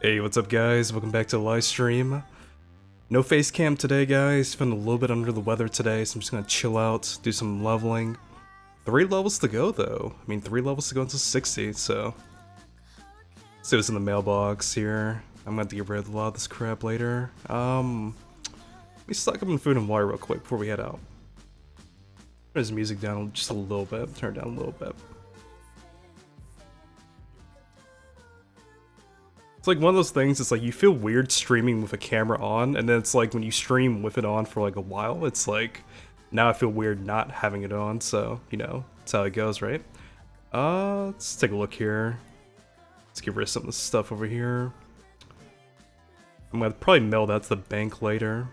Hey, what's up guys? Welcome back to the live stream. No face cam today guys, feeling a little bit under the weather today, so I'm just gonna chill out, do some leveling. 3 levels to go though. I mean 3 levels to go into 60, so let's see what's in the mailbox here. I'm gonna have to get rid of a lot of this crap later. Let me stock up on food and water real quick before we head out. Turn his music down just a little bit, turn it down a little bit. It's like one of those things, it's like you feel weird streaming with a camera on, and then it's like when you stream with it on for like a while, it's like, now I feel weird not having it on, so, you know, that's how it goes, right? Let's take a look here. Let's get rid of some of the stuff over here. I'm gonna probably mail that to the bank later.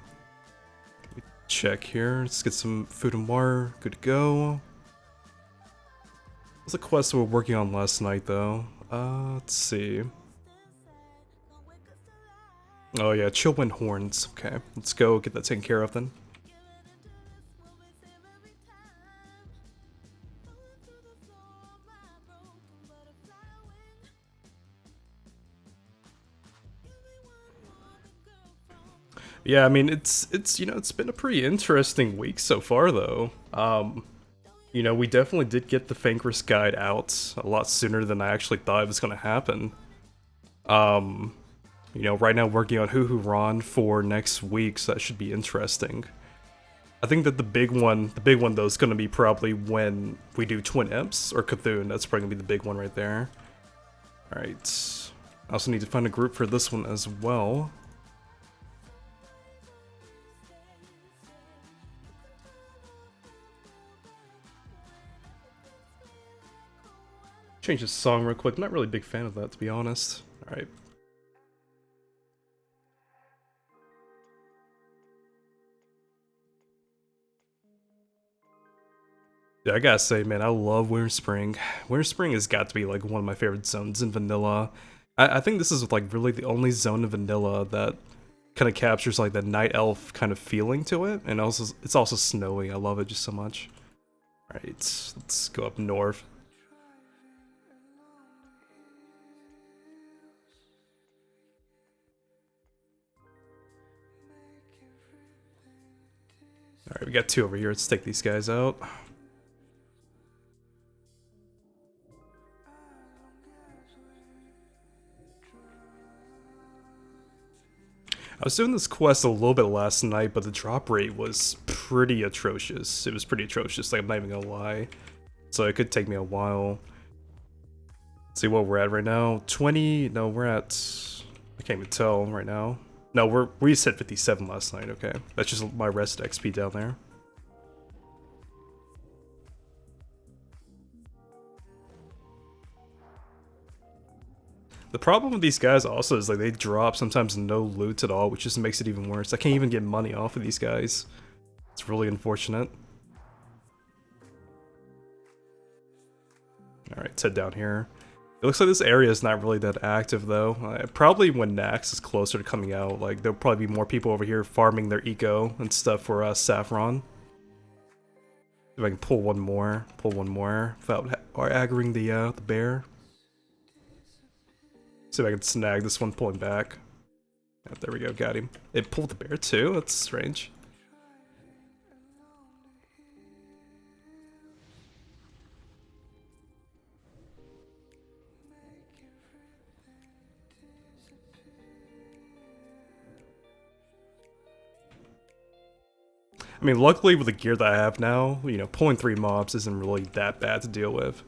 Let me check here, let's get some food and water, good to go. What's the quest we were working on last night though? Let's see. Oh yeah, Chillwind Horns. Okay, let's go get that taken care of then. Yeah, I mean, it's you know, it's been a pretty interesting week so far, though. You know, we definitely did get the Fangris guide out a lot sooner than I actually thought it was going to happen. You know, right now working on Ron for next week, so that should be interesting. I think that the big one though is going to be probably when we do Twin Imps or Cthulhu. That's probably going to be the big one right there. Alright. I also need to find a group for this one as well. Change the song real quick. I'm not really a big fan of that, to be honest. Alright. Yeah, I gotta say, man, I love Winterspring. Winterspring has got to be like one of my favorite zones in vanilla. I think this is like really the only zone in vanilla that kind of captures like the night elf kind of feeling to it, and also it's also snowy. I love it just so much. All right, let's go up north. All right, we got two over here. Let's take these guys out. I was doing this quest a little bit last night, but the drop rate was pretty atrocious. It was pretty atrocious, like I'm not even gonna lie. So it could take me a while. Let's see what we're at right now. 20, no, we're at, I can't even tell right now. No, we just hit 57 last night, okay. That's just my rest XP down there. The problem with these guys also is like they drop sometimes no loot at all, which just makes it even worse. I can't even get money off of these guys. It's really unfortunate. Alright, let's head down here. It looks like this area is not really that active though. Probably when Nax is closer to coming out, like there'll probably be more people over here farming their eco and stuff for Saffron. If I can pull one more without aggroing the bear. See if I can snag this one pulling back. Oh, there we go, got him. It pulled the bear too? That's strange. I mean, luckily with the gear that I have now, you know, pulling 3 mobs isn't really that bad to deal with.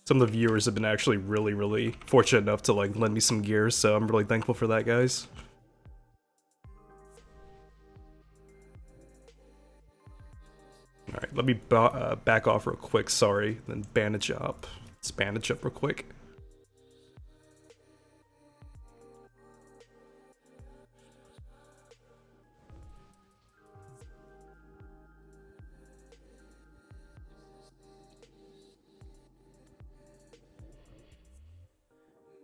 Some of the viewers have been actually really fortunate enough to like lend me some gear, so I'm really thankful for that, guys. Alright, let me back off real quick, sorry, then bandage up. Let's bandage up real quick.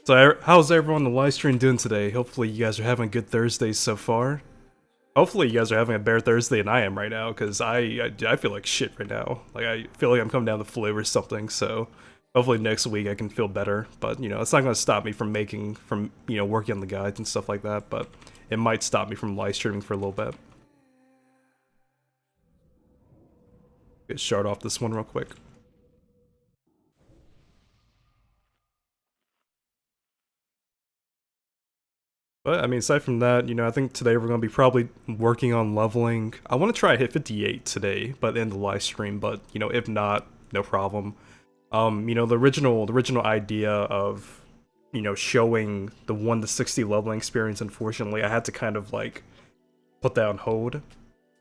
So how's everyone on the live stream doing today? Hopefully you guys are having a good Thursday so far. Hopefully you guys are having a better Thursday than I am right now, because I feel like shit right now. Like I feel like I'm coming down the flu or something, so hopefully next week I can feel better. But you know, it's not gonna stop me from you know, working on the guides and stuff like that, but it might stop me from live streaming for a little bit. Get shard off this one real quick. But, I mean, aside from that, you know, I think today we're going to be probably working on leveling. I want to try to hit 58 today by the end of the live stream, but, you know, if not, no problem. You know, the original idea of, you know, showing the 1 to 60 leveling experience, unfortunately, I had to kind of, like, put that on hold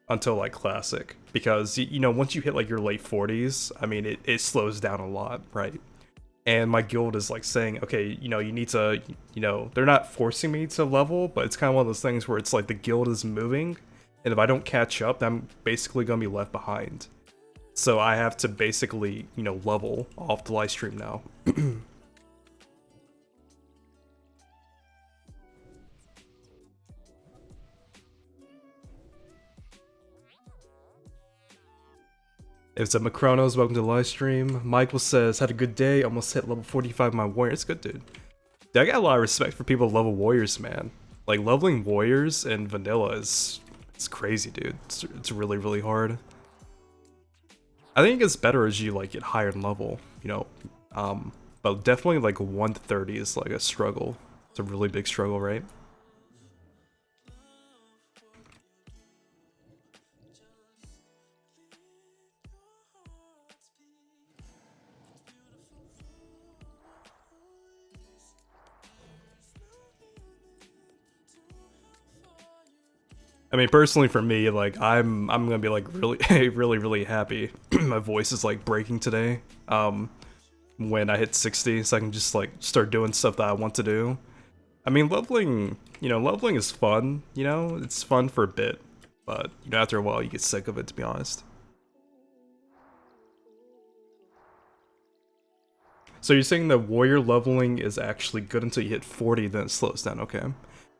until, like, Classic. Because, you know, once you hit, like, your late 40s, I mean, it slows down a lot, right? And my guild is like saying, okay, you know, you need to, you know, they're not forcing me to level, but it's kind of one of those things where it's like the guild is moving, and if I don't catch up, I'm basically gonna be left behind. So I have to basically, you know, level off the live stream now. It's a Macronos, welcome to the live stream. Michael says, had a good day, almost hit level 45 my warrior. It's good, dude. I got a lot of respect for people who level warriors, man. Like, leveling warriors in vanilla it's crazy, dude. It's really, really hard. I think it gets better as you, like, get higher in level, you know. But definitely, like, 1 to 30 is, like, a struggle. It's a really big struggle, right? I mean, personally for me, like, I'm gonna be like really, really, really happy. My voice is like breaking today. When I hit 60, so I can just like start doing stuff that I want to do. I mean, leveling, you know, leveling is fun. You know, it's fun for a bit, but you know, after a while, you get sick of it. To be honest. So you're saying that warrior leveling is actually good until you hit 40, then it slows down. Okay.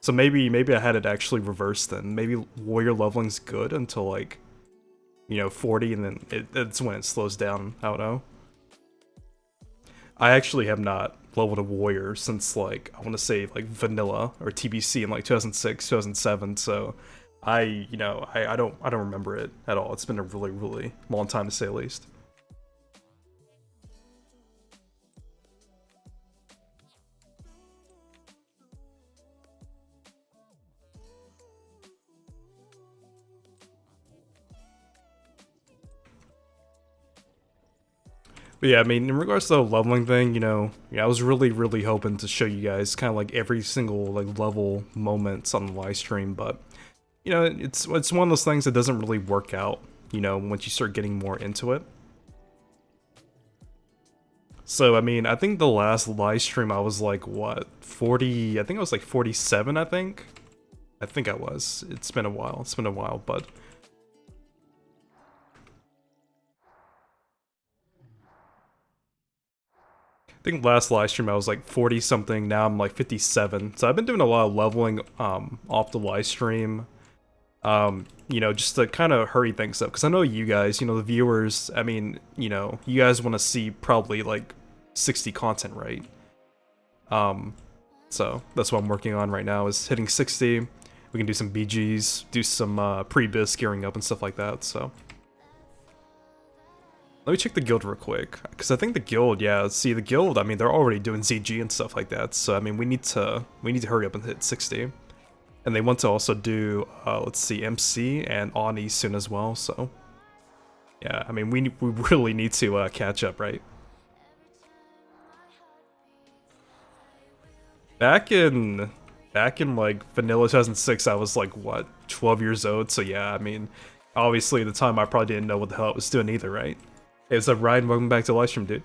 So maybe I had it actually reversed then. Maybe warrior leveling's good until like, you know, 40, and then it's when it slows down. I don't know. I actually have not leveled a warrior since like, I want to say like vanilla or TBC in like 2006, 2007. So you know, I don't remember it at all. It's been a really, really long time to say the least. But yeah, I mean, in regards to the leveling thing, you know, yeah, I was really, really hoping to show you guys kind of like every single like level moments on the live stream, but you know, it's one of those things that doesn't really work out, you know, once you start getting more into it. So I mean, I think the last live stream I was like what 40? I think I was like 47. I think I was. It's been a while. It's been a while, but. I think last live stream I was like 40 something, now I'm like 57. So I've been doing a lot of leveling off the live stream. You know, just to kind of hurry things up, because I know you guys, you know, the viewers, I mean, you know, you guys want to see probably like 60 content, right? So that's what I'm working on right now, is hitting 60. We can do some BGs, do some pre-biz gearing up and stuff like that, so. Let me check the guild real quick, because I think the guild, yeah, see the guild, I mean, they're already doing ZG and stuff like that, so I mean, we need to hurry up and hit 60. And they want to also do, let's see, MC and Ani soon as well, so. Yeah, I mean, we really need to catch up, right? Back in like vanilla 2006, I was like, what, 12 years old, so yeah, I mean, obviously at the time I probably didn't know what the hell it was doing either, right? Hey, what's up, Ryan? Welcome back to Livestream, dude.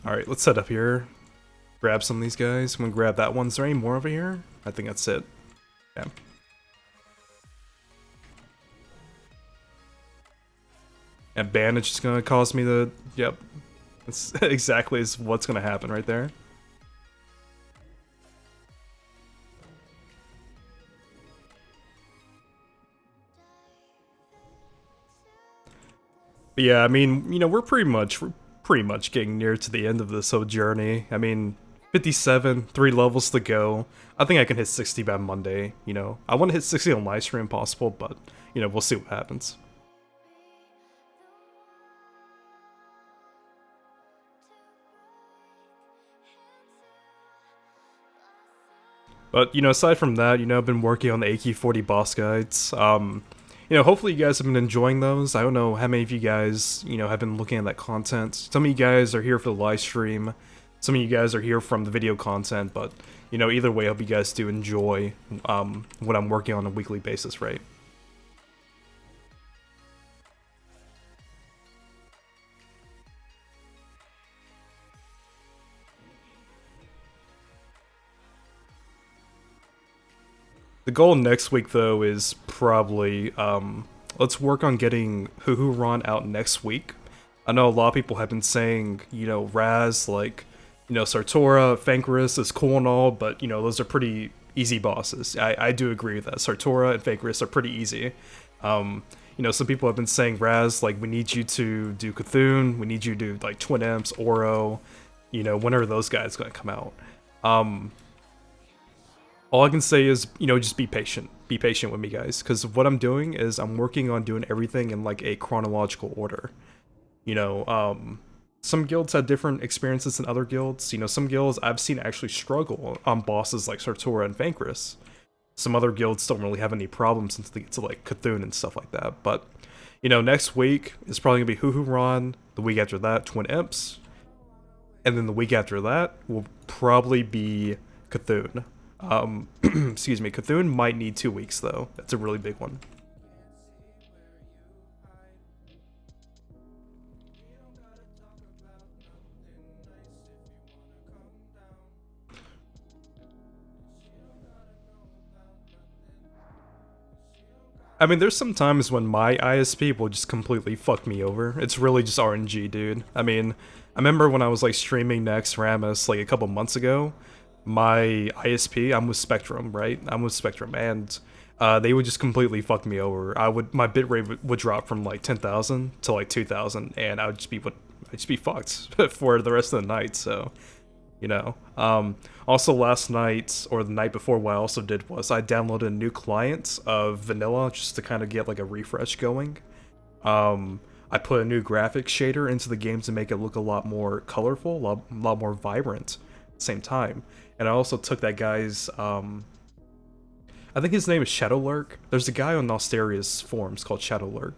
Alright, let's set up here. Grab some of these guys. I'm gonna grab that one. Is there any more over here? I think that's it. Yeah. And bandage is gonna cause me to... Yep. That's exactly what's gonna happen right there. But yeah, I mean, you know, we're pretty much getting near to the end of this whole journey. I mean, 57, 3 levels to go. I think I can hit 60 by Monday, you know. I want to hit 60 on live stream possible, but, you know, we'll see what happens. But, you know, aside from that, you know, I've been working on the AQ40 boss guides. You know, hopefully you guys have been enjoying those. I don't know how many of you guys, you know, have been looking at that content. Some of you guys are here for the live stream. Some of you guys are here from the video content, but, you know, either way, I hope you guys do enjoy what I'm working on a weekly basis, right? The goal next week, though, is probably, let's work on getting Huhuron out next week. I know a lot of people have been saying, you know, Raz, like, You know, Sartora, Fenris is cool and all, but you know, those are pretty easy bosses. I do agree with that. Sartora and Fenris are pretty easy. You know, some people have been saying, Raz, like, we need you to do Cthulhu, we need you to do, like, Twin Imps, Oro, you know, when are those guys gonna come out? All I can say is, you know, just be patient. Be patient with me, guys, because what I'm doing is I'm working on doing everything in, like, a chronological order. You know, some guilds have different experiences than other guilds. You know, some guilds I've seen actually struggle on bosses like Sartora and Fenris. Some other guilds don't really have any problems until they get to like Cthulhu and stuff like that. But, you know, next week is probably going to be Huhuran. The week after that, Twin Imps. And then the week after that will probably be Cthulhu. Excuse me, Cthulhu might need 2 weeks though. That's a really big one. I mean, there's some times when my ISP will just completely fuck me over. It's really just RNG, dude. I mean, I remember when I was like streaming next Ramus like a couple months ago, my ISP, I'm with Spectrum, right? I'm with Spectrum, and they would just completely fuck me over. My bitrate would drop from like 10,000 to like 2,000, and I'd just be fucked for the rest of the night. So, you know. Also last night, or the night before, what I also did was I downloaded a new client of vanilla just to kind of get like a refresh going. I put a new graphics shader into the game to make it look a lot more colorful, a lot more vibrant at the same time. And I also took that guy's, I think his name is Shadowlurk. There's a guy on Nostalrius forums called Shadowlurk.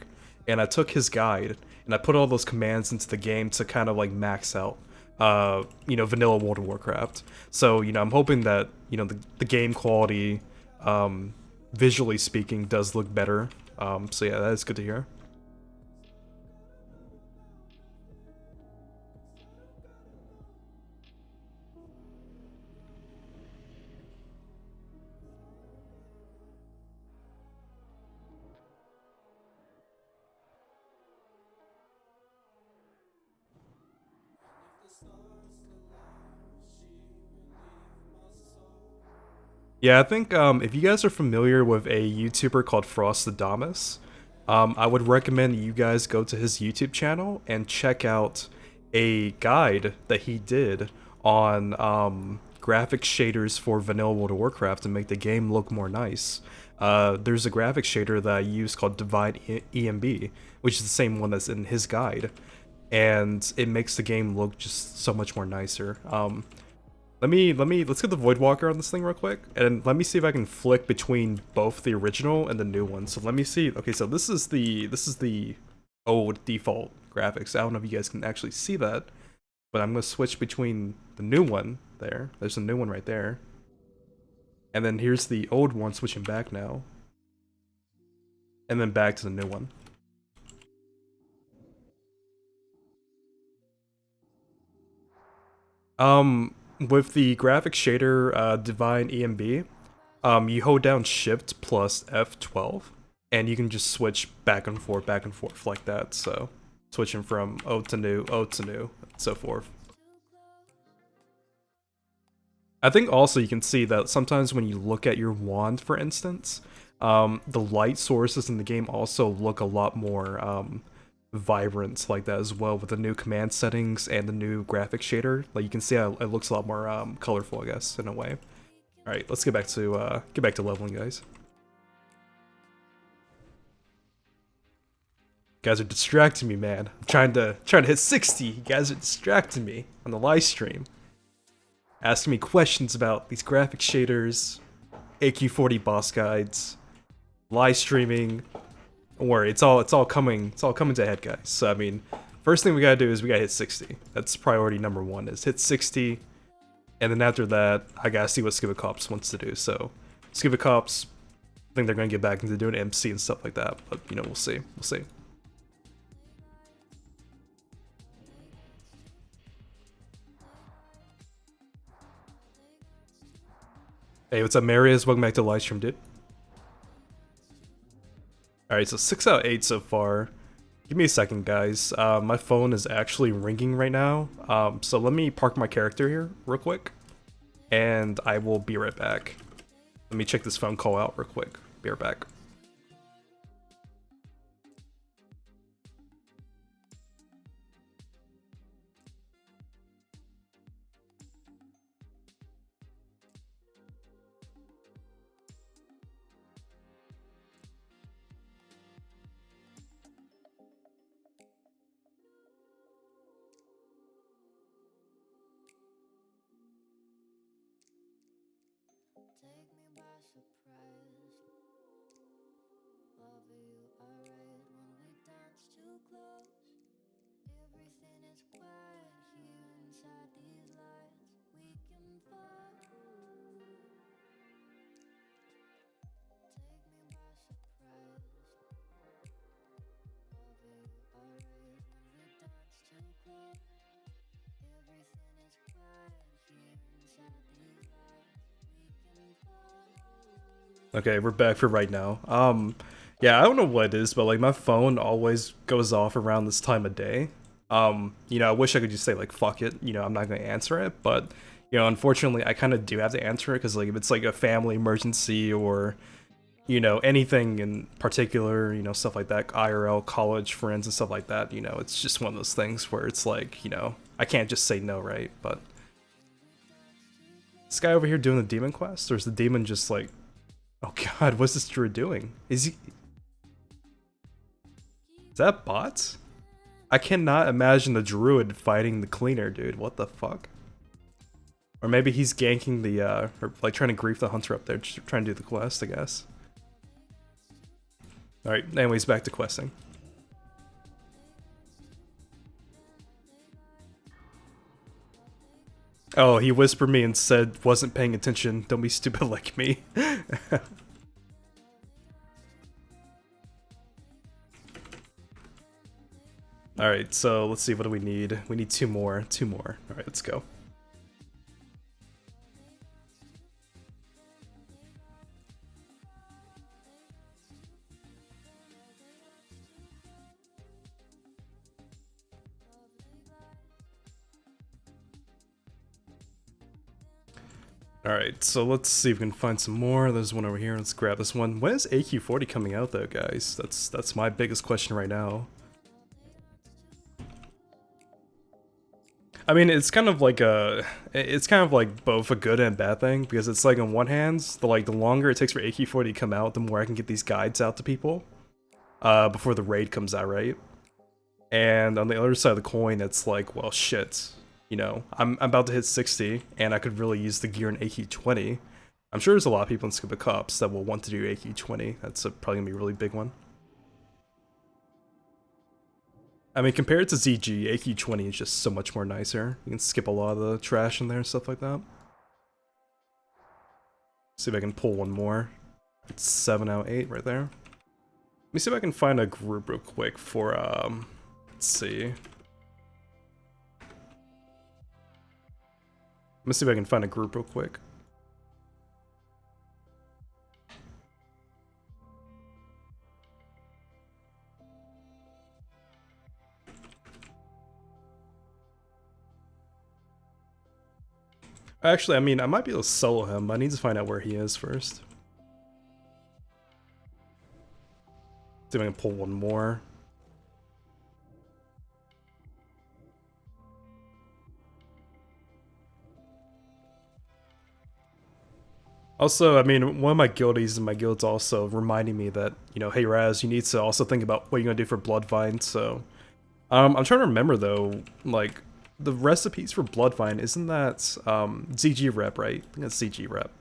And I took his guide, and I put all those commands into the game to kind of like max out you know, vanilla World of Warcraft. So, you know, I'm hoping that, you know, the game quality, visually speaking, does look better. So yeah, that is good to hear. Yeah, I think if you guys are familiar with a YouTuber called Frostadamus, I would recommend you guys go to his YouTube channel and check out a guide that he did on graphic shaders for vanilla World of Warcraft to make the game look more nice. There's a graphic shader that I use called Divine EMB, which is the same one that's in his guide, and it makes the game look just so much more nicer. Let's get the Voidwalker on this thing real quick, and let me see if I can flick between both the original and the new one. So let me see. Okay, so this is the old default graphics. I don't know if you guys can actually see that, but I'm gonna switch between the new one there. There's a new one right there, and then here's the old one switching back now, and then back to the new one. With the graphic shader, Divine EMB, you hold down Shift plus F12, and you can just switch back and forth like that. So, switching from old to new, and so forth. I think also you can see that sometimes when you look at your wand, for instance, the light sources in the game also look a lot more vibrant like that as well with the new command settings and the new graphic shader. Like you can see how it looks a lot more colorful, I guess, in a way. All right, let's get back to leveling, guys. You guys are distracting me, man. I'm trying to hit 60. You guys are distracting me on the live stream, asking me questions about these graphic shaders, AQ40 boss guides, live streaming. Don't worry, it's all coming to head, guys. So I mean, first thing we gotta do is we gotta hit 60. That's priority number one, is hit 60, and then after that, I gotta see what Skiva Cops wants to do. So Skiva Cops, I think they're gonna get back into doing MC and stuff like that, but you know, we'll see. We'll see. Hey, what's up, Marius? Welcome back to the live stream, dude. Alright, so 6 out of 8 so far. Give me a second, guys. My phone is actually ringing right now. So let me park my character here real quick, and I will be right back. Let me check this phone call out real quick. Be right back. Okay, we're back for right now. Yeah, I don't know what it is, but like my phone always goes off around this time of day. You know, I wish I could just say like fuck it, you know, I'm not gonna answer it, but you know, unfortunately, I kind of do have to answer it because like if it's like a family emergency or you know anything in particular, you know, stuff like that, IRL, college friends and stuff like that, you know, it's just one of those things where it's like, you know, I can't just say no, right? But this guy over here doing the demon quest, or is the demon just like, oh god, what's this druid doing? Is that bot? I cannot imagine the druid fighting the cleaner, dude. What the fuck? Or maybe he's ganking the, or like trying to grief the hunter up there, just trying to do the quest, I guess. Alright, anyways, back to questing. Oh, he whispered me and said, wasn't paying attention, don't be stupid like me. Alright, so let's see, what do we need? We need two more. Alright, let's go. Alright, so let's see if we can find some more. There's one over here, let's grab this one. When is AQ40 coming out though, guys? That's my biggest question right now. I mean, it's kind of like both a good and bad thing, because it's like on one hand, the longer it takes for AQ40 to come out, the more I can get these guides out to people before the raid comes out, right? And on the other side of the coin, it's like, well, shit, you know, I'm about to hit 60, and I could really use the gear in AQ20. I'm sure there's a lot of people in Skip the Cops that will want to do AQ20. That's probably gonna be a really big one. I mean, compared to ZG, AQ20 is just so much more nicer. You can skip a lot of the trash in there and stuff like that. See if I can pull one more. It's 7 out of 8 right there. Let me see if I can find a group real quick for, let's see. Let me see if I can find a group real quick. Actually, I mean, I might be able to solo him, but I need to find out where he is first. See if I can pull one more. Also, I mean, one of my guildies in my guild's also reminding me that, you know, hey Raz, you need to also think about what you're gonna do for Bloodvine, so... I'm trying to remember though, like, the recipes for Bloodvine, isn't that ZG rep, right? I think that's ZG rep.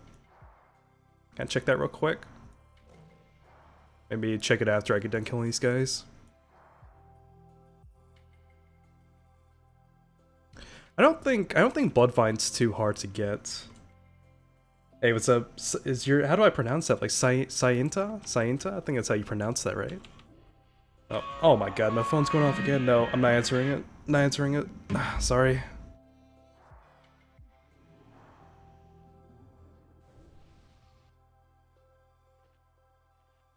Can I check that real quick? Maybe check it after I get done killing these guys. I don't think Bloodvine's too hard to get. Hey, what's up? Is your, how do I pronounce that? Like Sayinta? Sayinta? I think that's how you pronounce that, right? Oh my god, my phone's going off again. No, I'm not answering it. Not answering it. Sorry.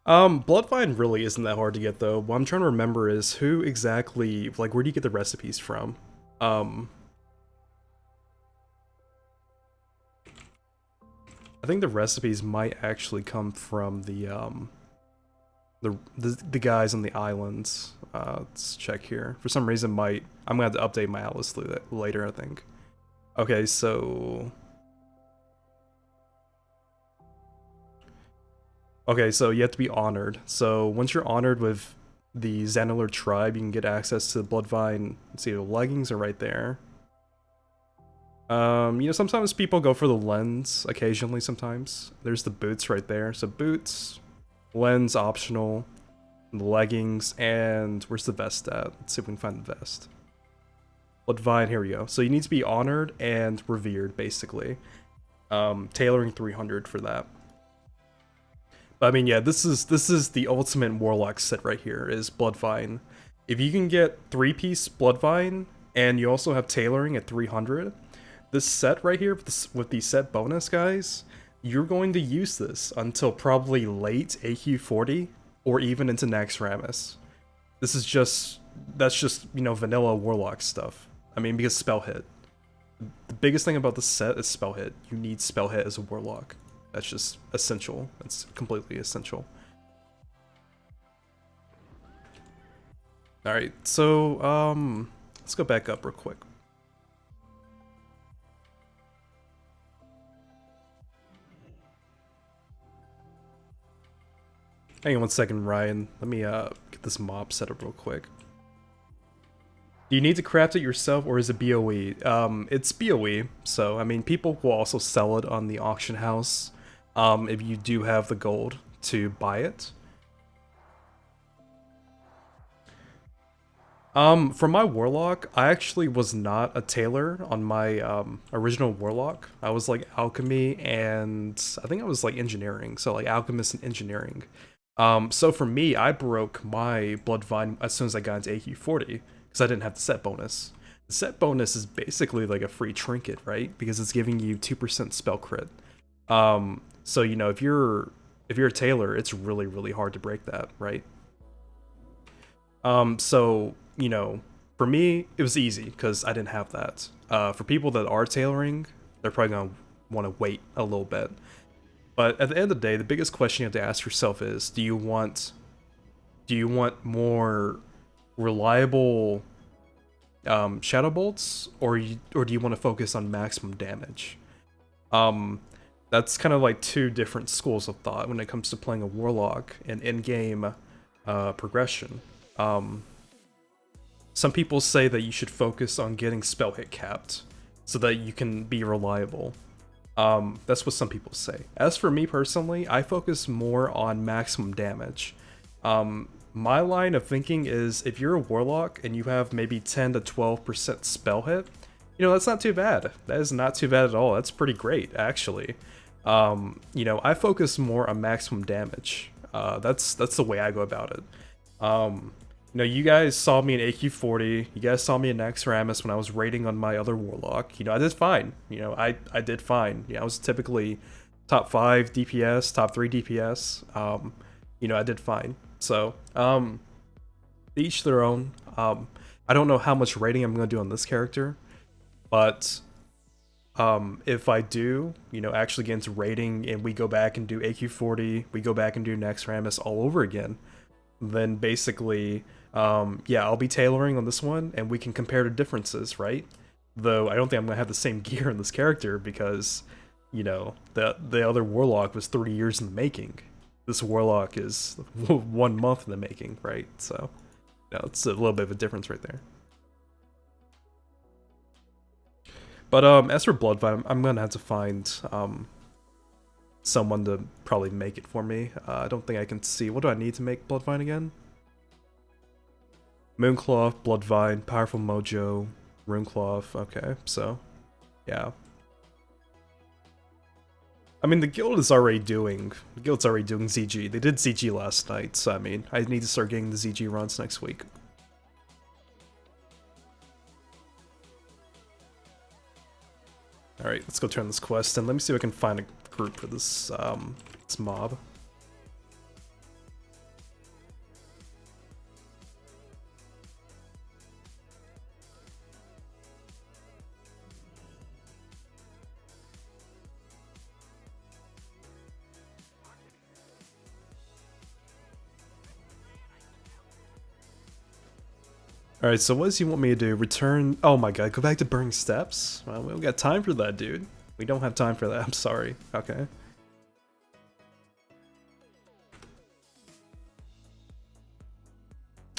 Bloodvine really isn't that hard to get though. What I'm trying to remember is who exactly, like, where do you get the recipes from? I think the recipes might actually come from the guys on the islands. Let's check here. For some reason, I'm gonna have to update my atlas later, I think. Okay, so you have to be honored. So once you're honored with the Xanalar tribe, you can get access to the Bloodvine. Let's see, the leggings are right there. You know, sometimes people go for the lens, occasionally sometimes. There's the boots right there. So boots, lens optional, the leggings, and where's the vest at? Let's see if we can find the vest. Bloodvine, here we go. So you need to be honored and revered, basically. Tailoring 300 for that. But I mean, yeah, this is the ultimate Warlock set right here, is Bloodvine. If you can get 3-piece Bloodvine, and you also have tailoring at 300, this set right here, with the set bonus, guys, you're going to use this until probably late AQ40, or even into Naxxramas. This is just, that's just, you know, vanilla Warlock stuff. I mean, because spell hit. The biggest thing about this set is spell hit. You need spell hit as a Warlock. That's just essential. That's completely essential. Alright, so, let's go back up real quick. Hang on one second, Ryan. Let me get this mob set up real quick. Do you need to craft it yourself, or is it BOE? It's BOE, so I mean, people will also sell it on the auction house if you do have the gold to buy it. For my Warlock, I actually was not a tailor on my original Warlock. I was like alchemy and I think I was like engineering, so like alchemist and engineering. So for me, I broke my Bloodvine as soon as I got into AQ40 because I didn't have the set bonus. The set bonus is basically like a free trinket, right? Because it's giving you 2% spell crit. So you know, if you're a tailor, it's really hard to break that, right? So you know, for me, it was easy because I didn't have that. For people that are tailoring, they're probably gonna want to wait a little bit. But at the end of the day, the biggest question you have to ask yourself is, do you want more reliable shadow bolts, or do you want to focus on maximum damage? That's kind of like two different schools of thought when it comes to playing a Warlock and in-game progression. Some people say that you should focus on getting spell hit capped so that you can be reliable. That's what some people say. As for me personally, I focus more on maximum damage. My line of thinking is, if you're a Warlock and you have maybe 10 to 12% spell hit, you know, that's not too bad. That is not too bad at all. That's pretty great, actually. You know, I focus more on maximum damage. That's the way I go about it. You know, you guys saw me in AQ40, you guys saw me in Naxxramas when I was raiding on my other Warlock. You know, I did fine. You know, I did fine. Yeah, I was typically top 5 DPS, top 3 DPS. You know, I did fine. So, each their own. I don't know how much raiding I'm going to do on this character, but if I do, you know, actually get into raiding and we go back and do AQ40, we go back and do Naxxramas all over again, then basically, yeah, I'll be tailoring on this one and we can compare the differences, right? Though I don't think I'm gonna have the same gear in this character because, you know, the other Warlock was 30 years in the making. This Warlock is 1 month in the making, right? So, you know, it's a little bit of a difference right there. But as for Bloodvine, I'm gonna have to find someone to probably make it for me. I don't think I can see. What do I need to make Bloodvine again? Mooncloth, Bloodvine, Powerful Mojo, Runecloth. Okay, so yeah. I mean, the guild's already doing ZG. They did ZG last night, so I mean, I need to start getting the ZG runs next week. Alright, let's go turn this quest in. Let me see if I can find a group for this, this mob. Alright, so what does he want me to do? Return... Oh my god, go back to Burning Steps? Well, we don't got time for that, dude. We don't have time for that, I'm sorry. Okay.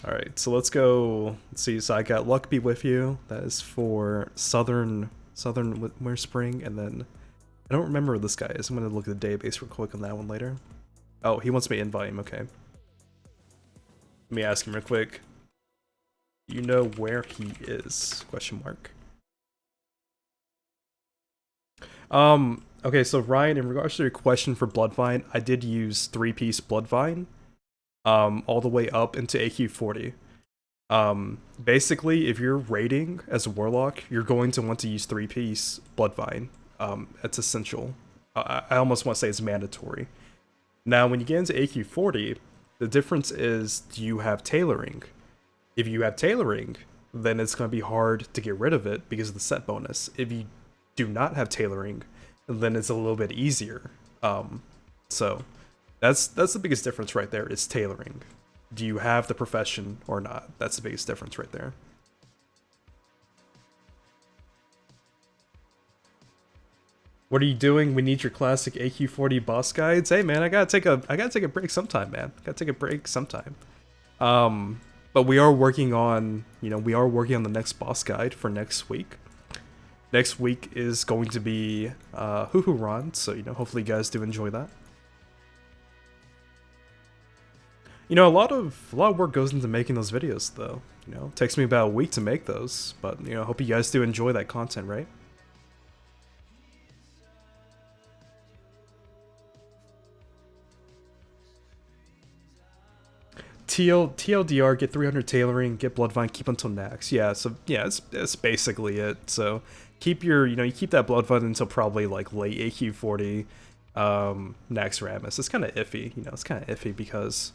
Alright, so let's go... Let's see, so I got Luck Be With You. That is for Southern Winterspring, and then... I don't remember where this guy is. I'm gonna look at the database real quick on that one later. Oh, he wants me to invite him, okay. Let me ask him real quick. You know where he is? Question mark. Okay, so Ryan, in regards to your question for Bloodvine, I did use 3-piece Bloodvine, all the way up into AQ40. Basically, if you're raiding as a Warlock, you're going to want to use 3-piece Bloodvine. It's essential. I almost want to say it's mandatory. Now, when you get into AQ40, the difference is, do you have tailoring? If you have tailoring, then it's going to be hard to get rid of it because of the set bonus. If you do not have tailoring, then it's a little bit easier. So that's the biggest difference right there, is tailoring. Do you have the profession or not? That's the biggest difference right there. What are you doing? We need your classic AQ40 boss guides. Hey man, I gotta take a break sometime, man. Gotta take a break sometime. But we are working on, we are working on the next boss guide for next week. Next week is going to be Huhuran, so hopefully you guys do enjoy that. A lot of work goes into making those videos though. It takes me about a week to make those, but hope you guys do enjoy that content, right? TLDR, get 300 tailoring, get Bloodvine, keep until Nax. Yeah, so yeah, it's basically it. So keep your, you keep that Bloodvine until probably like late AQ40, Nax Ramus. It's kind of iffy, it's kind of iffy because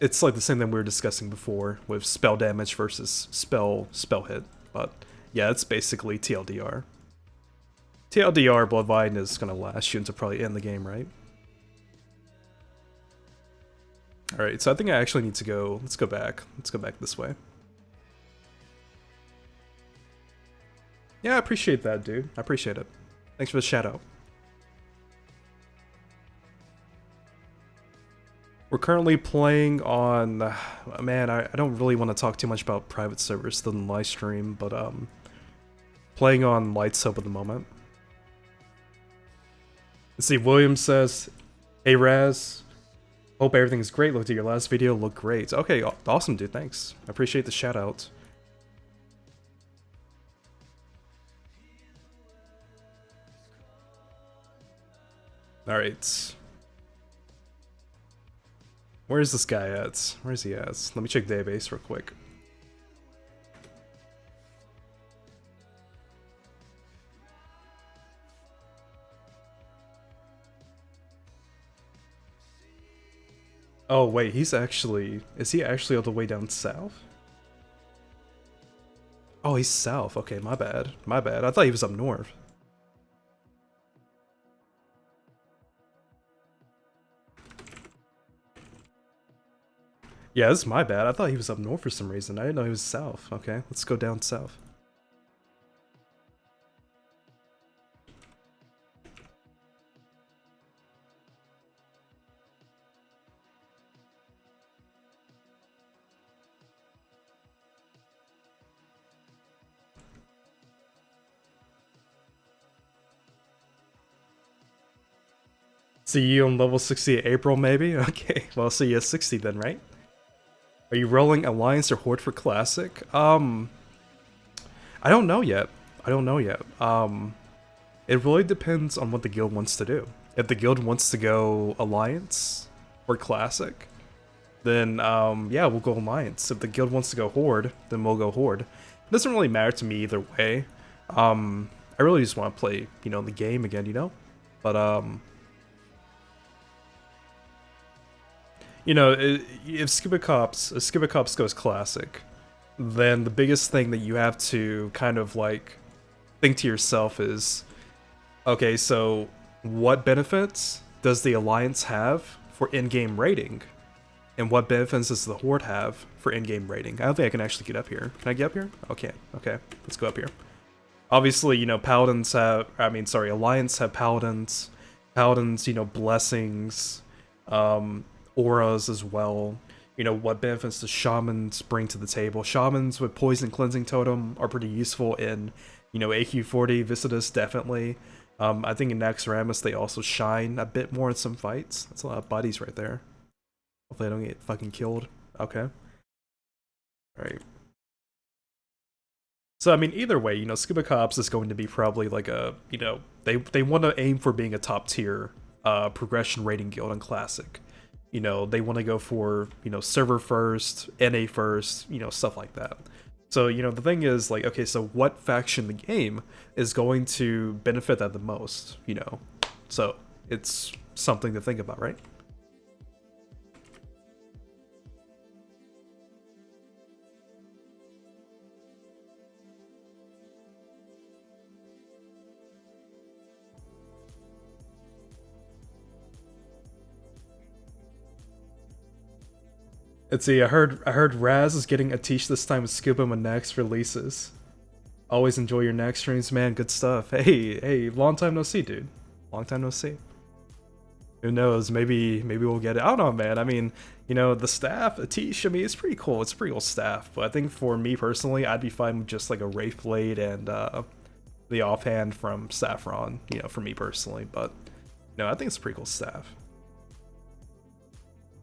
it's like the same thing we were discussing before with spell damage versus spell hit. But yeah, it's basically TLDR. TLDR Bloodvine is gonna last you until probably end the game, right? Alright, so I think I actually need to go, let's go back this way. Yeah, I appreciate that, dude. I appreciate it. Thanks for the shout out. We're currently playing on, man, I don't really want to talk too much about private servers than live stream, but playing on Light Soap at the moment. Let's see, William says, hey Raz, hope everything's great. Looked at your last video, looked great. Okay, awesome, dude. Thanks. I appreciate the shout out. All right. Where's this guy at? Where's he at? Let me check database real quick. Oh wait, is he actually all the way down south? Oh, he's south. Okay, my bad. My bad. I thought he was up north. Yeah, this is my bad. I thought he was up north for some reason. I didn't know he was south. Okay, let's go down south. See you on level 60 at April, maybe? Okay, well, see you at 60 then, right? Are you rolling Alliance or Horde for Classic? I don't know yet. I don't know yet. It really depends on what the guild wants to do. If the guild wants to go Alliance or Classic, then yeah, we'll go Alliance. If the guild wants to go Horde, then we'll go Horde. It doesn't really matter to me either way. I really just want to play, the game again, But if Scuba Cops goes Classic, then the biggest thing that you have to kind of like think to yourself is, okay, so what benefits does the Alliance have for in-game raiding? And what benefits does the Horde have for in-game rating? I don't think I can actually get up here. Can I get up here? Okay, okay, let's go up here. Obviously, you know, Paladins have, Alliance have Paladins. Paladins, you know, blessings, auras as well. You know, what benefits does Shamans bring to the table? Shamans with Poison Cleansing Totem are pretty useful in, you know, AQ40, Visitus definitely. I think in Naxxramas they also shine a bit more in some fights. That's a lot of buddies right there. Hopefully I don't get fucking killed. Okay. Alright. So, I mean, either way, you know, Scuba Cops is going to be probably like a, you know, they want to aim for being a top tier progression rating guild in Classic. You know, they want to go for, you know, server first, NA first, you know, stuff like that. So, you know, the thing is, like, okay, so what faction in the game is going to benefit that the most, you know? So, it's something to think about, right? Let's see, I heard Raz is getting a teach this time with Scuba when next releases. Always enjoy your next streams, man. Good stuff. Hey, long time no see, dude. Long time no see. Who knows? Maybe we'll get it. I don't know, man. I mean, you know, the staff, Atish, I mean, it's pretty cool. It's a pretty cool staff. But I think for me personally, I'd be fine with just like a Wraith Blade and the offhand from Saffron, you know, for me personally. But no, I think it's a pretty cool staff.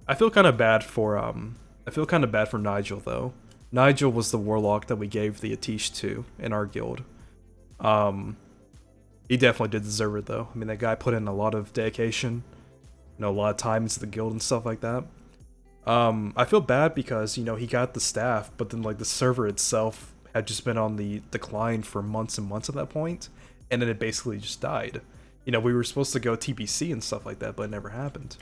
I feel kind of bad for Nigel though. Nigel was the Warlock that we gave the Atish to in our guild. He definitely did deserve it though. I mean, that guy put in a lot of dedication, you know, a lot of time into the guild and stuff like that. I feel bad because, you know, he got the staff, but then like the server itself had just been on the decline for months and months at that point, and then it basically just died. You know, we were supposed to go TBC and stuff like that, but it never happened.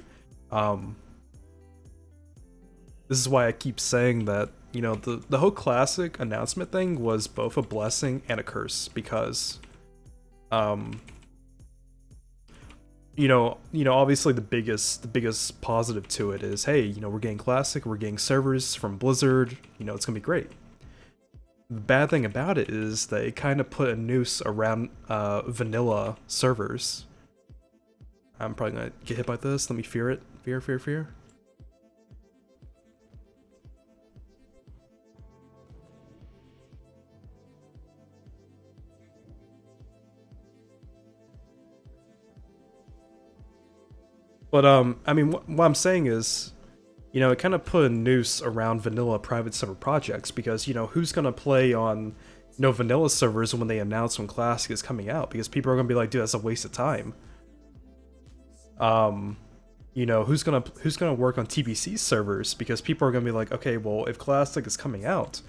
This is why I keep saying that, you know, the whole Classic announcement thing was both a blessing and a curse because, you know, obviously the biggest positive to it is, hey, you know, we're getting Classic, we're getting servers from Blizzard, you know, it's gonna be great. The bad thing about it is that it kind of put a noose around vanilla servers. I'm probably gonna get hit by this. Let me fear it. Fear. But I mean, what I'm saying is, you know, it kind of put a noose around vanilla private server projects because, you know, who's gonna play on, you know, vanilla servers when they announce when Classic is coming out? Because people are gonna be like, dude, that's a waste of time. You know, who's gonna work on TBC servers? Because people are gonna be like, okay, well, if Classic is coming out,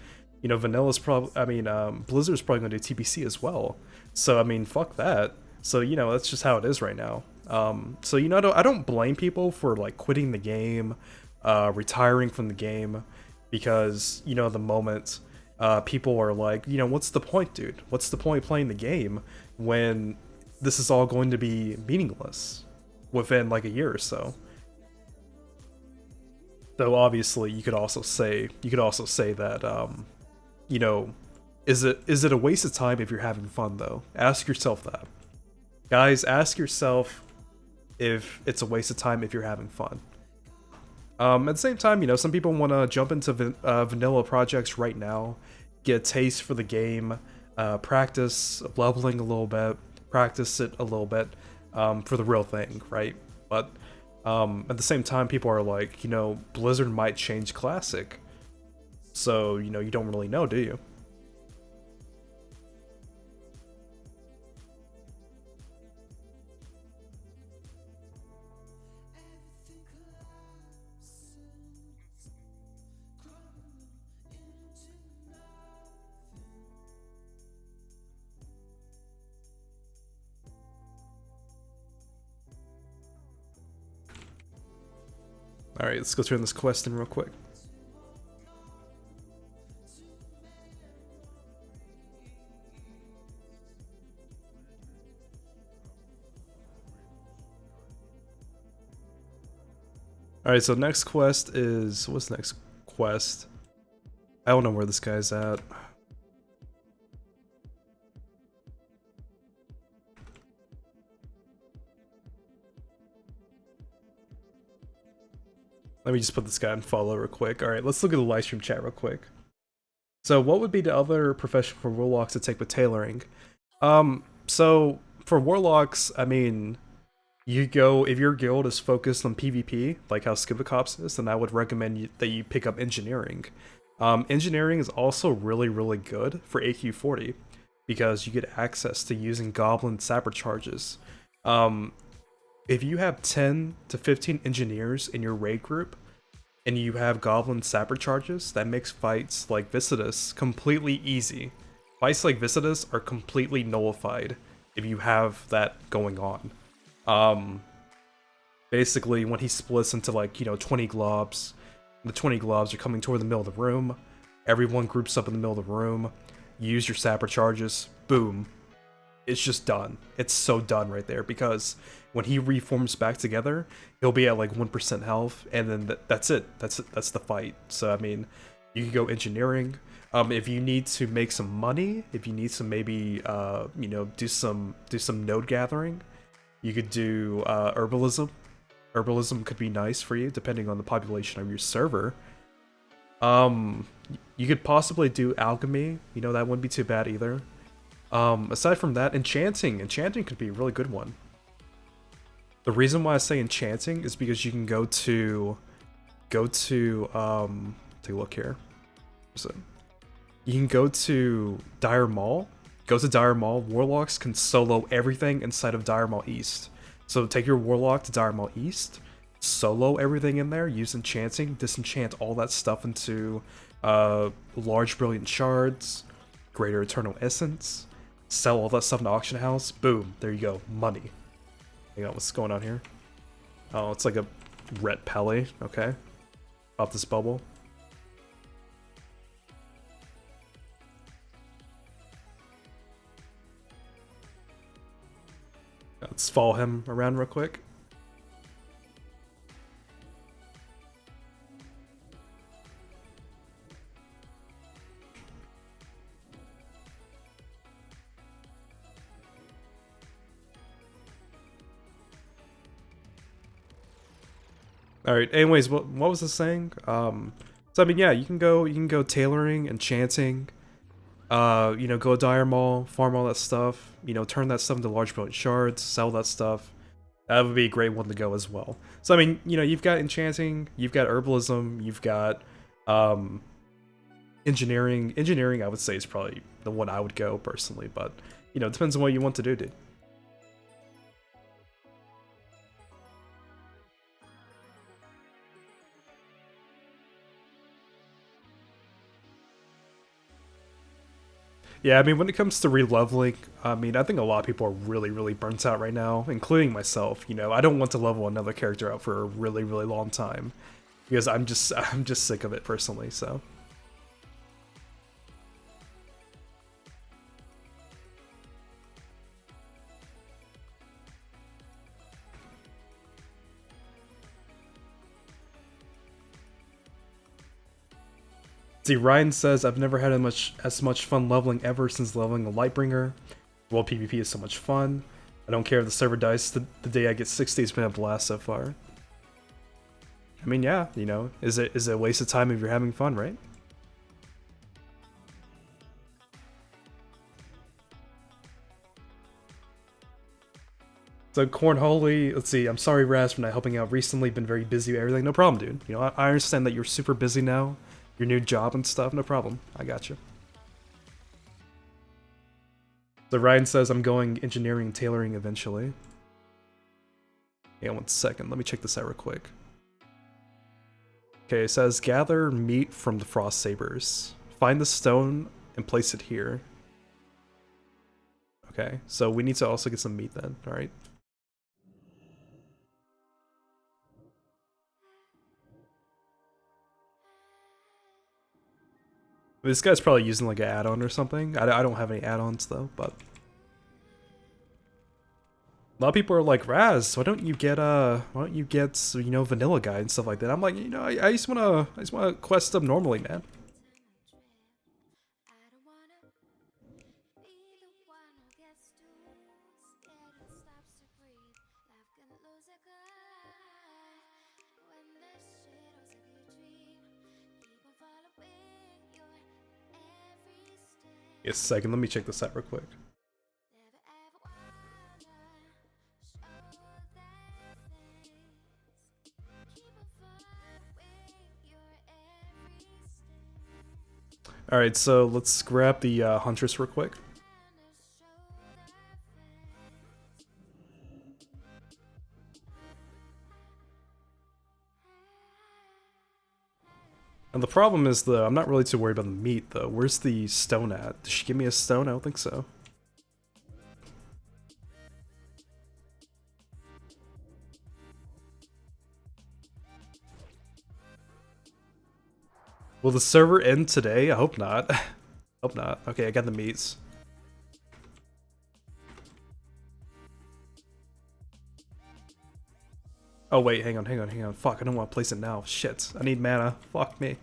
you know, Vanilla's Blizzard's probably gonna do TBC as well. So I mean, fuck that. So, you know, that's just how it is right now. So, you know, I don't blame people for like quitting the game, retiring from the game, because, you know, the moment people are like, you know, what's the point, dude? What's the point of playing the game when this is all going to be meaningless within like a year or so? Though obviously you could also say that, you know, is it a waste of time if you're having fun though? Ask yourself that. Guys, ask yourself if it's a waste of time if you're having fun. At the same time, you know, some people want to jump into vanilla projects right now, get a taste for the game, practice leveling a little bit, practice it a little bit for the real thing, right? But at the same time, people are like, you know, Blizzard might change Classic. So, you know, you don't really know, do you? Alright, let's go turn this quest in real quick. Alright, so next quest is... what's the next quest? I don't know where this guy's at. Let me just put this guy on follow real quick. Alright, let's look at the live stream chat real quick. So what would be the other profession for warlocks to take with tailoring? So for warlocks, I mean, you go, if your guild is focused on PvP, like how Skibacops is, then I would recommend that you pick up engineering. Engineering is also really, really good for AQ40 because you get access to using goblin sapper charges. If you have 10 to 15 engineers in your raid group, and you have goblin sapper charges, that makes fights like Visitus completely easy. Fights like Visitus are completely nullified if you have that going on. Basically, when he splits into like, 20 globs, the 20 globs are coming toward the middle of the room, everyone groups up in the middle of the room, use your sapper charges, boom. It's just done. It's so done right there because when he reforms back together, he'll be at like 1% health, and then that's it. That's the fight. So I mean, you can go engineering. If you need to make some money, if you need to maybe do some node gathering, you could do herbalism. Herbalism could be nice for you depending on the population of your server. You could possibly do alchemy. That wouldn't be too bad either. Aside from that, enchanting could be a really good one. The reason why I say enchanting is because you can go to take a look here. You can go to Dire Maul. Go to Dire Maul. Warlocks can solo everything inside of Dire Maul East. So take your Warlock to Dire Maul East, solo everything in there, use enchanting, disenchant all that stuff into large brilliant shards, greater eternal essence. Sell all that stuff in the auction house. Boom. There you go. Money. Hang on, what's going on here? Oh, it's like a ret pally. Okay. Off this bubble. Let's follow him around real quick. All right. Anyways, what was I saying? So I mean, yeah, you can go tailoring, enchanting. Go Dire Maul, farm all that stuff. Turn that stuff into large brilliant shards, sell that stuff. That would be a great one to go as well. So I mean, you've got enchanting, you've got herbalism, you've got engineering. Engineering, I would say, is probably the one I would go personally, but it depends on what you want to do, dude. Yeah, I mean, when it comes to releveling, I mean, I think a lot of people are really, really burnt out right now, including myself. I don't want to level another character out for a really, really long time because I'm just sick of it personally. So. See, Ryan says, I've never had as much fun leveling ever since leveling a Lightbringer. World PvP is so much fun. I don't care if the server dies the day I get 60, it's been a blast so far. I mean, yeah, is it a waste of time if you're having fun, right? So Cornholy, let's see, I'm sorry Raz for not helping out recently, been very busy with everything. No problem, dude. I understand that you're super busy now. Your new job and stuff, no problem. I got you. So Ryan says I'm going engineering and tailoring eventually. Yeah, 1 second. Let me check this out real quick. Okay, it says gather meat from the frost sabers. Find the stone and place it here. Okay, so we need to also get some meat then, alright? This guy's probably using like an add-on or something. I don't have any add-ons though, but... A lot of people are like, Raz, why don't you get you know, vanilla guy and stuff like that. I'm like, you know, I just wanna quest them normally, man. Yes, a second, let me check this out real quick. Alright, so let's grab the Huntress real quick. And the problem is, though, I'm not really too worried about the meat, though. Where's the stone at? Did she give me a stone? I don't think so. Will the server end today? I hope not. Hope not. Okay, I got the meats. Oh wait, hang on. Fuck, I don't want to place it now. Shit, I need mana. Fuck me.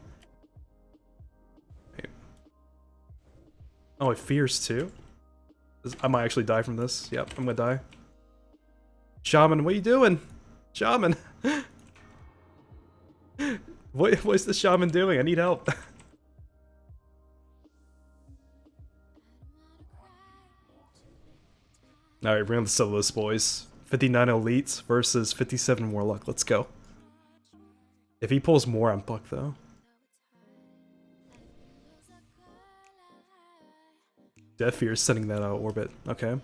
Wait. Oh, it fears too? I might actually die from this. Yep, I'm gonna die. Shaman, what are you doing? Shaman! What's the shaman doing? I need help. Alright, we're gonna solo this, boys. 59 elites versus 57 warlock. Let's go. If he pulls more, I'm fucked though. Death Fear is sending that out of orbit. Okay.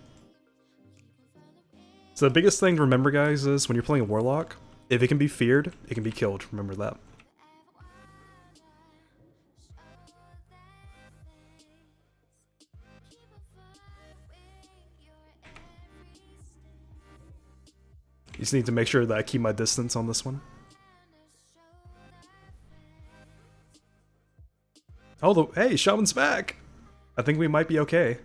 So the biggest thing to remember, guys, is when you're playing a warlock, if it can be feared, it can be killed. Remember that. You just need to make sure that I keep my distance on this one. Oh, hey, Shaman's back! I think we might be okay.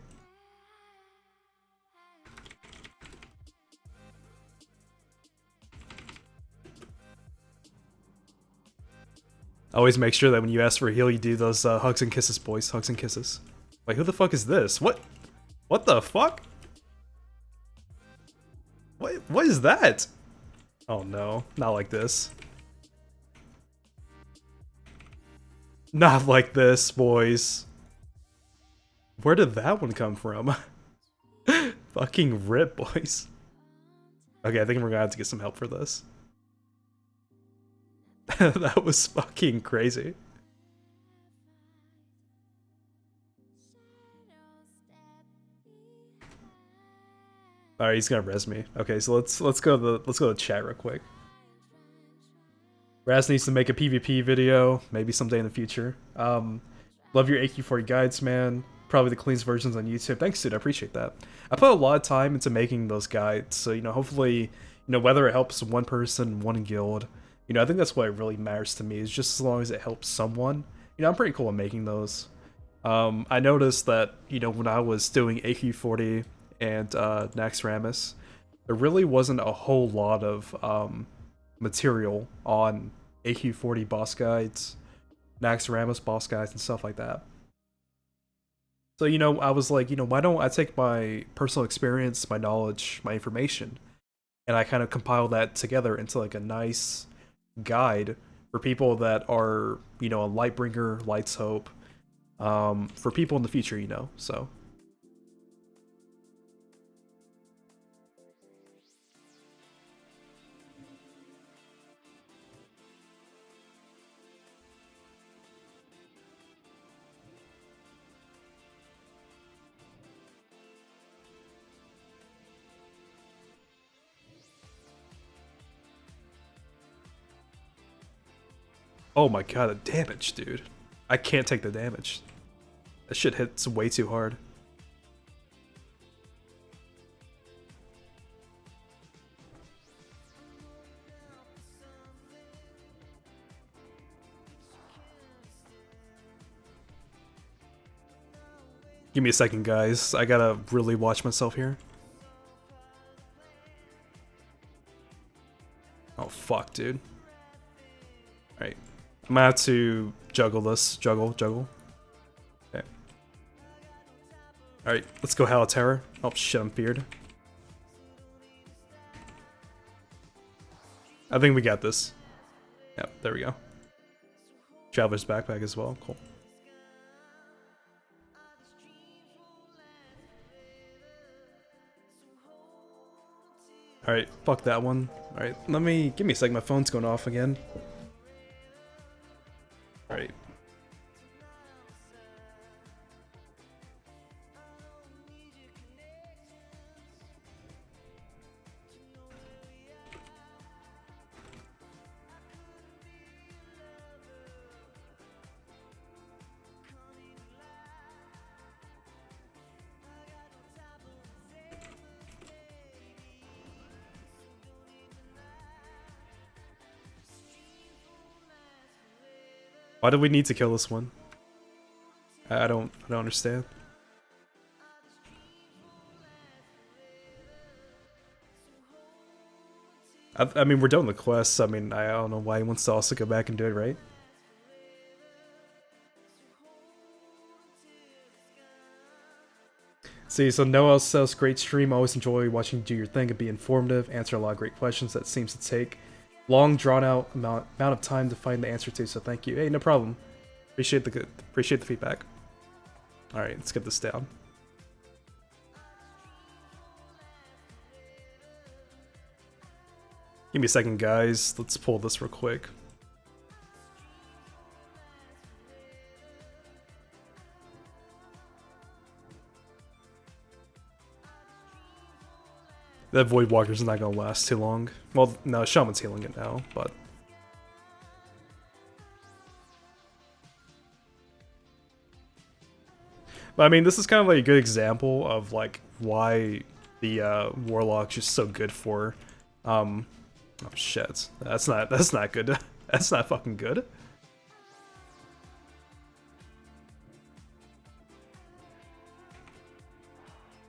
Always make sure that when you ask for a heal, you do those hugs and kisses, boys. Hugs and kisses. Wait, who the fuck is this? What? What the fuck? What is that? Oh no, not like this. Not like this, boys. Where did that one come from? Fucking rip, boys. Okay, I think we're gonna have to get some help for this. That was fucking crazy. Alright, he's gonna res me. Okay, so let's go to the chat real quick. Raz needs to make a PvP video, maybe someday in the future. Love your AQ40 guides, man. Probably the cleanest versions on YouTube. Thanks, dude. I appreciate that. I put a lot of time into making those guides, so you know, hopefully, you know, whether it helps one person, one guild, you know, I think that's what really matters to me. Is just as long as it helps someone. You know, I'm pretty cool at making those. I noticed that, you know, when I was doing AQ40 and Naxxramas, there really wasn't a whole lot of material on AQ40 boss guides, Naxxramas boss guides, and stuff like that. So, you know, I was like, you know, why don't I take my personal experience, my knowledge, my information, and I kind of compile that together into like a nice guide for people that are, you know, a Lightbringer, Light's Hope, for people in the future, you know, so. Oh my god, the damage, dude. I can't take the damage. That shit hits way too hard. Give me a second, guys. I gotta really watch myself here. Oh, fuck, dude. Alright. I'm gonna have to juggle this. Juggle. Okay. Alright, let's go Howl of Terror. Oh, shit, I'm feared. I think we got this. Yep, there we go. Traveler's Backpack as well. Cool. Alright, fuck that one. Alright, give me a second, my phone's going off again. Alright. Why do we need to kill this one? I don't understand. I mean, we're done with the quests. I mean, I don't know why he wants to also go back and do it, right? See, so Noah says, great stream. Always enjoy watching you do your thing and be informative. Answer a lot of great questions that seems to take long, drawn-out amount of time to find the answer to. So thank you. Hey, no problem. Appreciate the feedback. All right, let's get this down. Give me a second, guys. Let's pull this real quick. That Void Walker's not gonna last too long. Well, no, Shaman's healing it now, but... But I mean, this is kind of like a good example of like why the Warlock's just so good for... Oh shit, that's not good. That's not fucking good.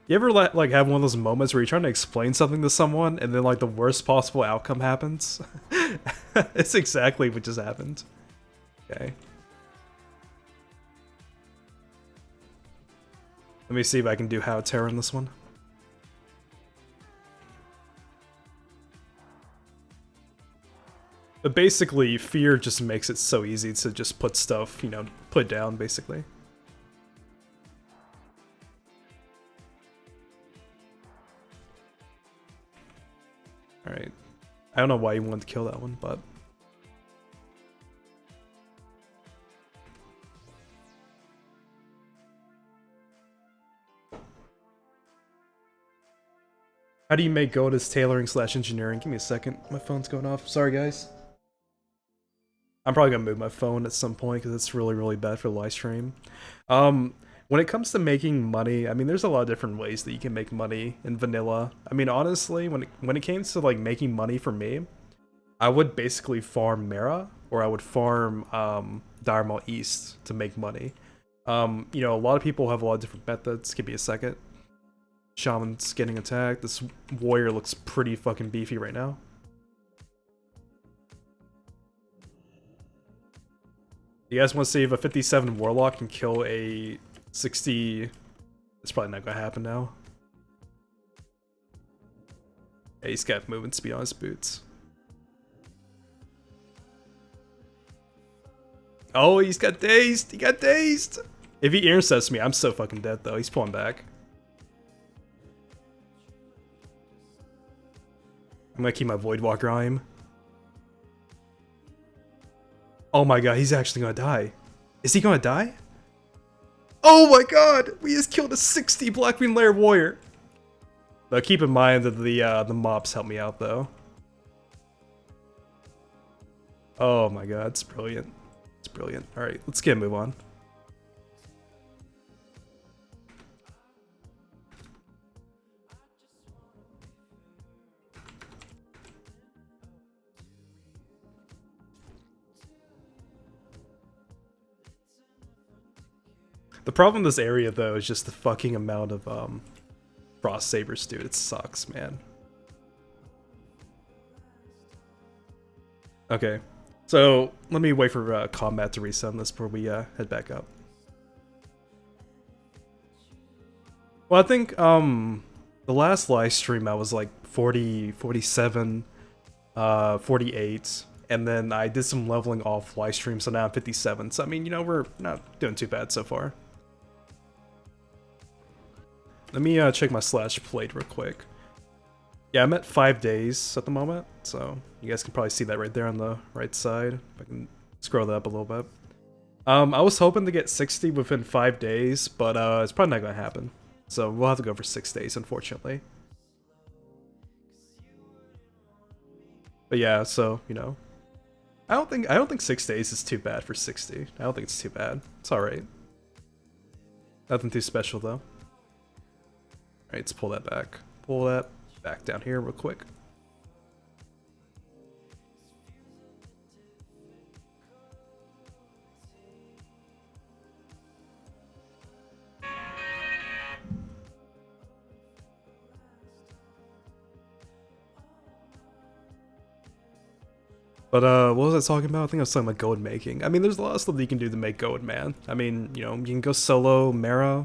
You ever like have one of those moments where you're trying to explain something to someone and then like the worst possible outcome happens? It's exactly what just happened. Okay. Let me see if I can do Howl of Terror on this one. But basically, fear just makes it so easy to just put stuff, you know, put down, basically. Alright. I don't know why you wanted to kill that one, but... How do you make gold as tailoring / engineering? Give me a second. My phone's going off. Sorry, guys. I'm probably gonna move my phone at some point because it's really, really bad for the live stream. When it comes to making money, I mean, there's a lot of different ways that you can make money in vanilla. I mean, honestly, when it came to like making money for me, I would basically farm Mara or I would farm Dire Maul East to make money. You know, a lot of people have a lot of different methods. Give me a second. Shaman's getting attacked. This warrior looks pretty fucking beefy right now. You guys want to see if a 57 Warlock can kill a 60... It's probably not going to happen now. Yeah, he's got movement speed on his boots. Oh, he's got dazed! He got dazed! If he intercepts me, I'm so fucking dead though. He's pulling back. I'm gonna keep my Void Walker on him. Oh my god, he's actually gonna die. Is he gonna die? Oh my god! We just killed a 60 Blackbeam Lair warrior! But keep in mind that the mobs help me out though. Oh my god, it's brilliant. It's brilliant. Alright, let's get a move on. The problem in this area, though, is just the fucking amount of Frost Sabers, dude. It sucks, man. Okay, so let me wait for combat to reset on this before we head back up. Well, I think the last live stream I was like 40, 47, 48, and then I did some leveling off live stream, so now I'm 57. So I mean, you know, we're not doing too bad so far. Let me check my slash played real quick. Yeah, I'm at 5 days at the moment, so you guys can probably see that right there on the right side. If I can scroll that up a little bit. I was hoping to get 60 within 5 days, but it's probably not gonna happen. So we'll have to go for 6 days, unfortunately. But yeah, so you know, I don't think 6 days is too bad for 60. I don't think it's too bad. It's all right. Nothing too special though. All right, let's pull that back. Pull that back down here real quick. But what was I talking about? I think I was talking about gold making. I mean, there's a lot of stuff that you can do to make gold, man. I mean, you know, you can go solo Mara,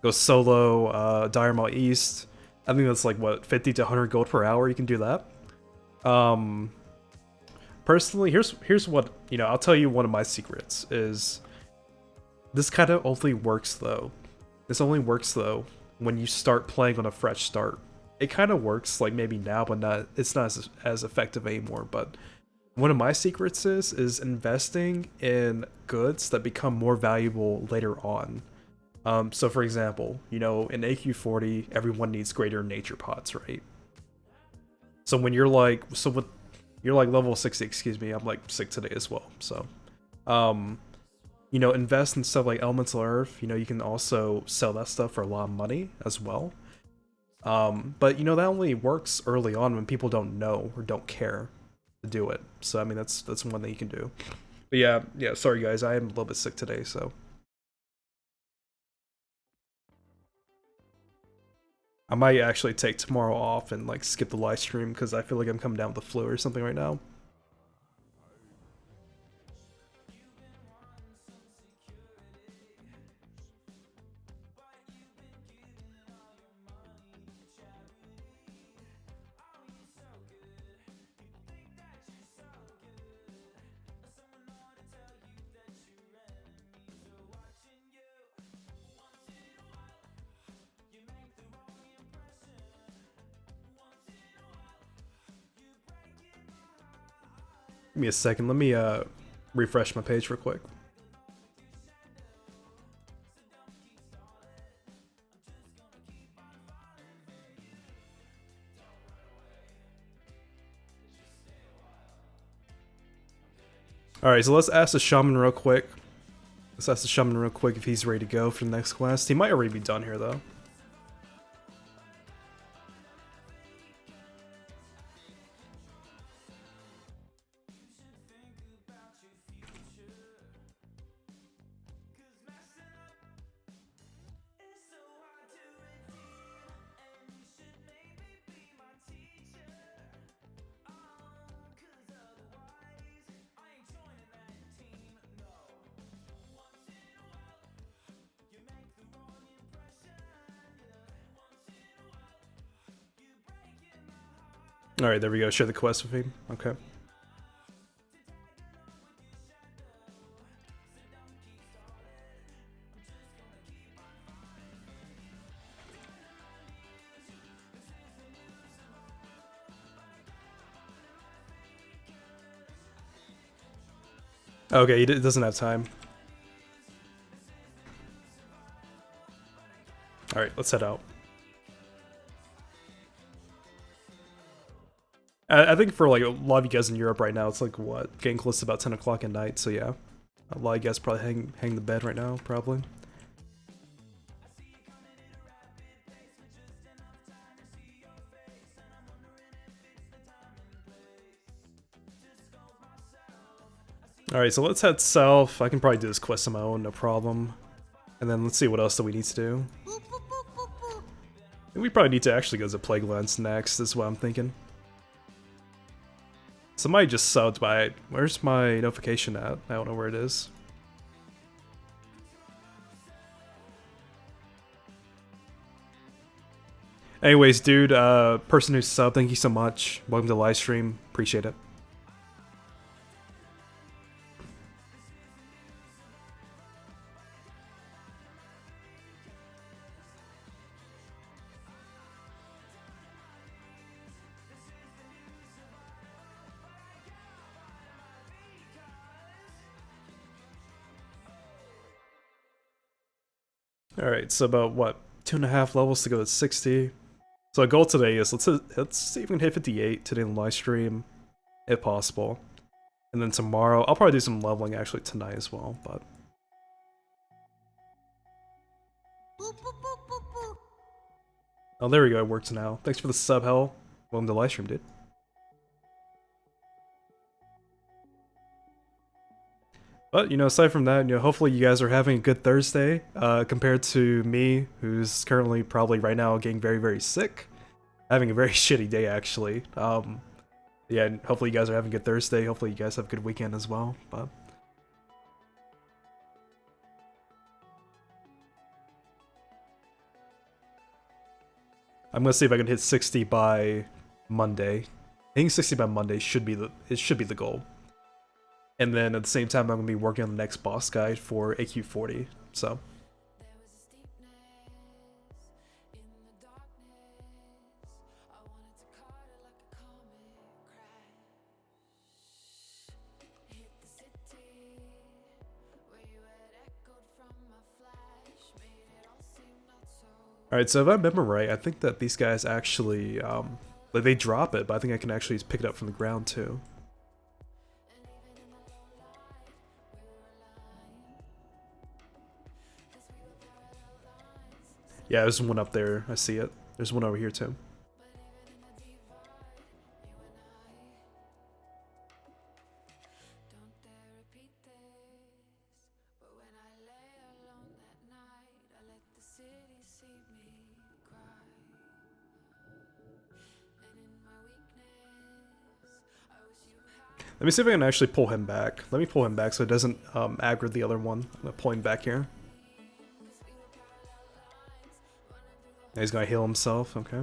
go solo Dire Maul East. I think that's like what, 50 to 100 gold per hour. You can do that. Personally, here's what, you know, I'll tell you one of my secrets is this kind of only works though. This only works though when you start playing on a fresh start. It kind of works like maybe now, but it's not as effective anymore. But one of my secrets is investing in goods that become more valuable later on. So for example, you know, in AQ40, everyone needs greater nature pots, right? So when you're like, you're like level 60, excuse me, I'm like sick today as well. So, you know, invest in stuff like elemental earth. You know, you can also sell that stuff for a lot of money as well. But you know, that only works early on when people don't know or don't care to do it. So I mean, that's one thing you can do. But yeah, sorry guys, I am a little bit sick today, so. I might actually take tomorrow off and like skip the live stream because I feel like I'm coming down with the flu or something right now. Give me a second, let me refresh my page real quick. Alright, so let's ask the shaman real quick. Let's ask the shaman real quick if he's ready to go for the next quest. He might already be done here though. Alright, there we go. Share the quest with him. Okay. Okay, he doesn't have time. Alright, let's head out. I think for like a lot of you guys in Europe right now, it's like what, getting close to about 10 o'clock at night. So yeah, a lot of you guys probably hang the bed right now, probably. All right, so let's head south. I can probably do this quest on my own, no problem. And then let's see what else do we need to do. We probably need to actually go to Plague Lands next. Is what I'm thinking. Somebody just subbed by. Where's my notification at? I don't know where it is. Anyways, dude, person who subbed, thank you so much. Welcome to the live stream. Appreciate it. Alright, so about what? 2.5 levels to go to 60. So our goal today is let's see if we can hit 58 today in the live stream, if possible. And then tomorrow, I'll probably do some leveling actually tonight as well, but. Oh, there we go, it works now. Thanks for the sub, Hell. Welcome to the live stream, dude. But, you know, aside from that, you know, hopefully you guys are having a good Thursday, compared to me, who's currently probably right now getting very, very sick. Having a very shitty day, actually. Yeah, and hopefully you guys are having a good Thursday. Hopefully you guys have a good weekend as well, but. I'm gonna see if I can hit 60 by Monday. Hitting 60 by Monday should be the goal. And then at the same time, I'm going to be working on the next boss guide for AQ40, so. Alright, so if I remember right, I think that these guys actually, like they drop it, but I think I can actually pick it up from the ground too. Yeah, there's one up there. I see it. There's one over here too. Let me see if I can actually pull him back. Let me pull him back so it doesn't aggro the other one. I'm gonna pull him back here. He's gonna heal himself, okay.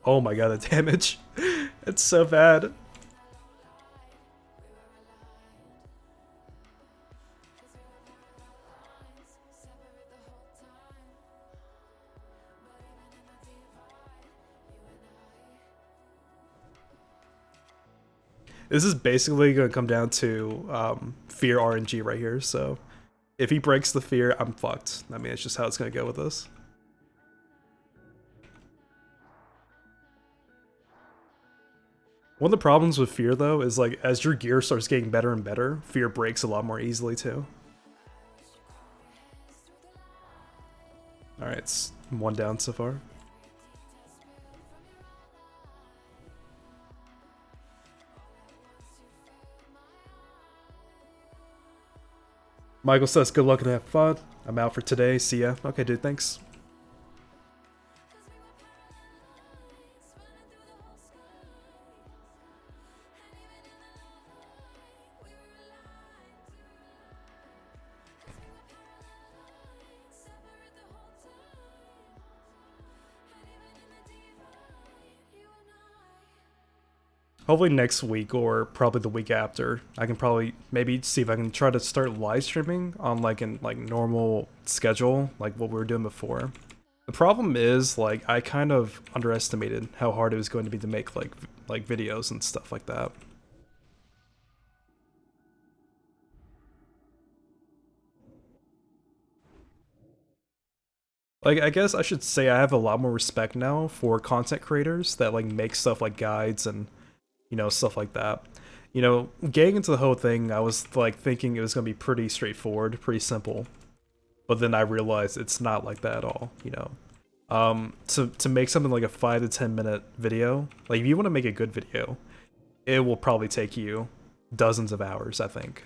Oh my god, the damage. It's so bad. This is basically going to come down to fear RNG right here, so if he breaks the fear, I'm fucked. I mean, it's just how it's going to go with this. One of the problems with fear, though, is like as your gear starts getting better and better, fear breaks a lot more easily, too. Alright, it's one down so far. Michael says, good luck and have fun. I'm out for today. See ya. Okay, dude, thanks. Hopefully next week or probably the week after, I can probably maybe see if I can try to start live streaming on like an normal schedule, like what we were doing before. The problem is like I kind of underestimated how hard it was going to be to make like videos and stuff like that. Like, I guess I should say I have a lot more respect now for content creators that like make stuff like guides and you know, stuff like that. You know, getting into the whole thing, I was like thinking it was gonna be pretty straightforward, pretty simple. But then I realized it's not like that at all, you know. To make something like a 5 to 10 minute video, like if you want to make a good video, it will probably take you dozens of hours, I think.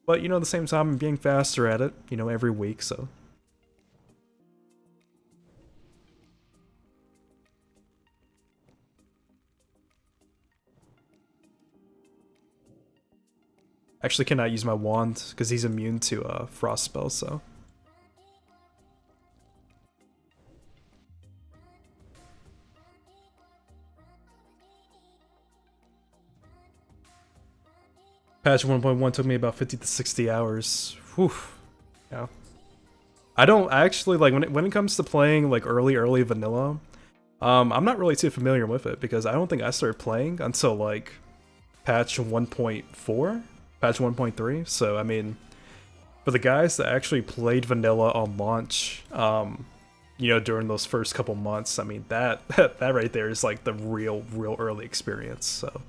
But, you know, at the same time, I'm getting faster at it, you know, every week, so. Actually cannot use my wand, because he's immune to frost spells, so. Patch 1.1 took me about 50 to 60 hours. Whew. Yeah. I actually, like, when it comes to playing, like, early vanilla, I'm not really too familiar with it, because I don't think I started playing until, like, patch 1.4? Patch 1.3? So, I mean, for the guys that actually played vanilla on launch, you know, during those first couple months, I mean, that right there is, like, the real early experience, so.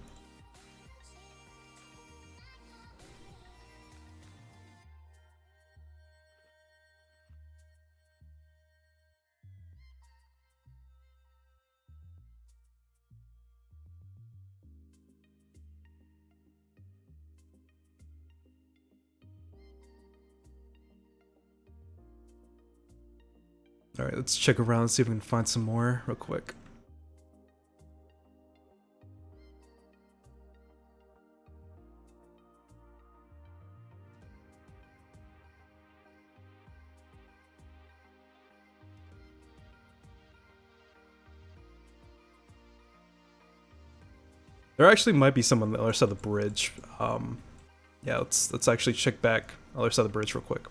Alright, let's check around and see if we can find some more real quick. There actually might be some on the other side of the bridge. Yeah, let's actually check back on the other side of the bridge real quick.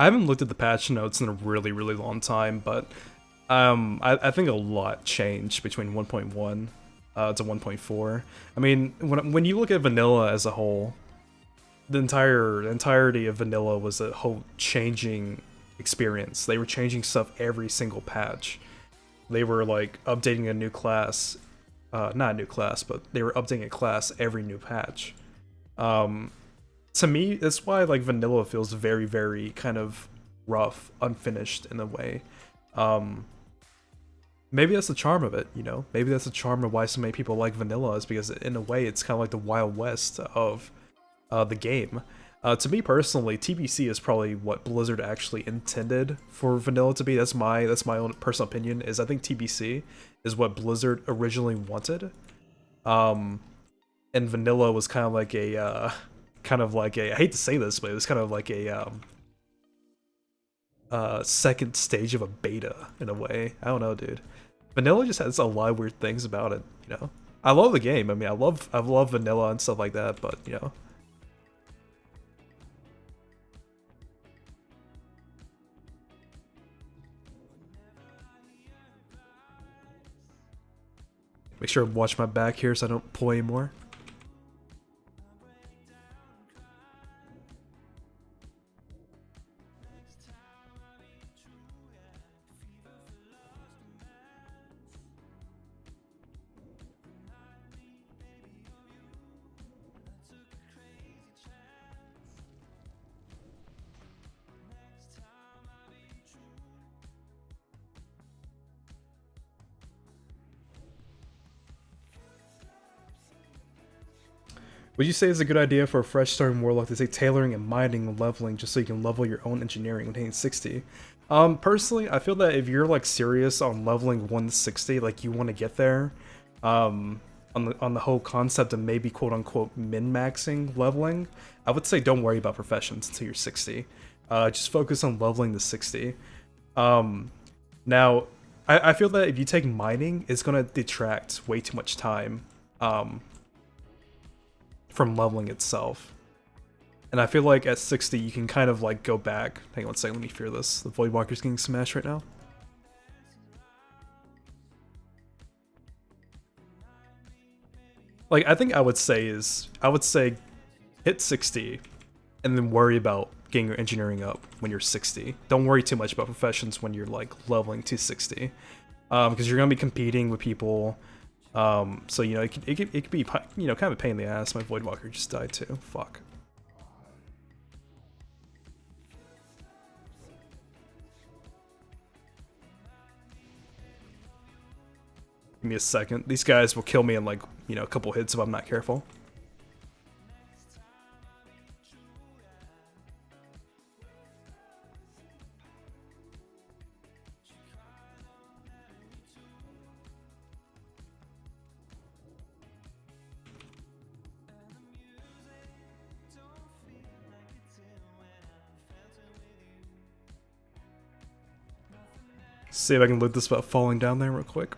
I haven't looked at the patch notes in a really long time, but I think a lot changed between 1.1 to 1.4. I mean, when you look at vanilla as a whole, the entirety of vanilla was a whole changing experience. They were changing stuff every single patch. They were like updating a new class, not a new class, but they were updating a class every new patch. To me, that's why like vanilla feels very kind of rough, unfinished in a way. Maybe that's the charm of it, you know? Maybe that's the charm of why so many people like vanilla, is because in a way it's kind of like the Wild West of the game. To me personally, TBC is probably what Blizzard actually intended for vanilla to be. That's my own personal opinion, is I think TBC is what Blizzard originally wanted. And vanilla was kind of like a I hate to say this, but it was kind of like a second stage of a beta in a way. I don't know, dude. Vanilla just has a lot of weird things about it, you know. I love the game. I mean, I love vanilla and stuff like that, but you know. Make sure to watch my back here so I don't pull anymore. Would you say it's a good idea for a fresh starting Warlock to take tailoring and mining and leveling just so you can level your own engineering when hitting 60? Personally, I feel that if you're like serious on leveling 160, like you want to get there, on the whole concept of maybe quote unquote min-maxing leveling, I would say don't worry about professions until you're 60. Just focus on leveling to 60. Now, I feel that if you take mining, it's gonna detract way too much time. From leveling itself. And I feel like at 60 you can kind of like go back. Hang on one second, let me fear this. The Voidwalker's getting smashed right now. Like I think I would say hit 60 and then worry about getting your engineering up when you're 60. Don't worry too much about professions when you're like leveling to 60. Because you're gonna be competing with people. So you know it could be, you know, kind of a pain in the ass. My Voidwalker just died too. Fuck. me a second. These guys will kill me in like, you know, a couple hits if I'm not careful. See if I can loot this without falling down there real quick.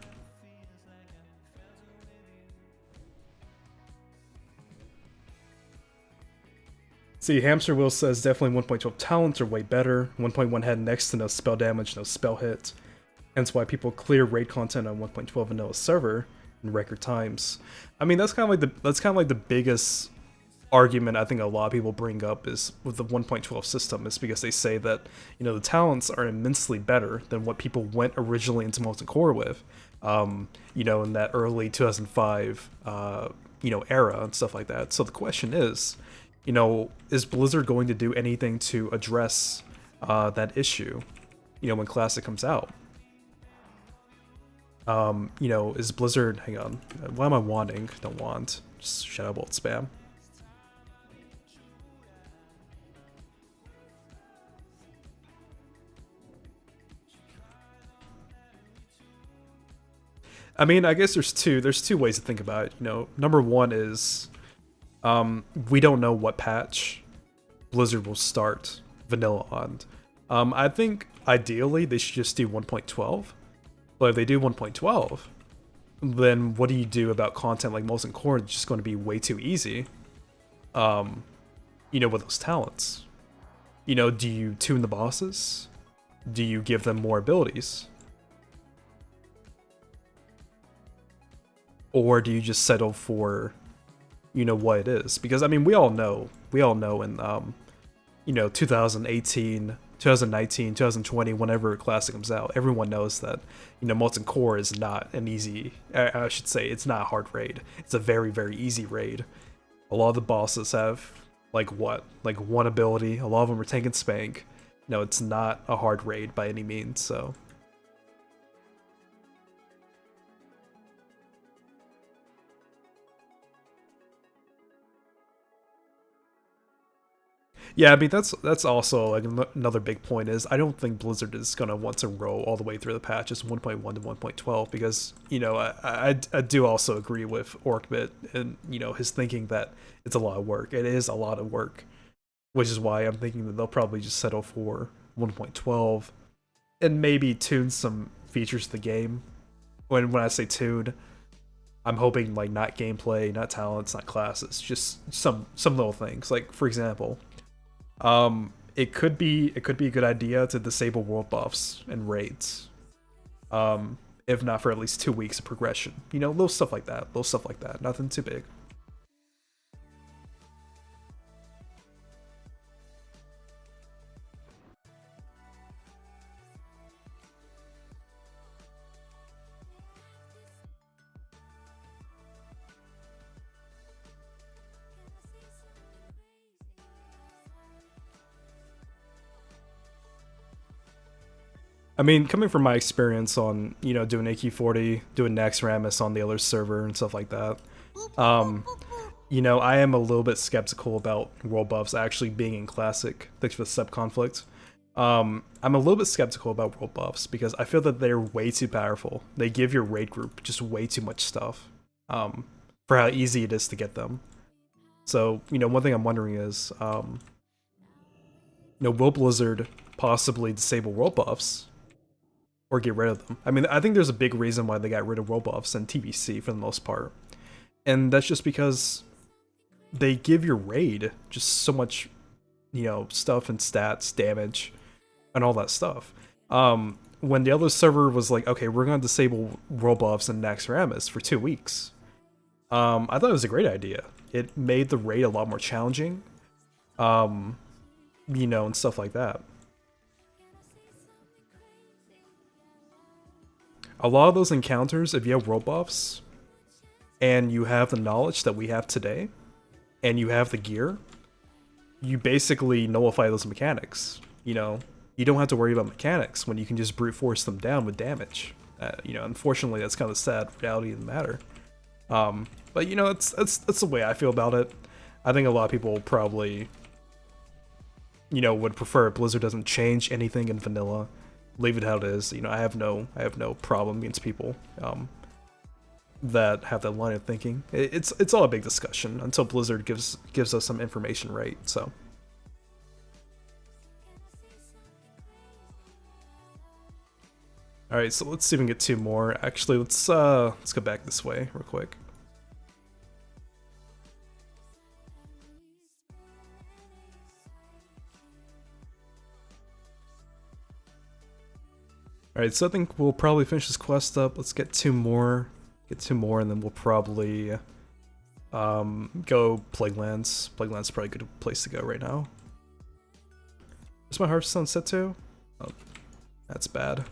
See, Hamster Will says definitely 1.12 talents are way better. 1.1 had next to no spell damage, no spell hit. Hence why people clear raid content on 1.12 vanilla server in record times. I mean, that's kind of like the biggest argument I think a lot of people bring up is with the 1.12 system, is because they say that, you know, the talents are immensely better than what people went originally into Molten Core with, you know, in that early 2005 you know, era and stuff like that. So the question is, you know, is Blizzard going to do anything to address that issue, you know, when Classic comes out? You know, is Blizzard, hang on, why am I wanding? Don't want, just Shadow Bolt spam. I mean, I guess there's two ways to think about it. You know, number one is we don't know what patch Blizzard will start vanilla on. I think ideally they should just do 1.12. But if they do 1.12, then what do you do about content like Molten Core? It's just going to be way too easy. You know, with those talents. You know, do you tune the bosses? Do you give them more abilities? Or do you just settle for, you know, what it is? Because I mean, we all know in you know, 2018, 2019, 2020, whenever Classic comes out, everyone knows that, you know, Molten Core is not an easy, I should say, it's not a hard raid. It's a very, very easy raid. A lot of the bosses have, like, what? Like, one ability. A lot of them are tank and spank. No, it's not a hard raid by any means, so. Yeah, I mean, that's also like another big point is I don't think Blizzard is gonna want to roll all the way through the patches 1.1 to 1.12 because, you know, I do also agree with Orkbit and, you know, his thinking that it's a lot of work. It is a lot of work, which is why I'm thinking that they'll probably just settle for 1.12 and maybe tune some features of the game. When I say tune, I'm hoping like not gameplay, not talents, not classes, just some little things. Like, for example, it could be a good idea to disable world buffs and raids, if not for at least 2 weeks of progression. You know, little stuff like that. Nothing too big. I mean, coming from my experience on, you know, doing AQ40, doing Naxxramas on the other server and stuff like that, you know, I am a little bit skeptical about world buffs actually being in Classic. Thanks for the sub conflict. I'm a little bit skeptical about world buffs because I feel that they're way too powerful. They give your raid group just way too much stuff, for how easy it is to get them. So, you know, one thing I'm wondering is, you know, will Blizzard possibly disable world buffs? Or get rid of them. I mean, I think there's a big reason why they got rid of world buffs and TBC for the most part. And that's just because they give your raid just so much, you know, stuff and stats, damage, and all that stuff. When the other server was like, okay, we're going to disable world buffs and Naxxramas for 2 weeks, I thought it was a great idea. It made the raid a lot more challenging, you know, and stuff like that. A lot of those encounters, if you have world buffs, and you have the knowledge that we have today, and you have the gear, you basically nullify those mechanics. You know, you don't have to worry about mechanics when you can just brute force them down with damage. You know, unfortunately, that's kind of the sad reality of the matter. But you know, it's the way I feel about it. I think a lot of people probably, you know, would prefer Blizzard doesn't change anything in vanilla, leave it how it is. You know, I have no problem against people that have that line of thinking. It's all a big discussion until Blizzard gives us some information, right? So. All right, so let's see if we can get 2 more. Actually, let's go back this way real quick. Alright, so I think we'll probably finish this quest up. Let's get 2 more. Get 2 more, and then we'll probably go Plaguelands. Plaguelands is probably a good place to go right now. Is my Hearthstone set to? Oh, that's bad.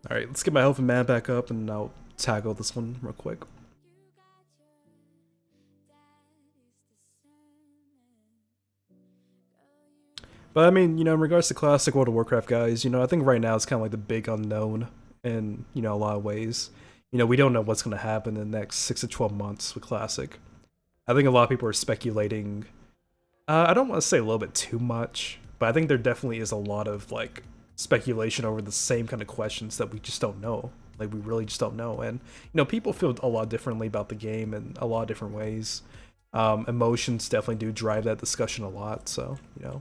Alright, let's get my health and mana back up, and I'll tackle this one real quick. But I mean, you know, in regards to classic World of Warcraft, guys, you know, I think right now it's kind of like the big unknown in, you know, a lot of ways. You know, we don't know what's going to happen in the next 6 to 12 months with classic. I think a lot of people are speculating. I don't want to say a little bit too much, but I think there definitely is a lot of, like, speculation over the same kind of questions that we just don't know. Like, we really just don't know. And, you know, people feel a lot differently about the game in a lot of different ways. Emotions definitely do drive that discussion a lot, so, you know.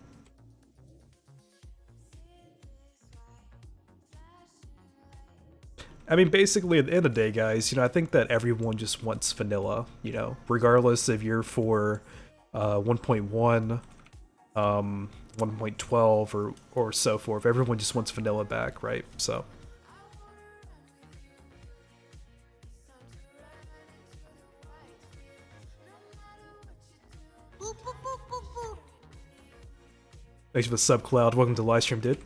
I mean, basically, at the end of the day, guys, you know, I think that everyone just wants vanilla, you know, regardless if you're for 1.1, 1.12, or so forth. Everyone just wants vanilla back, right? So. Thanks for the sub, Cloud. Welcome to Livestream, dude.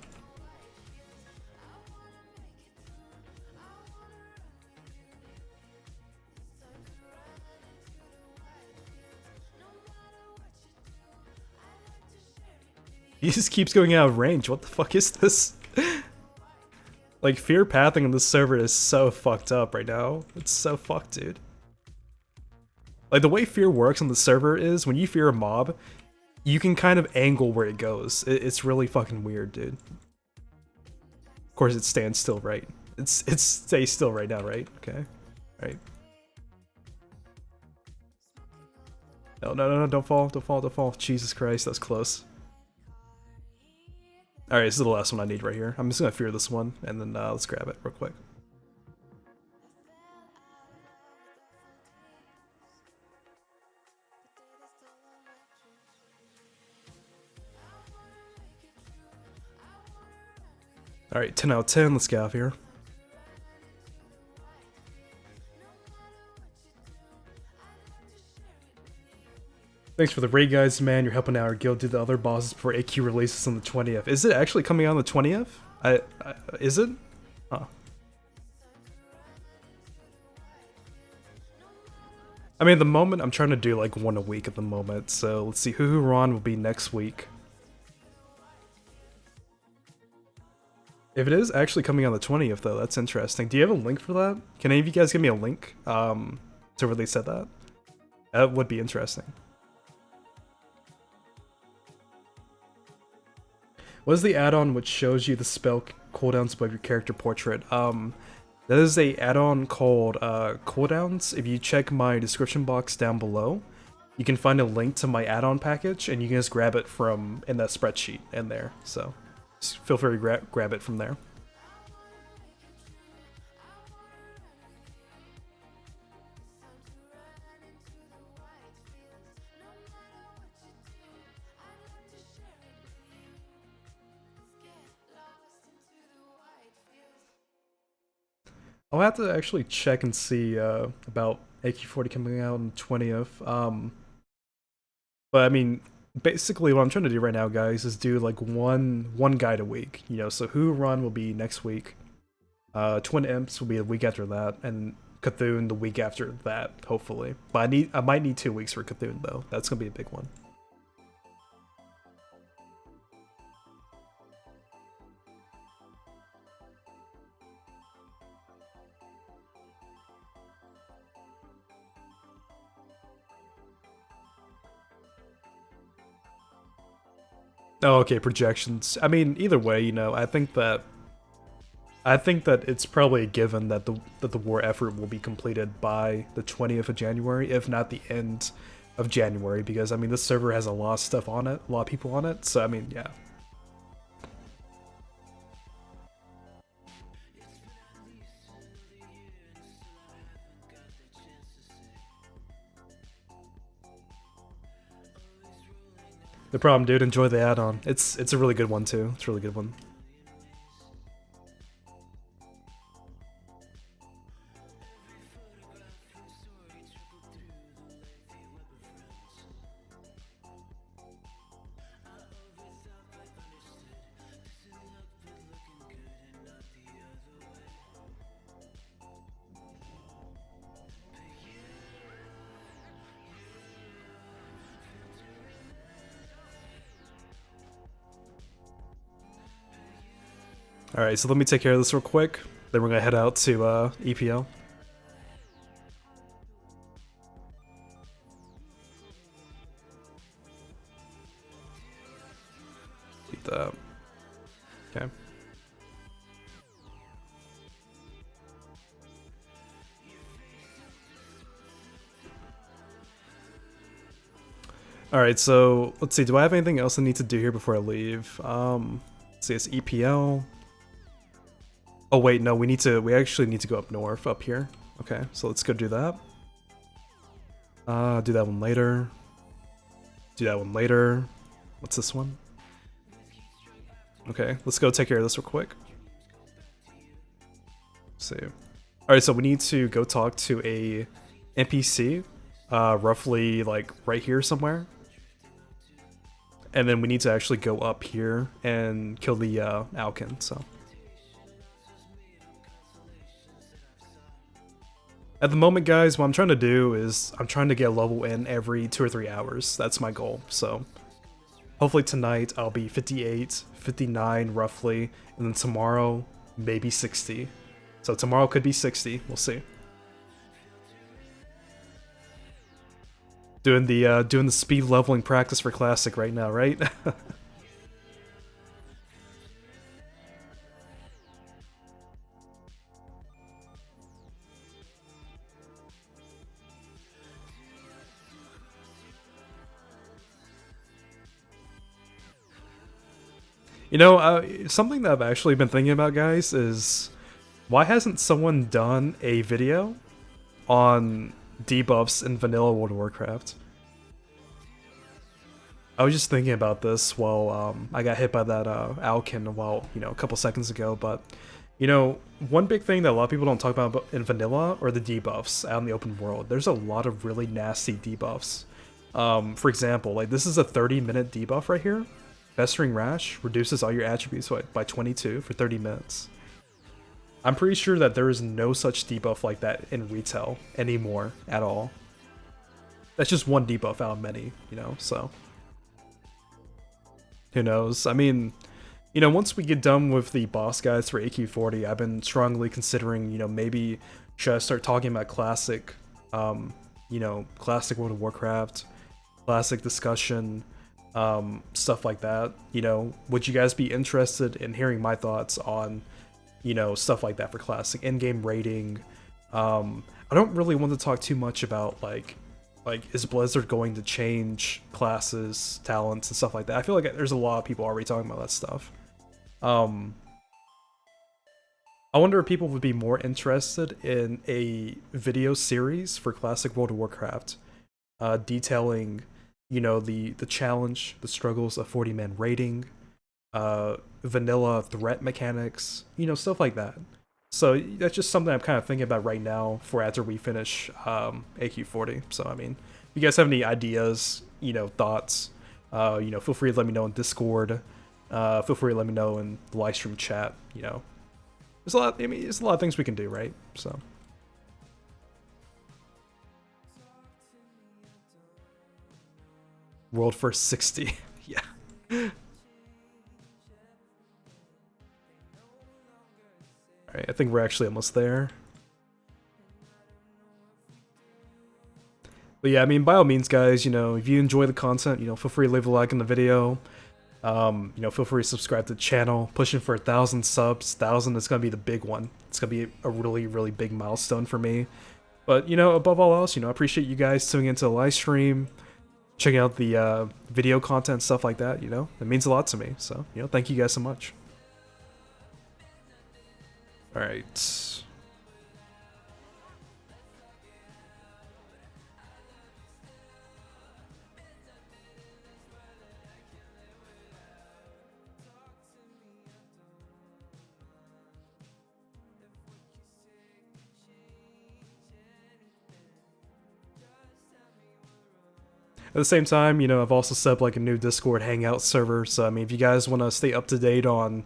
He just keeps going out of range. What the fuck is this? Like, fear pathing on this server is so fucked up right now. It's so fucked, dude. Like, the way fear works on the server is when you fear a mob, you can kind of angle where it goes. It's really fucking weird, dude. Of course, it stands still, right? It stays still right now, right? Okay. Right. No, don't fall. Jesus Christ, that's close. Alright, this is the last one I need right here. I'm just gonna fear this one, and then let's grab it real quick. Alright, 10 out of 10, let's get out of here. Thanks for the raid, guys, man. You're helping out our guild do the other bosses before AQ releases on the 20th. Is it actually coming out on the 20th? Is it? Huh. I mean, at the moment, I'm trying to do like 1 a week at the moment. So let's see, Ron will be next week. If it is actually coming on the 20th, though, that's interesting. Do you have a link for that? Can any of you guys give me a link to where they said that? That would be interesting. What is the add-on which shows you the spell cooldowns above your character portrait? That is a add-on called cooldowns. If you check my description box down below, you can find a link to my add-on package, and you can just grab it from in that spreadsheet in there. So just feel free to grab it from there. I'll have to actually check and see about AQ40 coming out on the 20th. But I mean, basically what I'm trying to do right now, guys, is do like one guide a week. You know, so Run will be next week. Twin Imps will be a week after that, and Cthulhu the week after that, hopefully. But I might need 2 weeks for Cthulhu though. That's gonna be a big one. Oh, okay, projections. I mean, either way, you know, I think that it's probably a given that the war effort will be completed by the 20th of January, if not the end of January, because I mean this server has a lot of stuff on it, a lot of people on it, so I mean, yeah. No problem, dude. Enjoy the add-on. It's a really good one too. It's a really good one. Alright, so let me take care of this real quick. Then we're gonna head out to EPL. Keep that. Okay. Alright, so let's see, do I have anything else I need to do here before I leave? Let's see, it's EPL. Oh wait, no, we actually need to go up north, up here. Okay, so let's go do that. Do that one later. Do that one later. What's this one? Okay, let's go take care of this real quick. Let's see. Alright, so we need to go talk to a NPC, roughly like right here somewhere. And then we need to actually go up here and kill the Alkin, so. At the moment, guys, what I'm trying to do is I'm trying to get a level in every 2 or 3 hours. That's my goal. So hopefully tonight I'll be 58, 59 roughly, and then tomorrow maybe 60. So tomorrow could be 60. We'll see. Doing the speed leveling practice for Classic right now, right? You know, something that I've actually been thinking about, guys, is why hasn't someone done a video on debuffs in vanilla World of Warcraft? I was just thinking about this while I got hit by that Alkin a couple seconds ago, but you know, one big thing that a lot of people don't talk about in vanilla are the debuffs out in the open world. There's a lot of really nasty debuffs. For example, like this is a 30-minute debuff right here. Festering Rash reduces all your attributes by 22 for 30 minutes. I'm pretty sure that there is no such debuff like that in retail anymore at all. That's just one debuff out of many, you know, so. Who knows? I mean, you know, once we get done with the boss guides for AQ40, I've been strongly considering, you know, maybe should I start talking about classic, you know, classic World of Warcraft, classic discussion, stuff like that. You know, would you guys be interested in hearing my thoughts on, you know, stuff like that for classic in-game rating? I don't really want to talk too much about like is Blizzard going to change classes, talents, and stuff like that? I feel like there's a lot of people already talking about that stuff. I wonder if people would be more interested in a video series for classic World of Warcraft, detailing, you know, the challenge, the struggles of 40-man raiding, vanilla threat mechanics, you know, stuff like that. So that's just something I'm kind of thinking about right now for after we finish AQ40. So I mean, if you guys have any ideas, you know, thoughts, you know, feel free to let me know in Discord. Feel free to let me know in the live stream chat. You know, there's a lot. I mean, there's a lot of things we can do, right? So. World first 60. Yeah. Alright, I think we're actually almost there. But yeah, I mean, by all means, guys, you know, if you enjoy the content, you know, feel free to leave a like on the video. You know, feel free to subscribe to the channel. Pushing for 1,000 subs. 1,000 is going to be the big one. It's going to be a really, really big milestone for me. But, you know, above all else, you know, I appreciate you guys tuning into the live stream, checking out the video content, stuff like that, you know. It means a lot to me. So, you know, thank you guys so much. Alright. At the same time, you know, I've also set up like a new Discord Hangout server. So, I mean, if you guys want to stay up to date on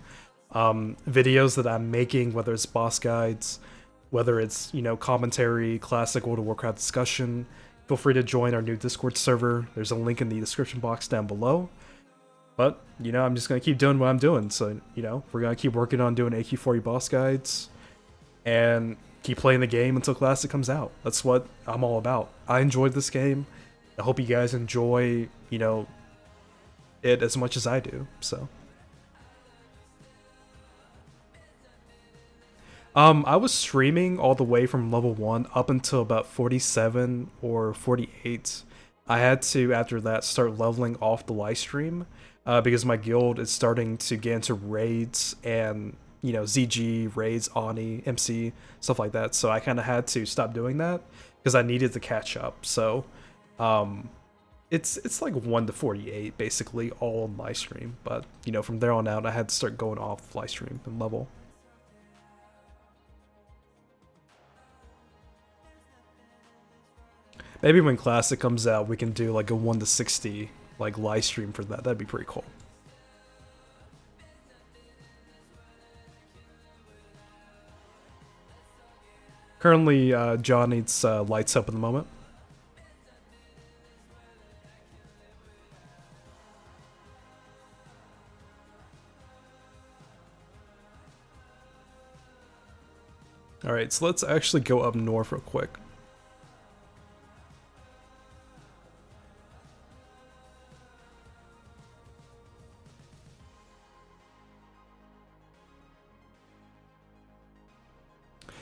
videos that I'm making, whether it's boss guides, whether it's, you know, commentary, classic World of Warcraft discussion, feel free to join our new Discord server. There's a link in the description box down below. But, you know, I'm just going to keep doing what I'm doing. So, you know, we're going to keep working on doing AQ40 boss guides and keep playing the game until Classic comes out. That's what I'm all about. I enjoyed this game. I hope you guys enjoy, you know, it as much as I do, so. I was streaming all the way from level 1 up until about 47 or 48. I had to, after that, start leveling off the live stream because my guild is starting to get into raids and, you know, ZG, raids, Ani, MC, stuff like that. So I kind of had to stop doing that because I needed to catch up, so. It's like 1 to 48 basically all on live stream, but you know, from there on out I had to start going off live stream and level. Maybe when Classic comes out we can do like a 1 to 60 like live stream for that. That'd be pretty cool. Currently John needs lights up at the moment. Alright, so let's actually go up north real quick.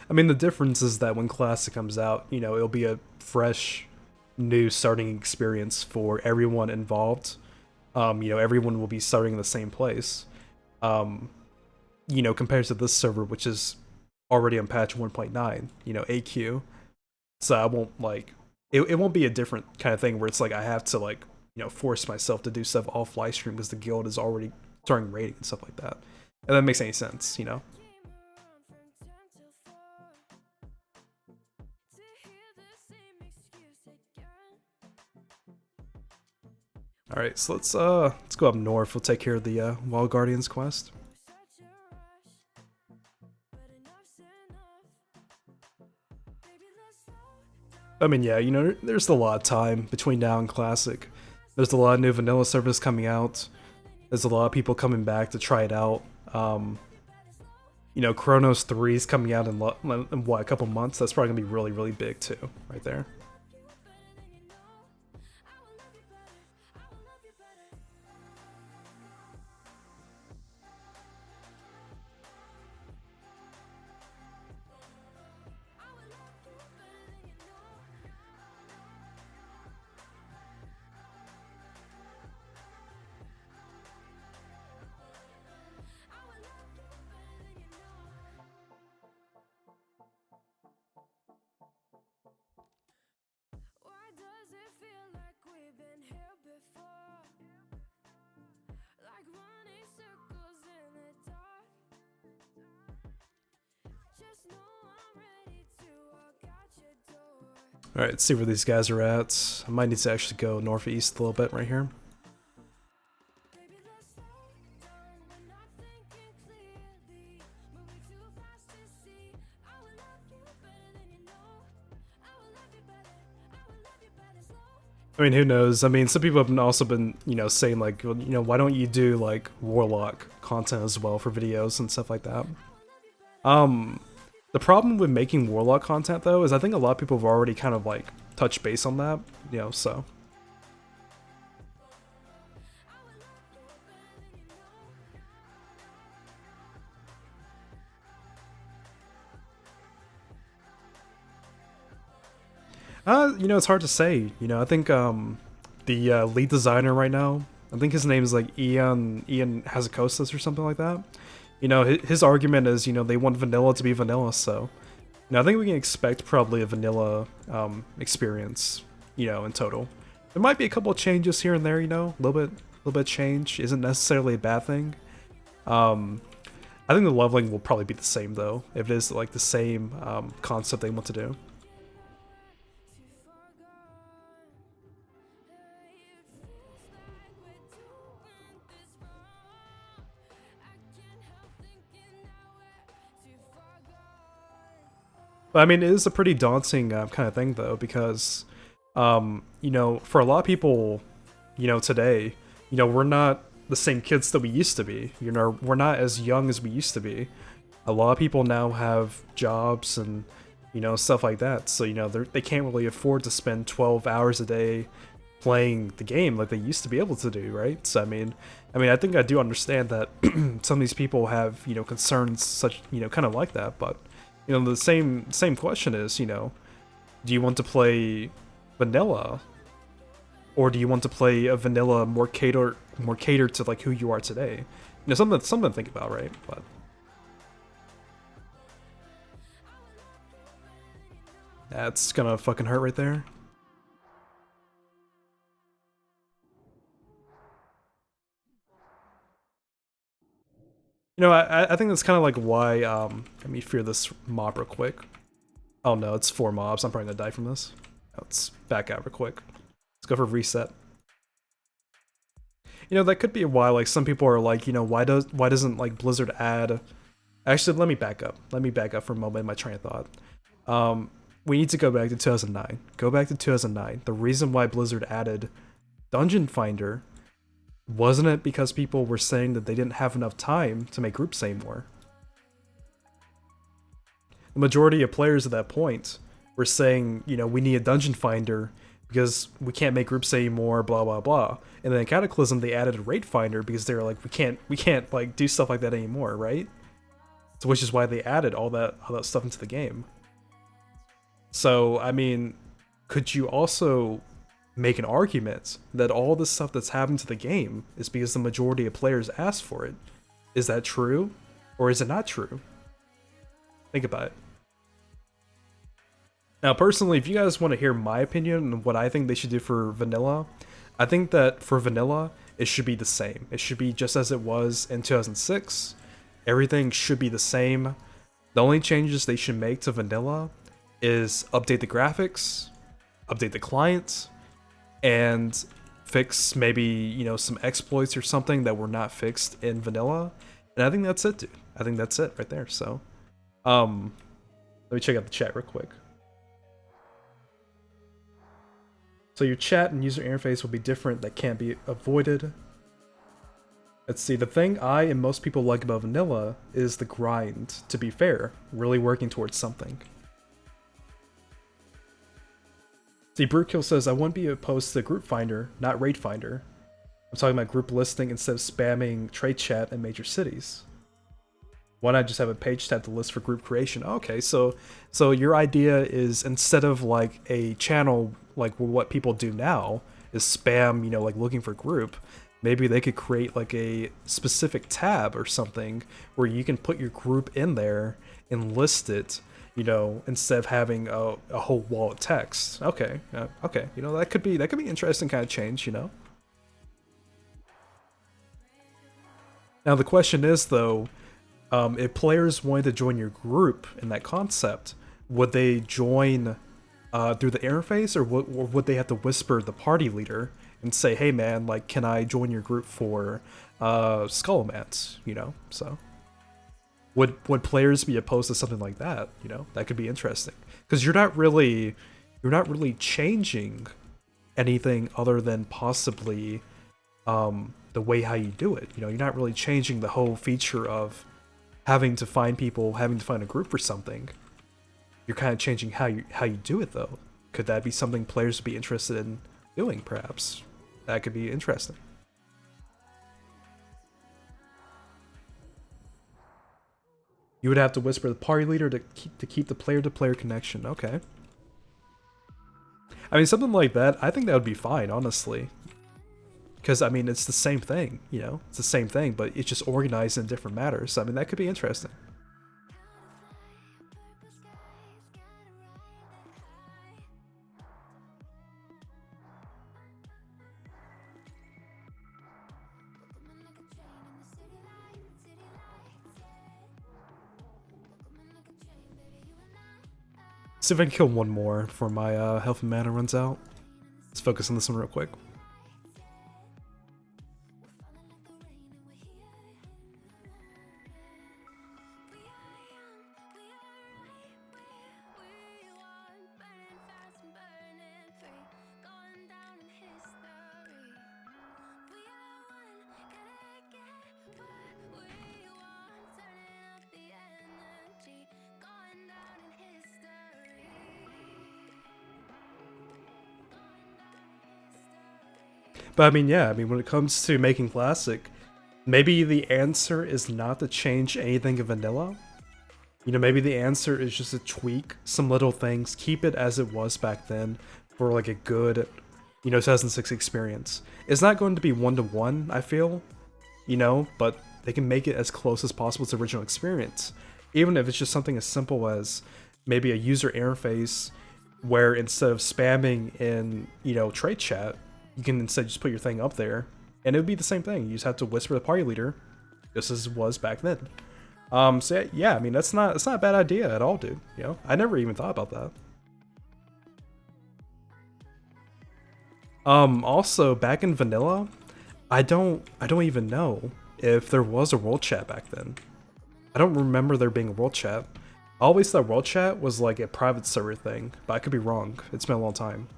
I mean, the difference is that when Classic comes out, you know, it'll be a fresh, new starting experience for everyone involved. You know, everyone will be starting in the same place. You know, compared to this server, which is already on patch 1.9, you know, AQ. So I won't like it won't be a different kind of thing where it's like I have to like, you know, force myself to do stuff off live stream because the guild is already starting raiding and stuff like that. And that makes any sense, you know. Alright, so let's go up north. We'll take care of the Wild Guardians quest. I mean, yeah, you know, there's a lot of time between now and Classic. There's a lot of new vanilla servers coming out. There's a lot of people coming back to try it out. You know, Chronos 3 is coming out in what, a couple months? That's probably gonna be really, really big too, right there. Alright, let's see where these guys are at. I might need to actually go northeast a little bit right here. I mean, who knows? I mean, some people have also been, saying like, well, why don't you do like Warlock content as well for videos and stuff like that? The problem with making Warlock content though is I think a lot of people have already kind of like touched base on that, so. It's hard to say. I think the lead designer right now, I think his name is like Ian Hazakosis or something like that. His argument is, they want vanilla to be vanilla, so I think we can expect probably a vanilla experience, in total. There might be a couple of changes here and there, a little bit change isn't necessarily a bad thing. I think the leveling will probably be the same though, if it is like the same concept they want to do. But I mean, it is a pretty daunting kind of thing though, because, for a lot of people, today, we're not the same kids that we used to be. We're not as young as we used to be. A lot of people now have jobs and, stuff like that. So, they can't really afford to spend 12 hours a day playing the game like they used to be able to do, right? So, I mean, I think I do understand that some of these people have, concerns such, kind of like that, but the same question is, do you want to play vanilla, or do you want to play a vanilla more catered to like who you are today? Something to think about, right? But that's gonna fucking hurt right there. I think that's kind of like why, let me fear this mob real quick. Oh no, it's 4 mobs, I'm probably gonna die from this. Let's back out real quick. Let's go for reset. That could be why, like, some people are like, why doesn't, like, Blizzard add... Actually, let me back up. Let me back up for a moment in my train of thought. We need to go back to 2009. Go back to 2009. The reason why Blizzard added Dungeon Finder, wasn't it because people were saying that they didn't have enough time to make groups anymore? The majority of players at that point were saying, we need a Dungeon Finder because we can't make groups anymore, blah blah blah. And then in Cataclysm they added a Raid Finder because they were like, we can't like do stuff like that anymore, right? So which is why they added all that stuff into the game. So I mean, could you also make an argument that all this stuff that's happened to the game is because the majority of players asked for it? Is that true? Or is it not true? Think about it. Now, personally, if you guys want to hear my opinion on what I think they should do for vanilla, I think that for vanilla, it should be the same. It should be just as it was in 2006. Everything should be the same. The only changes they should make to vanilla is update the graphics, update the client, and fix maybe, some exploits or something that were not fixed in vanilla. And I think that's it, dude. I think that's it right there. So, let me check out the chat real quick. So your chat and user interface will be different. That can't be avoided. Let's see, the thing I and most people like about vanilla is the grind, to be fair, really working towards something. See, Brutekill says, I wouldn't be opposed to Group Finder, not Raid Finder. I'm talking about group listing instead of spamming trade chat in major cities. Why not just have a page tab to list for group creation? Okay, so your idea is instead of like a channel like what people do now is spam, like looking for group, maybe they could create like a specific tab or something where you can put your group in there and list it, instead of having a whole wall of text. Okay, okay, that could be interesting kind of change, Now the question is though, if players wanted to join your group in that concept, would they join through the interface, or would they have to whisper the party leader and say, hey man, like, can I join your group for Skullomance, So would players be opposed to something like that? That could be interesting, because you're not really changing anything other than possibly the way how you do it. You know, you're not really changing the whole feature of having to find people, having to find a group or something. You're kind of changing how you do it though. Could that be something players would be interested in doing, perhaps? That could be interesting. You would have to whisper the party leader to keep the player-to-player connection. Okay. I mean, something like that, I think that would be fine, honestly. Because, I mean, it's the same thing, you know? It's the same thing, but it's just organized in different matters. So, I mean, that could be interesting. See if I can kill one more before my health and mana runs out. Let's focus on this one real quick. But I mean, yeah, I mean, when it comes to making classic, maybe the answer is not to change anything in vanilla. You know, maybe the answer is just to tweak some little things, keep it as it was back then for like a good, you know, 2006 experience. It's not going to be one-to-one, I feel, you know, but they can make it as close as possible to the original experience. Even if it's just something as simple as maybe a user interface where instead of spamming in, you know, trade chat, you can instead just put your thing up there, and it would be the same thing. You just have to whisper the party leader, just as it was back then. So yeah, I mean that's not a bad idea at all, dude. You know, I never even thought about that. Also back in vanilla, I don't even know if there was a world chat back then. I don't remember there being a world chat. I always thought world chat was like a private server thing, but I could be wrong. It's been a long time.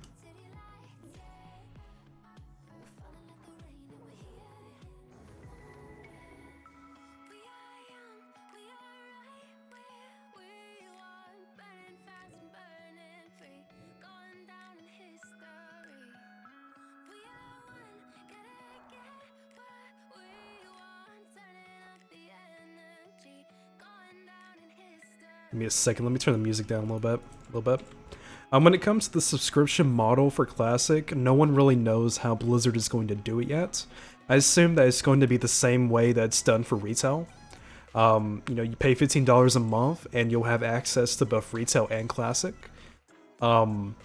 Give me a second, let me turn the music down a little bit. When it comes to the subscription model for Classic, no one really knows how Blizzard is going to do it yet. I assume that it's going to be the same way that it's done for retail. You know, you pay $15 a month and you'll have access to both retail and Classic. Some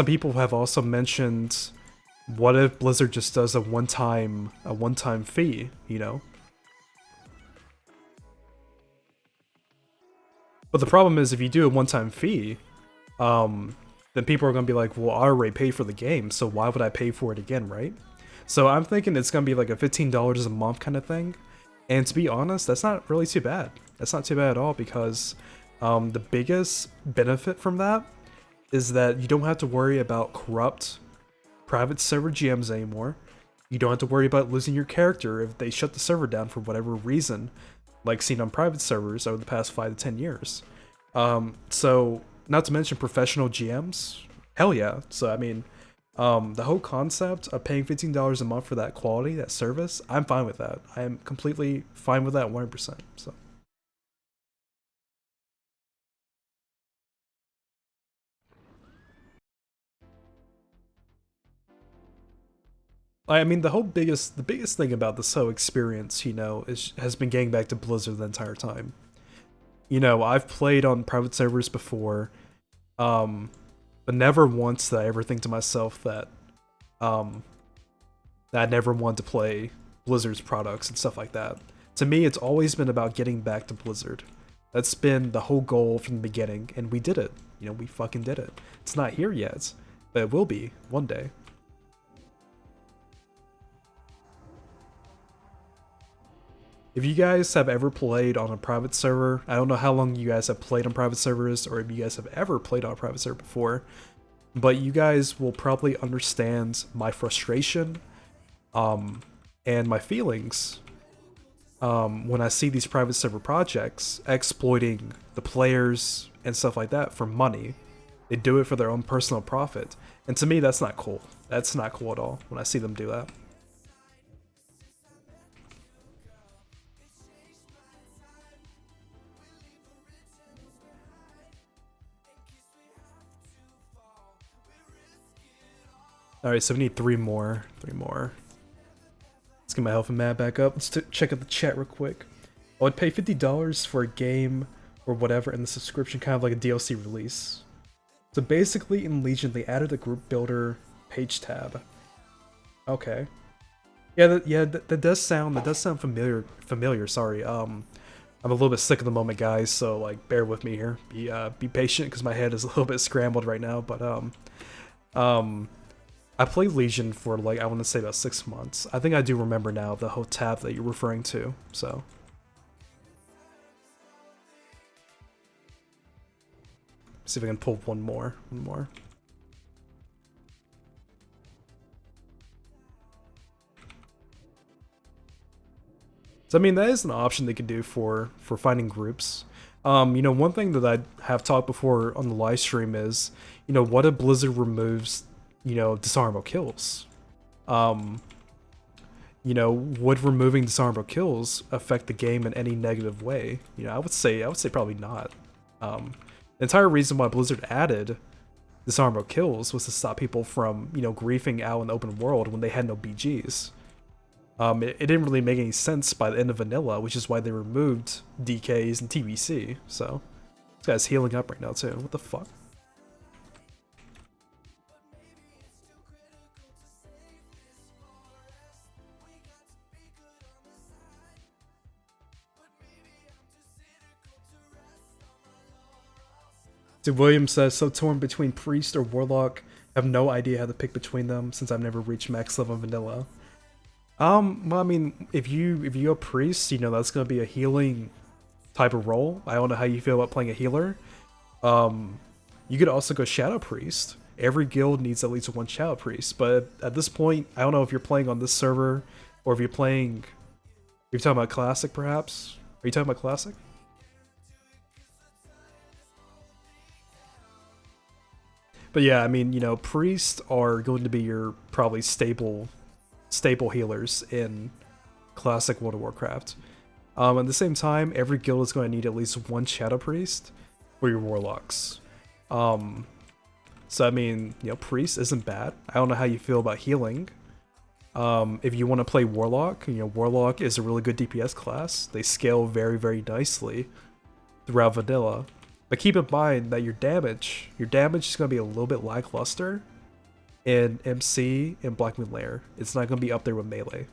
people have also mentioned, what if Blizzard just does a one-time fee, you know? But the problem is, if you do a one-time fee, then people are going to be like, well, I already paid for the game, so why would I pay for it again, right? So I'm thinking it's going to be like a $15 a month kind of thing. And to be honest, that's not really too bad. That's not too bad at all, because the biggest benefit from that is that you don't have to worry about corrupt private server GMs anymore. You don't have to worry about losing your character if they shut the server down for whatever reason, like seen on private servers over the past 5 to 10 years. So, not to mention professional GMs, hell yeah. So, I mean, the whole concept of paying $15 a month for that quality, that service, I'm fine with that. I am completely fine with that 100%. So. I mean, the biggest thing about this whole experience, you know, has been getting back to Blizzard the entire time. You know, I've played on private servers before, but never once did I ever think to myself that, that I never wanted to play Blizzard's products and stuff like that. To me, it's always been about getting back to Blizzard. That's been the whole goal from the beginning, and we did it. You know, we fucking did it. It's not here yet, but it will be one day. If you guys have ever played on a private server, I don't know how long you guys have played on private servers, or if you guys have ever played on a private server before, but you guys will probably understand my frustration and my feelings when I see these private server projects exploiting the players and stuff like that for money. They do it for their own personal profit. And to me, that's not cool. That's not cool at all when I see them do that. Alright, so we need three more. Let's get my health and mana back up. Let's check out the chat real quick. I would pay $50 for a game or whatever in the subscription, kind of like a DLC release. So basically in Legion, they added a group builder page tab. Okay. Yeah, that does sound familiar, sorry. I'm a little bit sick at the moment, guys, so like bear with me here. Be patient because my head is a little bit scrambled right now, but I played Legion for like, I want to say about 6 months. I think I do remember now the whole tab that you're referring to, so. See if I can pull one more. So I mean, that is an option they could do for finding groups. You know, one thing that I have talked before on the live stream is, you know, what if Blizzard removes, you know, disarmable kills? You know, would removing disarmable kills affect the game in any negative way? You know, I would say probably not. The entire reason why Blizzard added disarmable kills was to stop people from, you know, griefing out in the open world when they had no BGs. It didn't really make any sense by the end of vanilla, which is why they removed DKs and TBC. So this guy's healing up right now too. What the fuck? Dude, William says, so torn between priest or warlock. I have no idea how to pick between them since I've never reached max level vanilla. Well, I mean, if you go priest, you know that's gonna be a healing type of role. I don't know how you feel about playing a healer. You could also go shadow priest. Every guild needs at least one shadow priest, but at this point, I don't know if you're playing on this server or if you're playing. You're talking about classic, perhaps? Are you talking about classic? But yeah, I mean, you know, priests are going to be your probably staple healers in classic World of Warcraft. At the same time, every guild is going to need at least one shadow priest for your warlocks. So I mean, you know, priest isn't bad. I don't know how you feel about healing. If you want to play warlock, you know, warlock is a really good DPS class. They scale very, very nicely throughout vanilla. But keep in mind that your damage is going to be a little bit lackluster in MC and Black Moon Lair. It's not going to be up there with melee.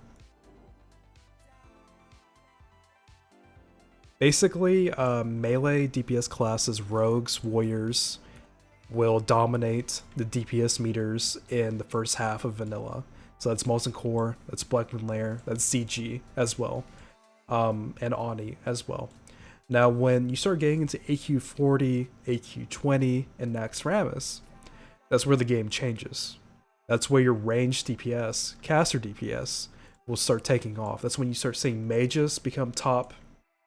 Basically, melee DPS classes, rogues, warriors, will dominate the DPS meters in the first half of vanilla. So that's Molten Core, that's Black Moon Lair, that's CG as well, and Ani as well. Now, when you start getting into AQ40, AQ20, and Naxxramas, that's where the game changes. That's where your ranged DPS, caster DPS, will start taking off. That's when you start seeing mages become top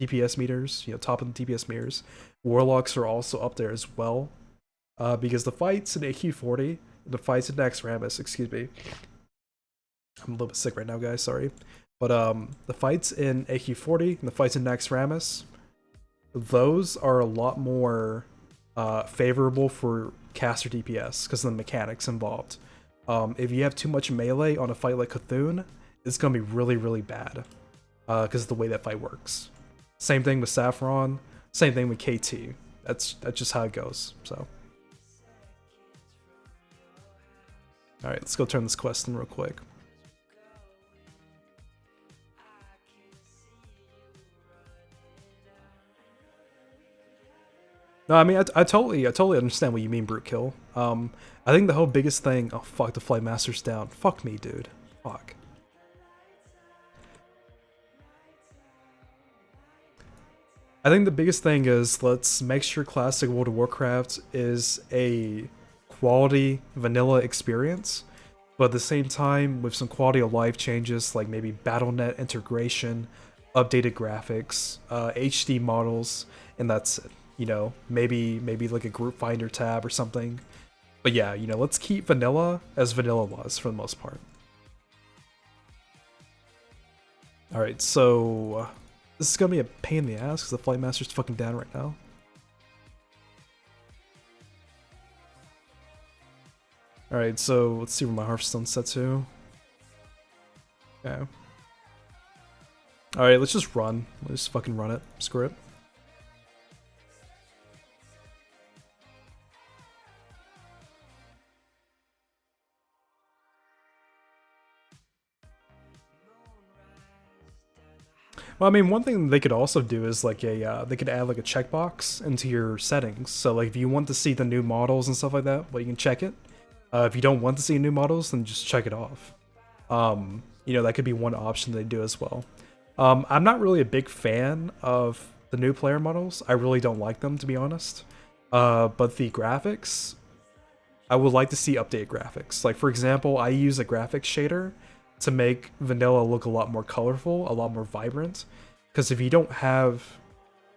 DPS meters, you know, top of the DPS meters. Warlocks are also up there as well, because the fights in AQ40, the fights in Naxxramas, excuse me. I'm a little bit sick right now, guys, sorry. But the fights in AQ40 and the fights in Naxxramas, those are a lot more favorable for caster DPS because of the mechanics involved. If you have too much melee on a fight like Cthulhu, it's going to be really, really bad because of the way that fight works. Same thing with Saffron, same thing with KT. That's just how it goes, so. Alright, let's go turn this quest in real quick. No, I mean, I totally understand what you mean, Brute Kill. I think the whole biggest thing... Oh, fuck, the Flight Master's down. Fuck me, dude. Fuck. I think the biggest thing is let's make sure Classic World of Warcraft is a quality vanilla experience, but at the same time with some quality of life changes like maybe BattleNet integration, updated graphics, HD models, and that's it. You know, maybe like a group finder tab or something. But yeah, you know, let's keep vanilla as vanilla was for the most part. Alright, so this is gonna be a pain in the ass because the Flight Master's fucking down right now. Alright, so let's see where my Hearthstone's set to. Okay. Alright, let's just run. Let's just fucking run it. Screw it. Well, I mean, one thing they could also do is like they could add like a checkbox into your settings. So like if you want to see the new models and stuff like that, well, you can check it. If you don't want to see new models, then just check it off. You know, that could be one option they do as well. I'm not really a big fan of the new player models. I really don't like them, to be honest. But the graphics, I would like to see updated graphics. Like, for example, I use a graphics shader to make vanilla look a lot more colorful, a lot more vibrant. Because if you don't have...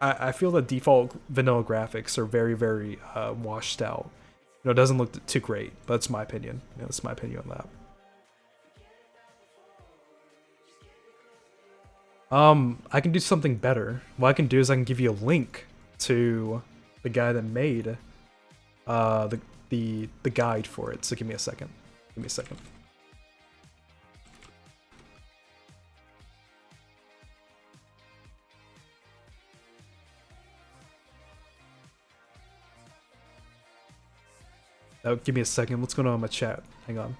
I feel the default vanilla graphics are very, very washed out. You know, it doesn't look too great. But that's my opinion. You know, that's my opinion on that. I can do something better. What I can do is I can give you a link to the guy that made the guide for it. So give me a second. Give me a second. Oh, give me a second. What's going on in my chat? Hang on.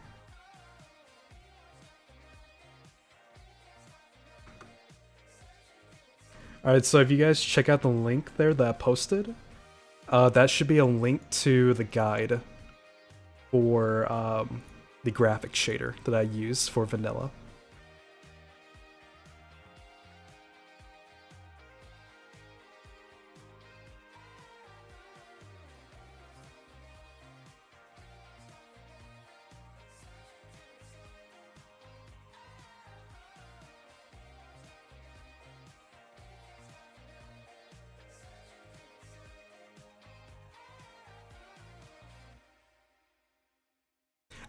Alright, so if you guys check out the link there that I posted, that should be a link to the guide for the graphic shader that I use for vanilla.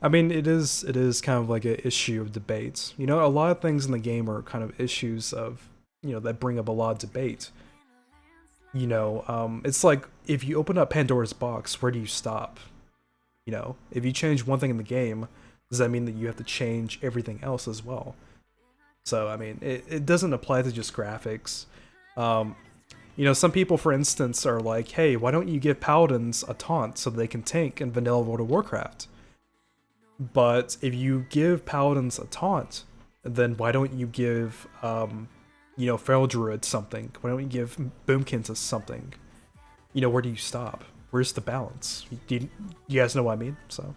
I mean, it is kind of like an issue of debate. You know, a lot of things in the game are kind of issues of, you know, that bring up a lot of debate. You know, it's like if you open up Pandora's box, where do you stop? You know, if you change one thing in the game, does that mean that you have to change everything else as well? So, I mean, it doesn't apply to just graphics. You know, some people, for instance, are like, hey, why don't you give paladins a taunt so they can tank in vanilla World of Warcraft? But if you give paladins a taunt, then why don't you give, you know, feral druids something? Why don't you give boomkins something? You know, where do you stop? Where's the balance? You guys know what I mean? So.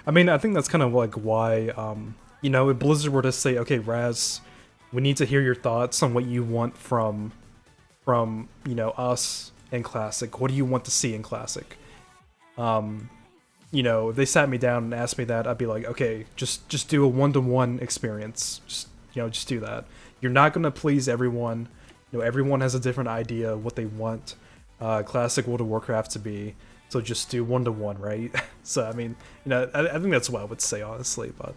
I mean, I think that's kind of like why, you know, if Blizzard were to say, okay, Raz, we need to hear your thoughts on what you want from you know, us in Classic. What do you want to see in Classic? You know, if they sat me down and asked me that, I'd be like, okay, just do a one-to-one experience. Just, you know, just do that. You're not gonna please everyone. You know, everyone has a different idea of what they want Classic World of Warcraft to be. So just do one-to-one, right? So, I mean, you know, I think that's what I would say, honestly, but...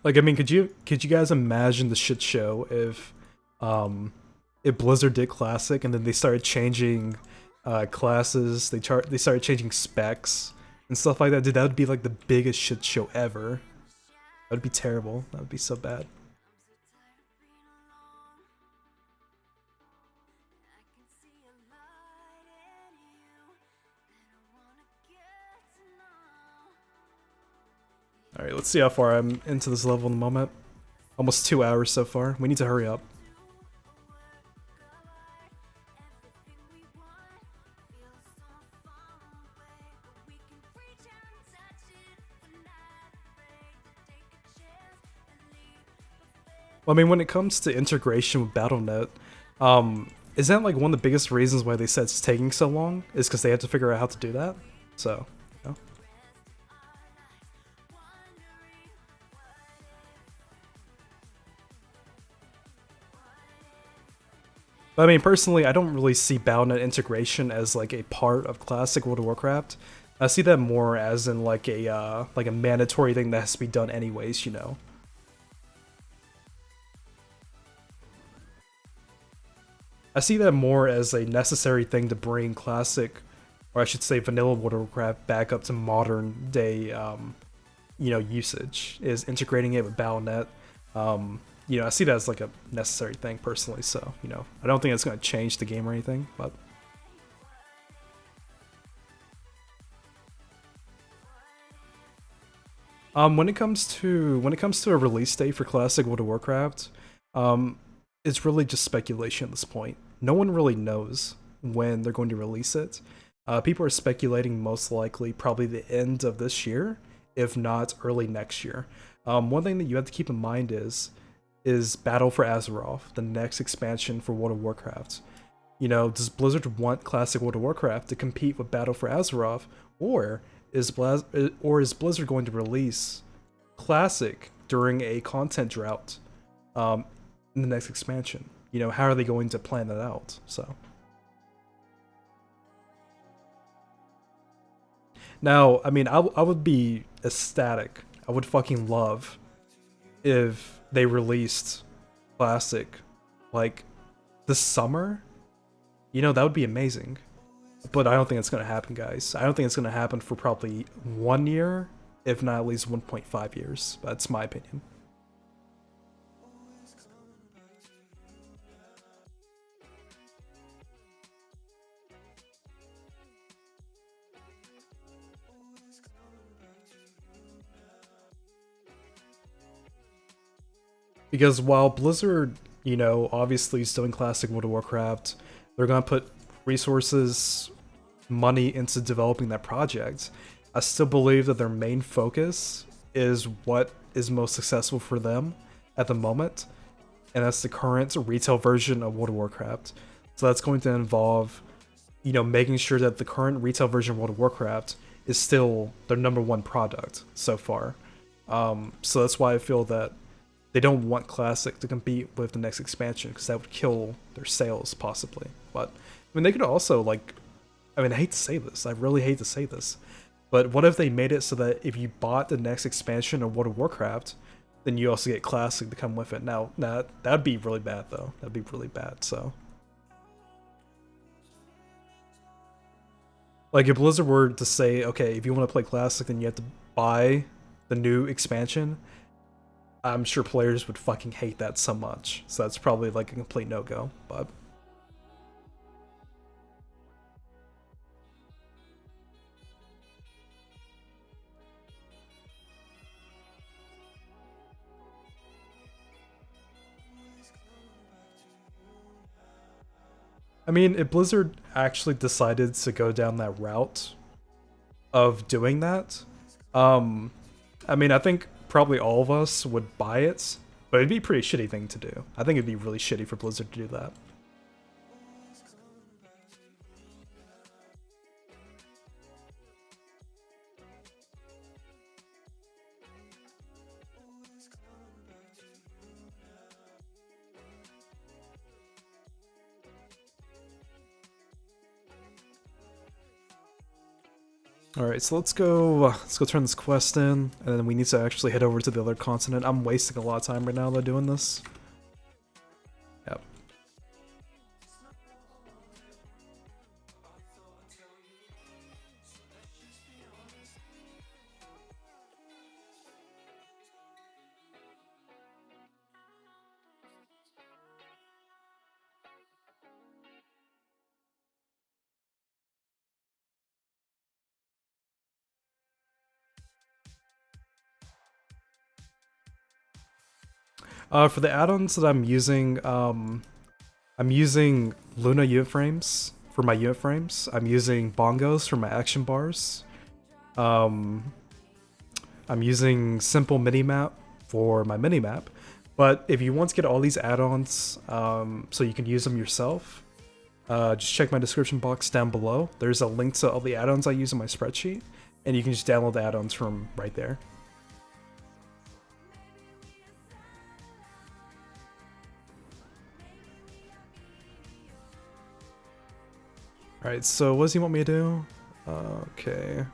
Like, I mean, could you guys imagine the shit show if Blizzard did Classic and then they started changing classes. They started changing specs and stuff like that. Dude, that would be like the biggest shit show ever. That would be terrible. That would be so bad. Alright, let's see how far I'm into this level in a moment. Almost 2 hours so far. We need to hurry up. Well, I mean, when it comes to integration with Battle.net, is that like one of the biggest reasons why they said it's taking so long? Is because they had to figure out how to do that? So, you know. But I mean, personally, I don't really see Battle.net integration as like a part of classic World of Warcraft. I see that more as in like a mandatory thing that has to be done anyways, you know. I see that more as a necessary thing to bring classic, or I should say vanilla World of Warcraft back up to modern day, you know, usage, is integrating it with Battle.net. You know, I see that as like a necessary thing personally, so, you know, I don't think it's going to change the game or anything, but... when it comes to a release date for classic World of Warcraft, it's really just speculation at this point. No one really knows when they're going to release it. People are speculating most likely probably the end of this year, if not early next year. One thing that you have to keep in mind is Battle for Azeroth, the next expansion for World of Warcraft. You know, does Blizzard want classic World of Warcraft to compete with Battle for Azeroth, or is Blizzard going to release classic during a content drought in the next expansion? You know, how are they going to plan that out? So now, I mean, I would be ecstatic. I would fucking love if they released classic like this summer. You know, that would be amazing. But I don't think it's going to happen, guys. I don't think it's going to happen for probably 1 year, if not at least 1.5 years. That's my opinion. Because while Blizzard, you know, obviously is doing classic World of Warcraft, they're going to put resources, money into developing that project. I still believe that their main focus is what is most successful for them at the moment, and that's the current retail version of World of Warcraft. So that's going to involve, you know, making sure that the current retail version of World of Warcraft is still their #1 product so far. So that's why I feel that they don't want Classic to compete with the next expansion, because that would kill their sales, possibly. But, I mean, they could also, like... I mean, I hate to say this. I really hate to say this. But what if they made it so that if you bought the next expansion of World of Warcraft, then you also get Classic to come with it? Now, that'd be really bad, though. That'd be really bad, so... Like, if Blizzard were to say, okay, if you want to play Classic, then you have to buy the new expansion... I'm sure players would fucking hate that so much. So that's probably like a complete no-go, but... I mean, if Blizzard actually decided to go down that route of doing that, I mean, I think probably all of us would buy it, but it'd be a pretty shitty thing to do. I think it'd be really shitty for Blizzard to do that. Alright, so let's go turn this quest in, and then we need to actually head over to the other continent. I'm wasting a lot of time right now though doing this. Yep. For the add-ons that I'm using Luna unit frames for my unit frames. I'm using bongos for my action bars. I'm using simple minimap for my minimap. But if you want to get all these add-ons so you can use them yourself, just check my description box down below. There's a link to all the add-ons I use in my spreadsheet, and you can just download the add-ons from right there. Alright, so what does he want me to do? Okay.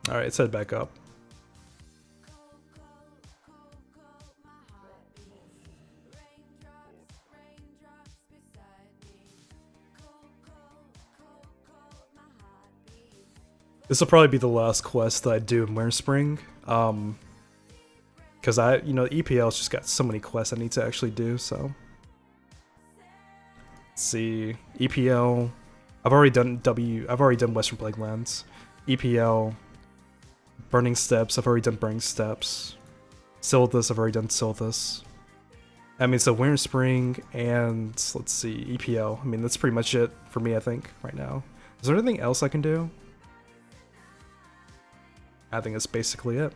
Alright, let's head back up. This will probably be the last quest that I do in Winterspring. Because EPL's just got so many quests I need to actually do, so. Let's see, EPL. I've already done Western Plaguelands. EPL. Burning Steps, I've already done Burning Steps. Silithus, I've already done Silithus. I mean, so Winterspring and, let's see, EPL. I mean, that's pretty much it for me, I think, right now. Is there anything else I can do? I think that's basically it.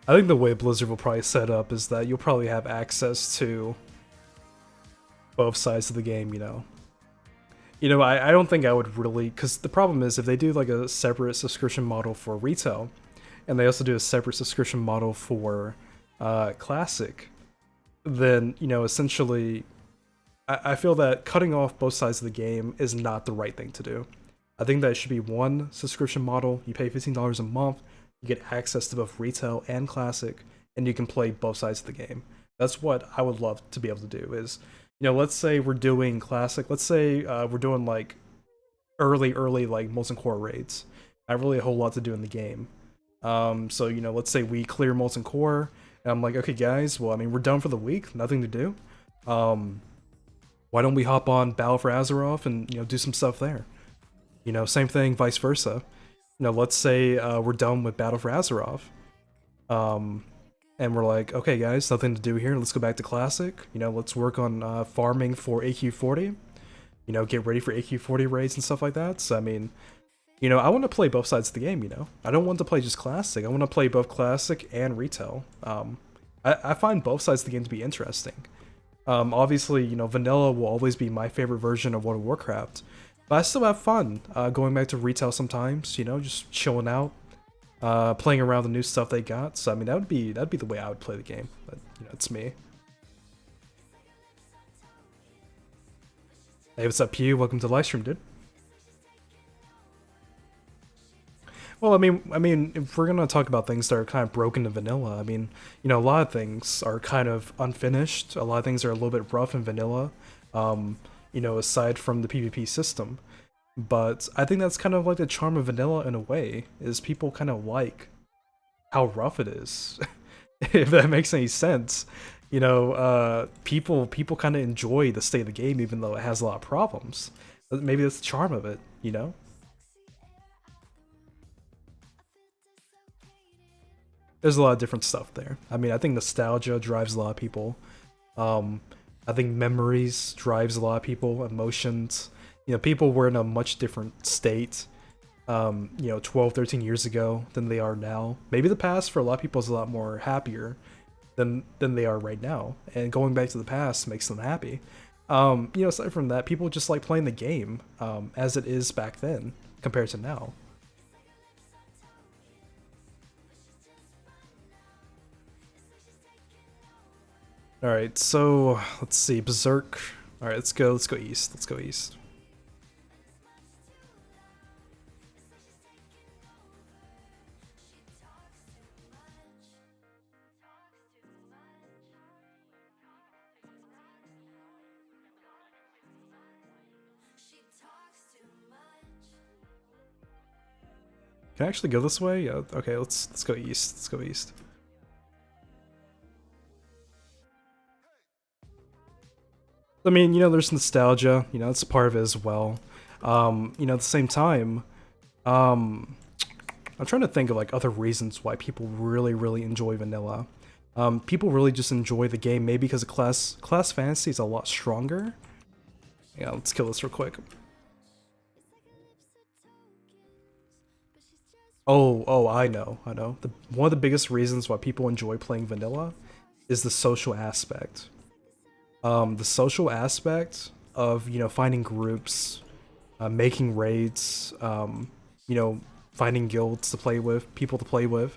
I think the way Blizzard will probably set up is that you'll probably have access to both sides of the game, you know. I don't think I would really, because the problem is if they do like a separate subscription model for retail, and they also do a separate subscription model for Classic, then, essentially, I feel that cutting off both sides of the game is not the right thing to do. I think that it should be one subscription model. You pay $15 a month, you get access to both retail and classic, and you can play both sides of the game. That's what I would love to be able to do is, let's say we're doing classic, let's say we're doing like early like Molten Core raids. Not really a whole lot to do in the game. So, let's say we clear Molten Core, and I'm like, okay guys, well, I mean, we're done for the week, nothing to do. Why don't we hop on Battle for Azeroth and, do some stuff there? Same thing, vice versa. Let's say we're done with Battle for Azeroth, and we're like, okay guys, nothing to do here, let's go back to Classic, let's work on farming for AQ40, get ready for AQ40 raids and stuff like that. So, I mean, I want to play both sides of the game, I don't want to play just Classic, I want to play both Classic and Retail. I find both sides of the game to be interesting. Obviously, Vanilla will always be my favorite version of World of Warcraft, but I still have fun going back to Retail sometimes, just chilling out, playing around the new stuff they got. So I mean, that'd be the way I would play the game. But it's me. Hey, what's up, Pew? Welcome to Livestream, dude. Well, I mean, if we're gonna talk about things that are kind of broken in vanilla, I mean, a lot of things are kind of unfinished. A lot of things are a little bit rough in vanilla. Aside from the PvP system. But I think that's kind of like the charm of vanilla in a way, is people kind of like how rough it is. If that makes any sense. You know, people kind of enjoy the state of the game even though it has a lot of problems. Maybe that's the charm of it, you know? There's a lot of different stuff there. I mean, I think nostalgia drives a lot of people. Um, I think memories drives a lot of people, emotions. You know, people were in a much different state, you know, 12, 13 years ago than they are now. Maybe the past for a lot of people is a lot more happier than they are right now. And going back to the past makes them happy. You know, aside from that, people just like playing the game as it is back then compared to now. All right, so let's see, Berserk. All right, let's go east. Let's go east. Can I actually go this way? Yeah. Okay, let's go east. Let's go east. I mean, you know, there's nostalgia. You know, it's part of it as well. You know, at the same time, um, I'm trying to think of like other reasons why people really enjoy vanilla. People really just enjoy the game, maybe because the class fantasy is a lot stronger. Yeah, let's kill this real quick. Oh, I know. One of the biggest reasons why people enjoy playing vanilla is the social aspect. The social aspect of, you know, finding groups, making raids, you know, finding guilds to play with, people to play with.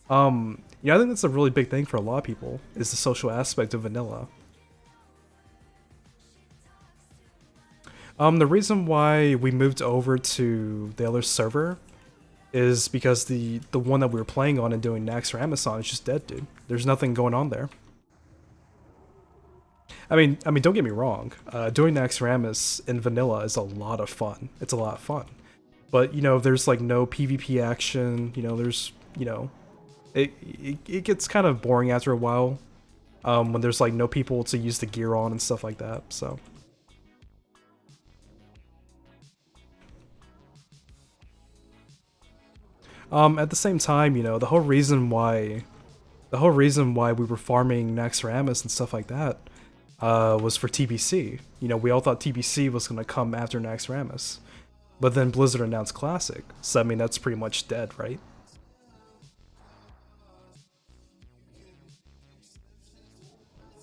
Yeah, I think that's a really big thing for a lot of people, is the social aspect of vanilla. The reason why we moved over to the other server is because the one that we were playing on and doing Nax or Amazon is just dead, dude. There's nothing going on there. I mean, don't get me wrong. Doing Naxxramas in vanilla is a lot of fun. It's a lot of fun, but you know, there's like no PvP action. You know, there's it gets kind of boring after a while when there's like no people to use the gear on and stuff like that. So. At the same time, you know, the whole reason why we were farming Naxxramas and stuff like that was for TBC. You know, we all thought TBC was gonna come after Naxxramas, but then Blizzard announced Classic, so I mean that's pretty much dead, right?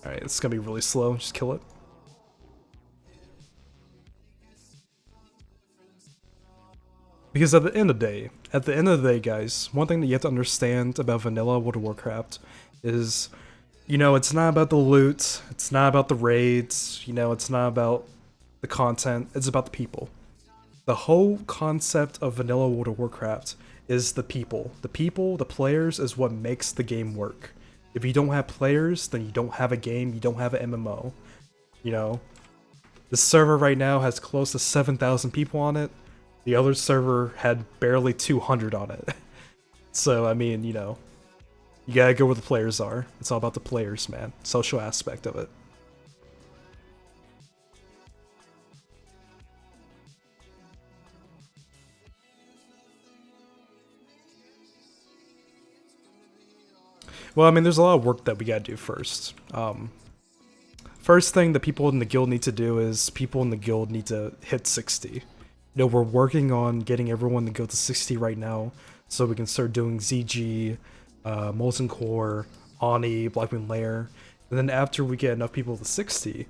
All right, it's gonna be really slow. Just kill it. Because at the end of the day, guys, one thing that you have to understand about vanilla World of Warcraft is, you know, it's not about the loot, it's not about the raids, you know, it's not about the content, it's about the people. The whole concept of vanilla World of Warcraft is the people. The people, the players, is what makes the game work. If you don't have players, then you don't have a game, you don't have an MMO. You know? The server right now has close to 7,000 people on it. The other server had barely 200 on it. So, I mean, you know, you gotta go where the players are. It's all about the players, man. Social aspect of it. Well, I mean, there's a lot of work that we gotta do first. First thing that people in the guild need to do is people in the guild need to hit 60. You know, we're working on getting everyone to go to 60 right now, so we can start doing ZG, Molten Core, Ani, Blackmoon Lair, and then after we get enough people to 60,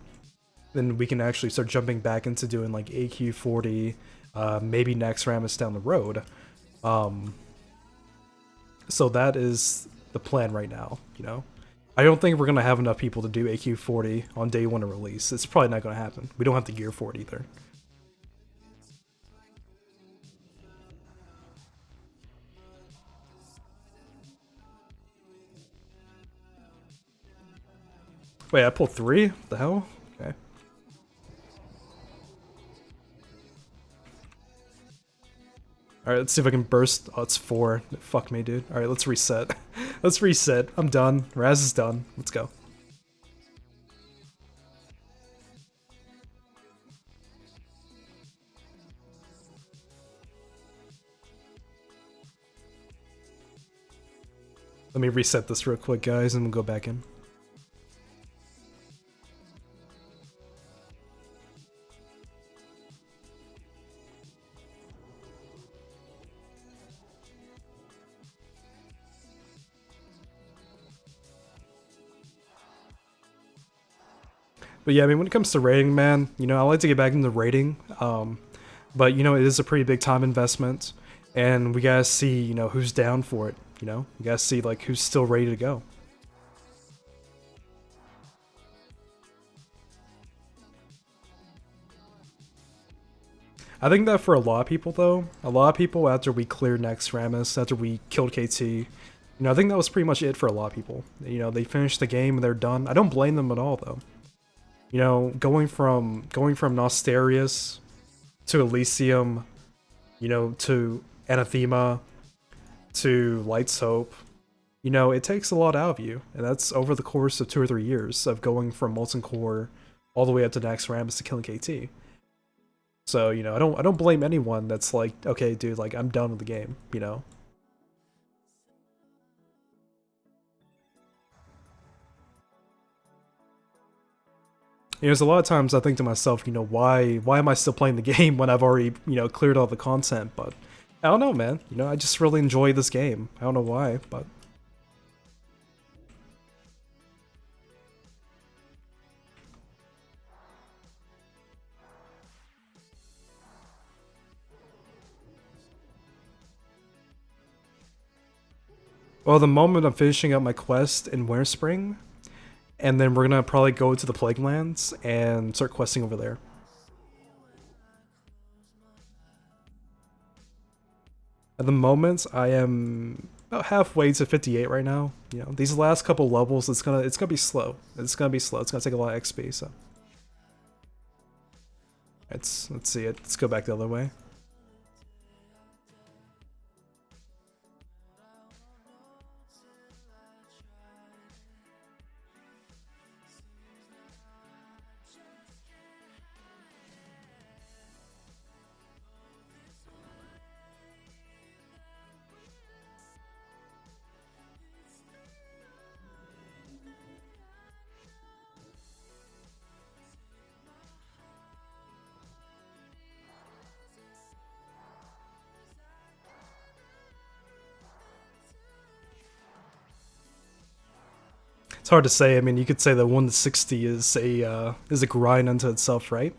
then we can actually start jumping back into doing like AQ40, maybe Naxxramas down the road. So that is the plan right now, you know? I don't think we're gonna have enough people to do AQ40 on day one of release. It's probably not gonna happen. We don't have the gear for it either. Wait, I pulled 3? What the hell? Okay. Alright, let's see if I can burst. Oh, it's 4. Fuck me, dude. Alright, let's reset. Let's reset. I'm done. Raz is done. Let's go. Let me reset this real quick, guys, and we'll go back in. But yeah, I mean, when it comes to rating, man, you know, I like to get back into rating. But you know, it is a pretty big time investment, and we gotta see, you know, who's down for it. You know, we gotta see like who's still ready to go. I think that for a lot of people, though, a lot of people after we cleared next Rammus, after we killed KT, you know, I think that was pretty much it for a lot of people. You know, they finished the game and they're done. I don't blame them at all, though. You know, going from Nostalrius to Elysium, you know, to Anathema, to Light's Hope, you know, it takes a lot out of you, and that's over the course of 2 or 3 years of going from Molten Core all the way up to next Rammus to killing KT. So, you know, I don't blame anyone that's like, okay, dude, like, I'm done with the game, you know? You know, there's a lot of times I think to myself, you know, why am I still playing the game when I've already, you know, cleared all the content? But I don't know, man. You know, I just really enjoy this game. I don't know why, but... Well, the moment I'm finishing up my quest in Winterspring, and then we're gonna probably go to the Plague Lands and start questing over there. At the moment, I am about halfway to 58 right now. You know, these last couple levels, it's gonna be slow. It's gonna be slow. It's gonna take a lot of XP. So, let's see it. Let's go back the other way. It's hard to say. I mean, you could say that 1 to 60 is a grind unto itself, right?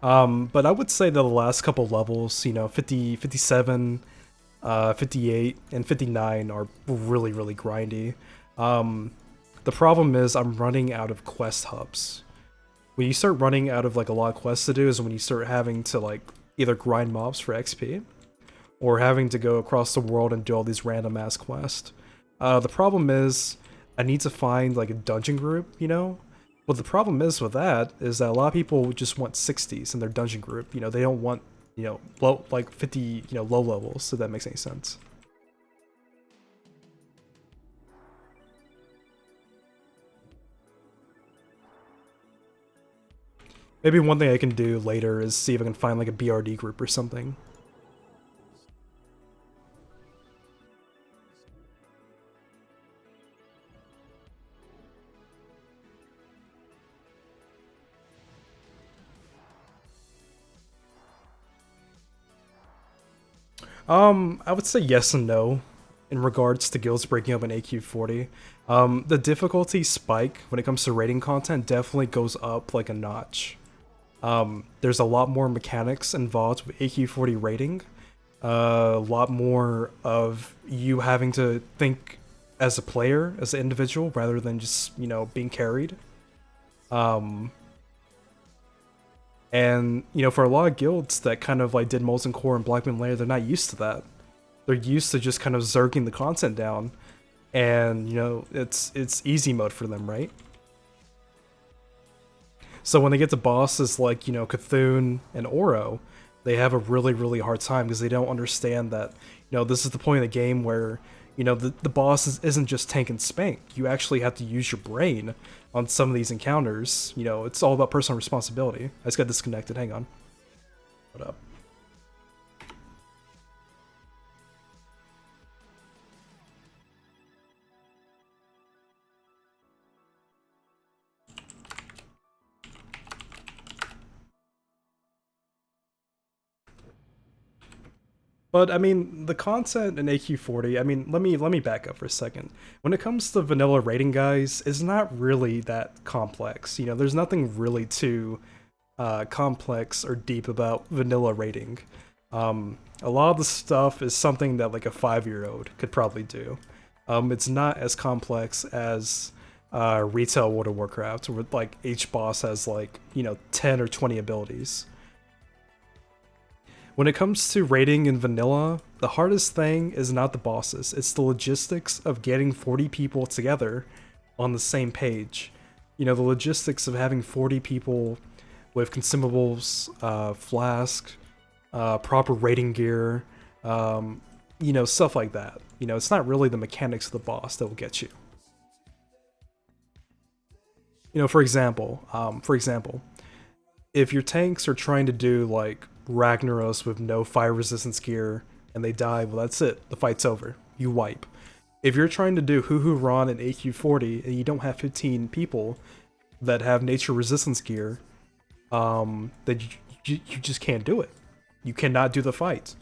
But I would say that the last couple levels, you know, 50, 57, 58, and 59 are really, really grindy. The problem is I'm running out of quest hubs. When you start running out of like a lot of quests to do is when you start having to like either grind mobs for XP or having to go across the world and do all these random ass quests. The problem is I need to find like a dungeon group, you know? Well, the problem is with that is that a lot of people just want 60s in their dungeon group. You know, they don't want, you know, low, like 50, you know, low levels, if that makes any sense. Maybe one thing I can do later is see if I can find like a BRD group or something. I would say yes and no in regards to guilds breaking up in AQ40. The difficulty spike when it comes to rating content definitely goes up like a notch. There's a lot more mechanics involved with AQ40 rating. A lot more of you having to think as a player, as an individual, rather than just, you know, being carried. And, you know, for a lot of guilds that kind of like did Molten Core and Blackmoon Lair, they're not used to that. They're used to just kind of zerking the content down. And, you know, it's easy mode for them, right? So when they get to bosses like, you know, Cthulhu and Oro, they have a really, really hard time because they don't understand that, you know, this is the point of the game where, you know, the boss isn't just tank and spank. You actually have to use your brain on some of these encounters. You know, it's all about personal responsibility. I just got disconnected. Hang on. What up? But I mean, the content in AQ40. I mean, let me back up for a second. When it comes to vanilla rating, guys, it's not really that complex. You know, there's nothing really too complex or deep about vanilla rating. A lot of the stuff is something that like a 5-year-old could probably do. It's not as complex as retail World of Warcraft, where like each boss has like 10 or 20 abilities. When it comes to rating in vanilla, the hardest thing is not the bosses, it's the logistics of getting 40 people together on the same page. You know, the logistics of having 40 people with consumables, flask, proper rating gear, stuff like that. You know, it's not really the mechanics of the boss that will get you. You know, for example, if your tanks are trying to do like Ragnaros with no fire resistance gear and they die, well, that's it. The fight's over. You wipe. If you're trying to do Ron and AQ40 and you don't have 15 people that have nature resistance gear, then you just can't do it. You cannot do the fight.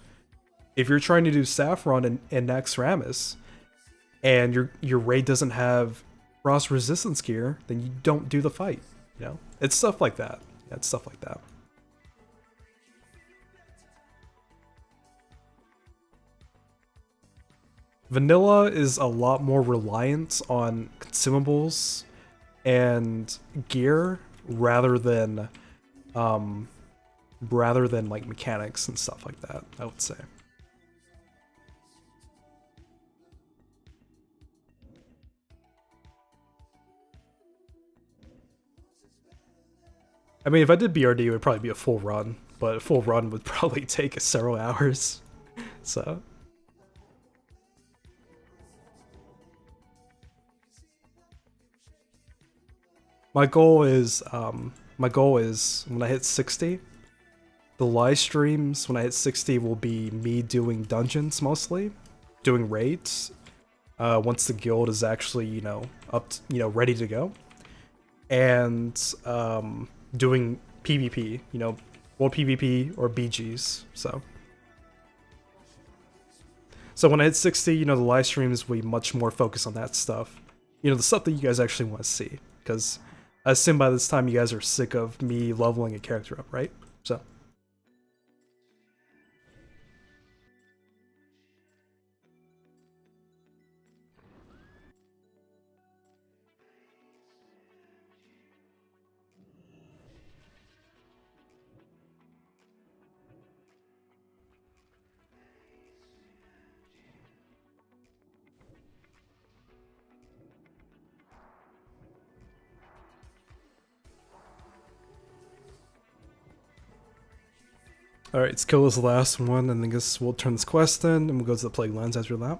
If you're trying to do Saffron and Naxxramas and your raid doesn't have frost resistance gear, then you don't do the fight. You know, it's stuff like that. Yeah, it's stuff like that. Vanilla is a lot more reliant on consumables and gear rather than like mechanics and stuff like that, I would say. I mean, if I did BRD, it would probably be a full run, but a full run would probably take several hours. So my goal is when I hit 60, the live streams when I hit 60 will be me doing dungeons mostly, doing raids. Once the guild is actually ready to go, and doing PvP, world PvP or BGs. So when I hit 60, the live streams will be much more focused on that stuff. The stuff that you guys actually want to see, because I assume by this time you guys are sick of me leveling a character up, right? So. Alright, let's kill this last one, and then I guess we'll turn this quest in, and we'll go to the Plague Lands after that.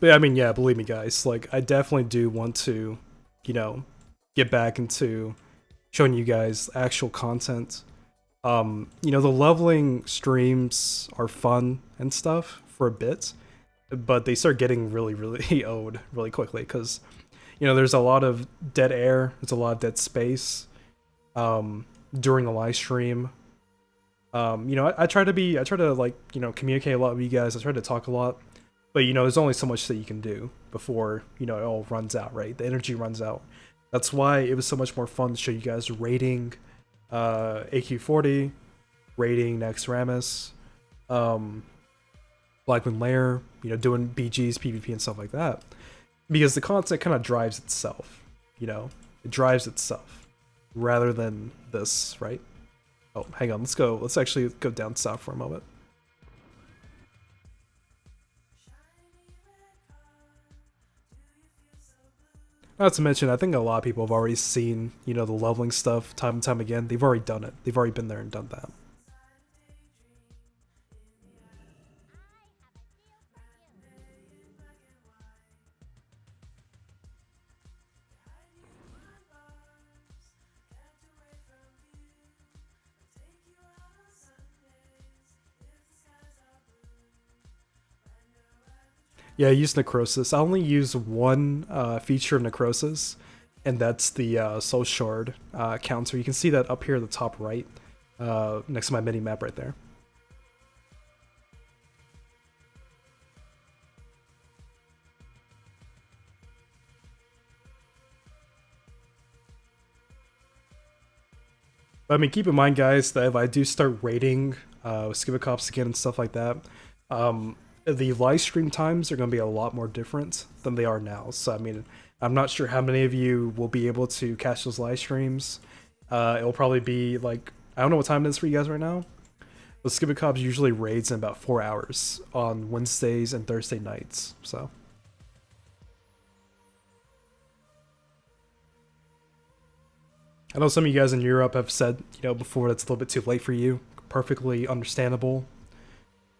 But yeah, I mean, yeah, believe me, guys, like, I definitely do want to, get back into showing you guys actual content. The leveling streams are fun and stuff for a bit, but they start getting really, really old really quickly, because, there's a lot of dead air, there's a lot of dead space, during the live stream. I try to like, communicate a lot with you guys, I try to talk a lot. But, there's only so much that you can do before, it all runs out, right? The energy runs out. That's why it was so much more fun to show you guys rating AQ40, rating Naxxramas, Blackwind Lair, doing BGs, PvP, and stuff like that. Because the content kind of drives itself, It drives itself rather than this, right? Oh, hang on, let's actually go down south for a moment. Not to mention, I think a lot of people have already seen, the leveling stuff time and time again. They've already done it. They've already been there and done that. Yeah, I use Necrosis. I only use one feature of Necrosis, and that's the Soul Shard counter. You can see that up here at the top right, next to my mini map right there. But, I mean, keep in mind, guys, that if I do start raiding Skibacops again and stuff like that, the live stream times are going to be a lot more different than they are now. So, I mean, I'm not sure how many of you will be able to catch those live streams. It'll probably be like, I don't know what time it is for you guys right now. But Skibacops usually raids in about 4 hours on Wednesdays and Thursday nights. So. I know some of you guys in Europe have said, before that's a little bit too late for you. Perfectly understandable.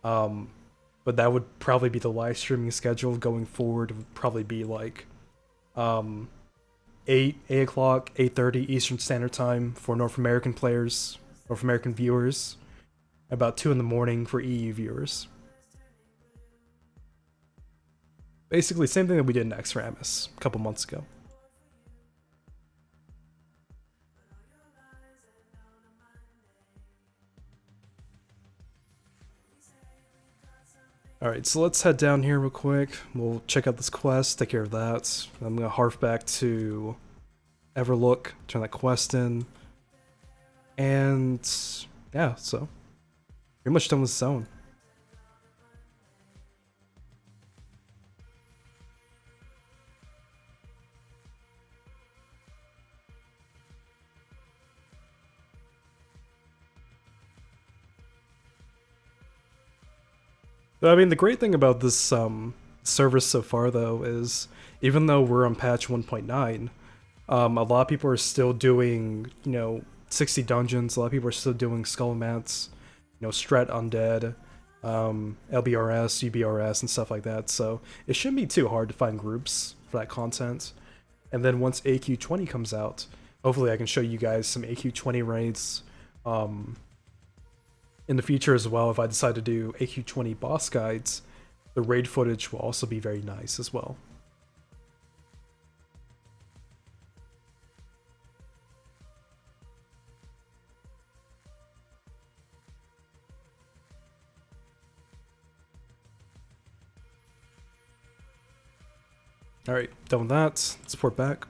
But that would probably be the live streaming schedule going forward. It would probably be like 8 o'clock, 8:30 Eastern Standard Time for North American players, North American viewers. About 2 in the morning for EU viewers. Basically, same thing that we did in Extramus a couple months ago. Alright, so let's head down here real quick. We'll check out this quest, take care of that. I'm gonna harf back to Everlook, turn that quest in. And yeah, so pretty much done with the zone. I mean, the great thing about this service so far, though, is even though we're on patch 1.9, a lot of people are still doing, 60 dungeons. A lot of people are still doing Skullmats, Strat Undead, LBRS, UBRS, and stuff like that. So it shouldn't be too hard to find groups for that content. And then once AQ20 comes out, hopefully I can show you guys some AQ20 raids in the future as well. If I decide to do AQ20 boss guides, the raid footage will also be very nice as well. Alright, done with that. Let's port back.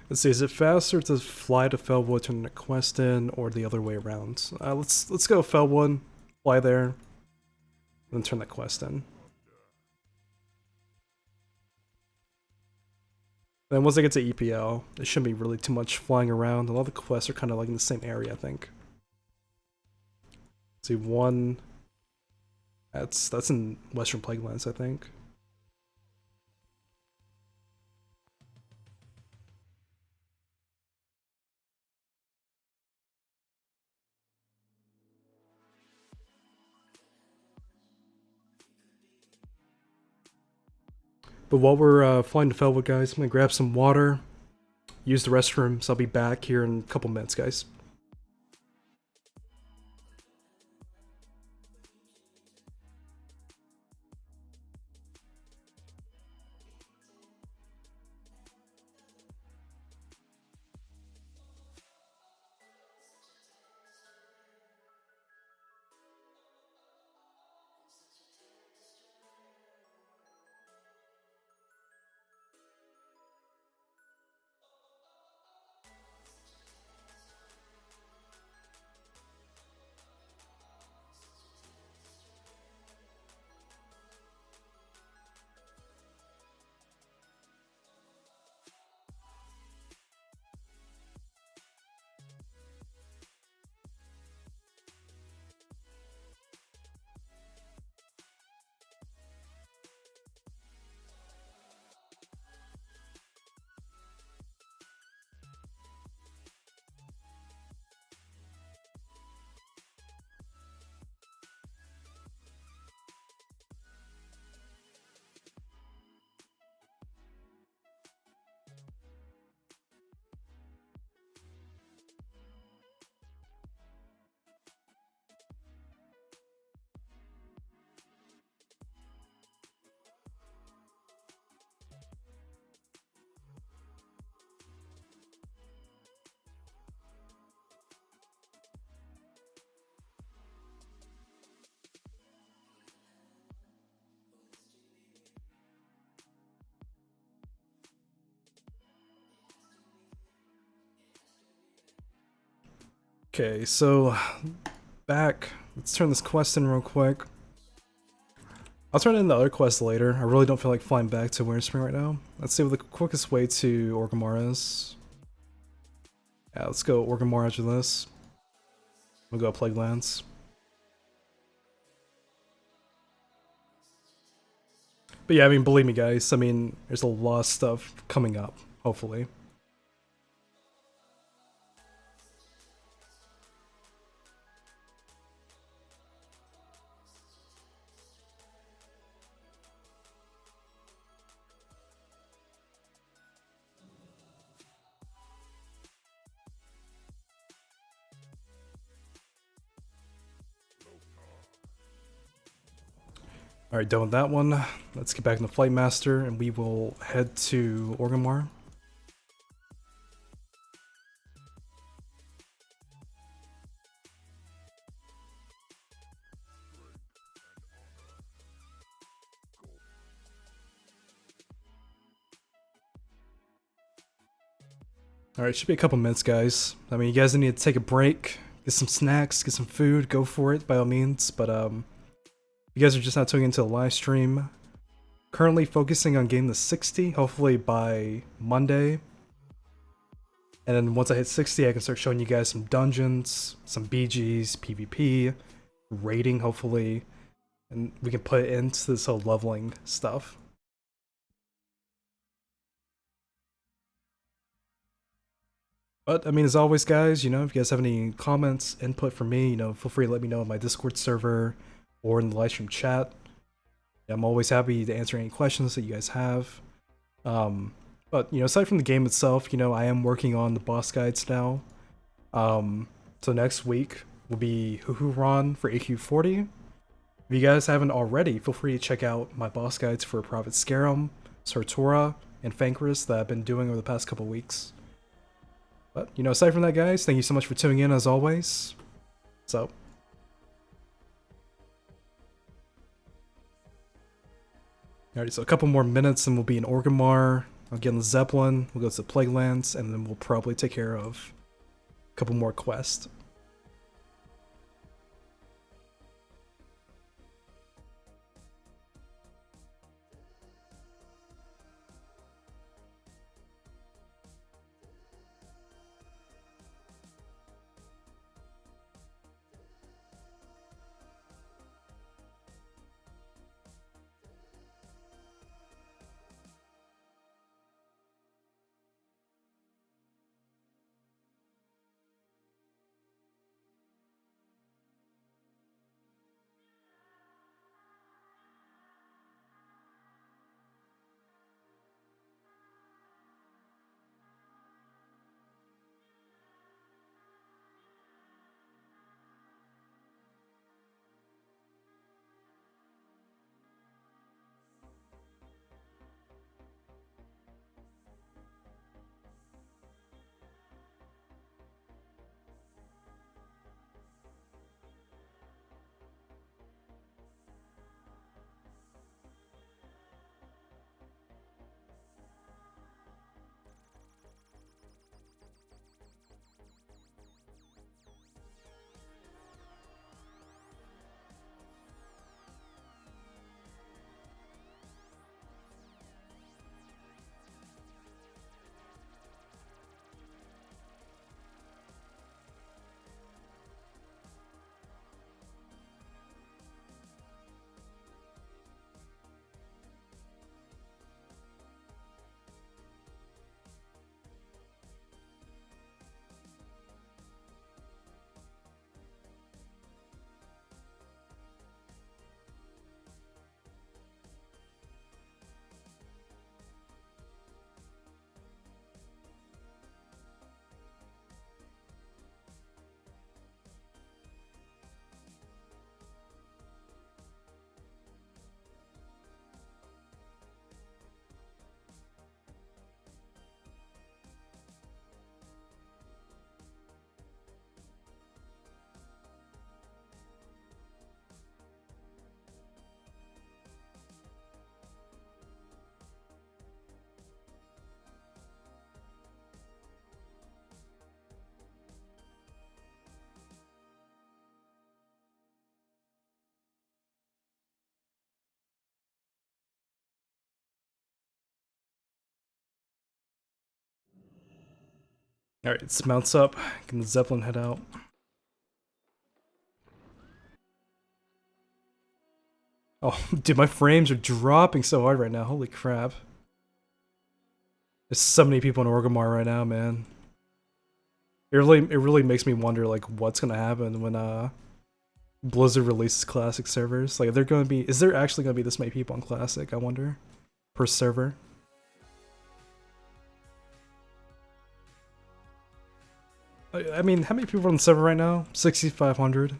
Let's see, is it faster to fly to Felwood, turn the quest in, or the other way around? Let's go Felwood, fly there, then turn the quest in. Then once I get to EPL, there shouldn't be really too much flying around. A lot of the quests are kind of like in the same area, I think. Let's see, one... That's in Western Plaguelands, I think. But while we're flying to Felwood, guys, I'm gonna grab some water, use the restroom, so I'll be back here in a couple minutes, guys. Okay, so back. Let's turn this quest in real quick. I'll turn in the other quest later. I really don't feel like flying back to Winterspring right now. Let's see what the quickest way to Orgrimmar is. Yeah, let's go Orgrimmar after this. We'll go Plague Lands. But yeah, I mean, believe me guys, I mean, there's a lot of stuff coming up, hopefully. Alright, done with that one. Let's get back in the Flight Master and we will head to Orgrimmar. Alright, should be a couple minutes, guys. I mean, you guys need to take a break, get some snacks, get some food, go for it by all means. But you guys are just not tuning into the live stream. Currently focusing on getting the 60, hopefully by Monday. And then once I hit 60, I can start showing you guys some dungeons, some BGs, PvP, raiding hopefully, and we can put it into this whole leveling stuff. But, I mean, as always, guys, you know, if you guys have any comments, input for me, you know, feel free to let me know in my Discord server or in the livestream chat. I'm always happy to answer any questions that you guys have. But, you know, aside from the game itself, you know, I am working on the boss guides now. So next week will be Huhuran for AQ40. If you guys haven't already, feel free to check out my boss guides for Prophet Scarum, Sartora, and Fankris that I've been doing over the past couple weeks. But, you know, aside from that, guys, thank you so much for tuning in as always. So, alright, so a couple more minutes and we'll be in Orgrimmar. I'll get on the Zeppelin, we'll go to the Plague Lands, and then we'll probably take care of a couple more quests. Alright, it mounts up. Can the Zeppelin head out? Oh, dude, my frames are dropping so hard right now. Holy crap. There's so many people in Orgrimmar right now, man. It really makes me wonder, like, what's gonna happen when Blizzard releases Classic servers. Like, is there actually gonna be this many people on Classic, I wonder? Per server? I mean, how many people are on the server right now? 6,500.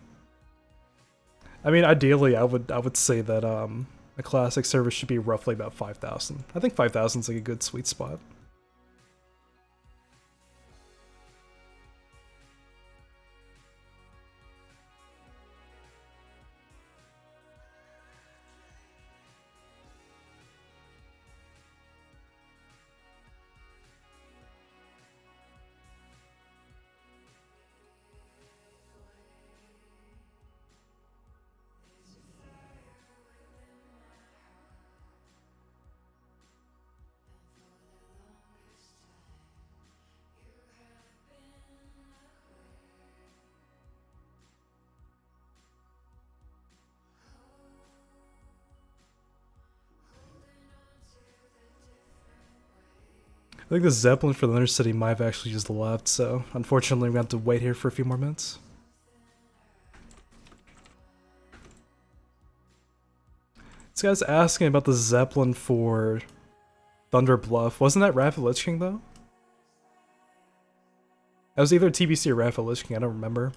I mean, ideally, I would say that a Classic server should be roughly about 5,000. I think 5,000 is like a good sweet spot. I think the Zeppelin for the Undercity might have actually just left, so unfortunately we have to wait here for a few more minutes. This guy's asking about the Zeppelin for Thunder Bluff. Wasn't that Wrath of Lich King though? That was either TBC or Wrath of Lich King, I don't remember.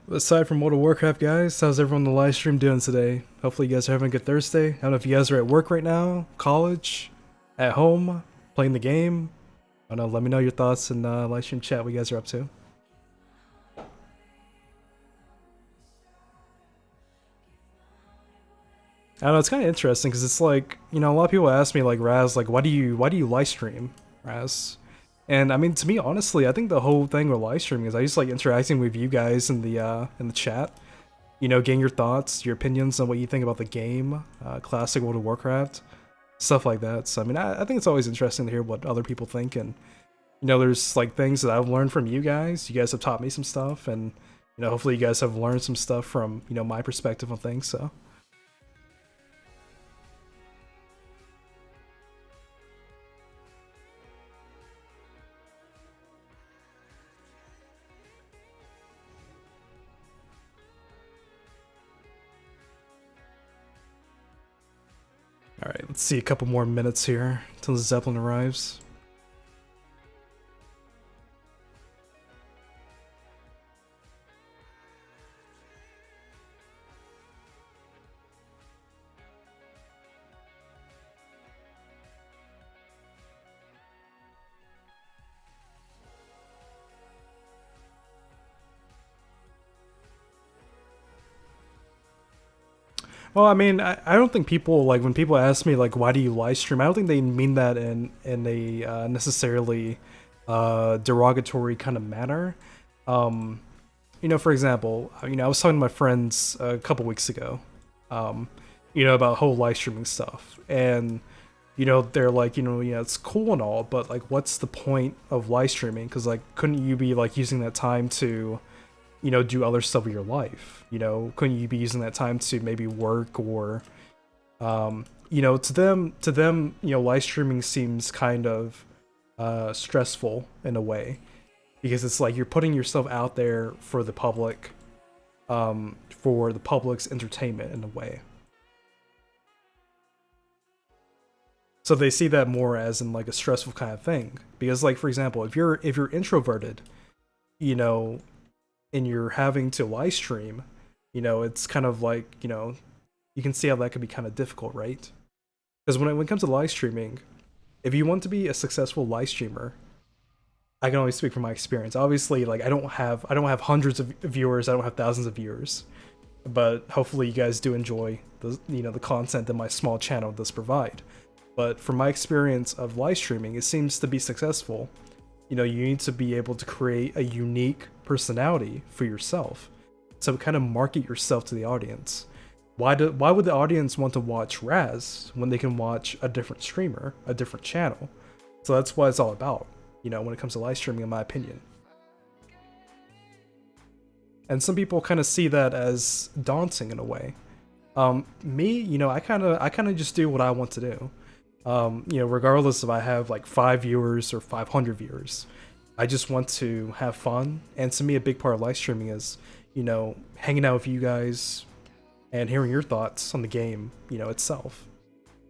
Aside from World of Warcraft, guys, how's everyone in the live stream doing today? Hopefully you guys are having a good Thursday. I don't know if you guys are at work right now, college, at home, playing the game. I don't know, let me know your thoughts in live stream chat what you guys are up to. I don't know, it's kind of interesting because it's like, you know, a lot of people ask me like, Raz, like, why do you live stream, Raz? And I mean, to me, honestly, I think the whole thing with live streaming is I just like interacting with you guys in the chat. You know, getting your thoughts, your opinions on what you think about the game, classic World of Warcraft, stuff like that. So I mean, I think it's always interesting to hear what other people think, and you know, there's like things that I've learned from you guys. You guys have taught me some stuff, and you know, hopefully you guys have learned some stuff from, you know, my perspective on things. So. Alright, let's see a couple more minutes here until the Zeppelin arrives. Well, I mean, I don't think people, like, when people ask me, like, why do you live stream, I don't think they mean that in a necessarily derogatory kind of manner. You know, for example, you know, I was talking to my friends a couple weeks ago, you know, about whole live streaming stuff. And, they're like, yeah, it's cool and all, but like, what's the point of live streaming? Because like, couldn't you be like using that time to, do other stuff with your life? Couldn't you be using that time to maybe work or, to them, live streaming seems kind of stressful in a way because it's like you're putting yourself out there for the public, for the public's entertainment in a way. So they see that more as in like a stressful kind of thing because, like, for example, if you're introverted, you know, and you're having to live stream, it's kind of like, you can see how that could be kind of difficult, right? Because when it comes to live streaming, if you want to be a successful live streamer, I can only speak from my experience. Obviously, like I don't have hundreds of viewers, I don't have thousands of viewers, but hopefully you guys do enjoy the content that my small channel does provide. But from my experience of live streaming, it seems to be successful. You need to be able to create a unique personality for yourself. So kind of market yourself to the audience. Why would the audience want to watch Raz when they can watch a different streamer, a different channel? So that's what it's all about, when it comes to live streaming, in my opinion. And some people kind of see that as daunting in a way. Me, I kind of just do what I want to do. Regardless if I have like 5 viewers or 500 viewers, I just want to have fun. And to me, a big part of live streaming is, hanging out with you guys and hearing your thoughts on the game, itself.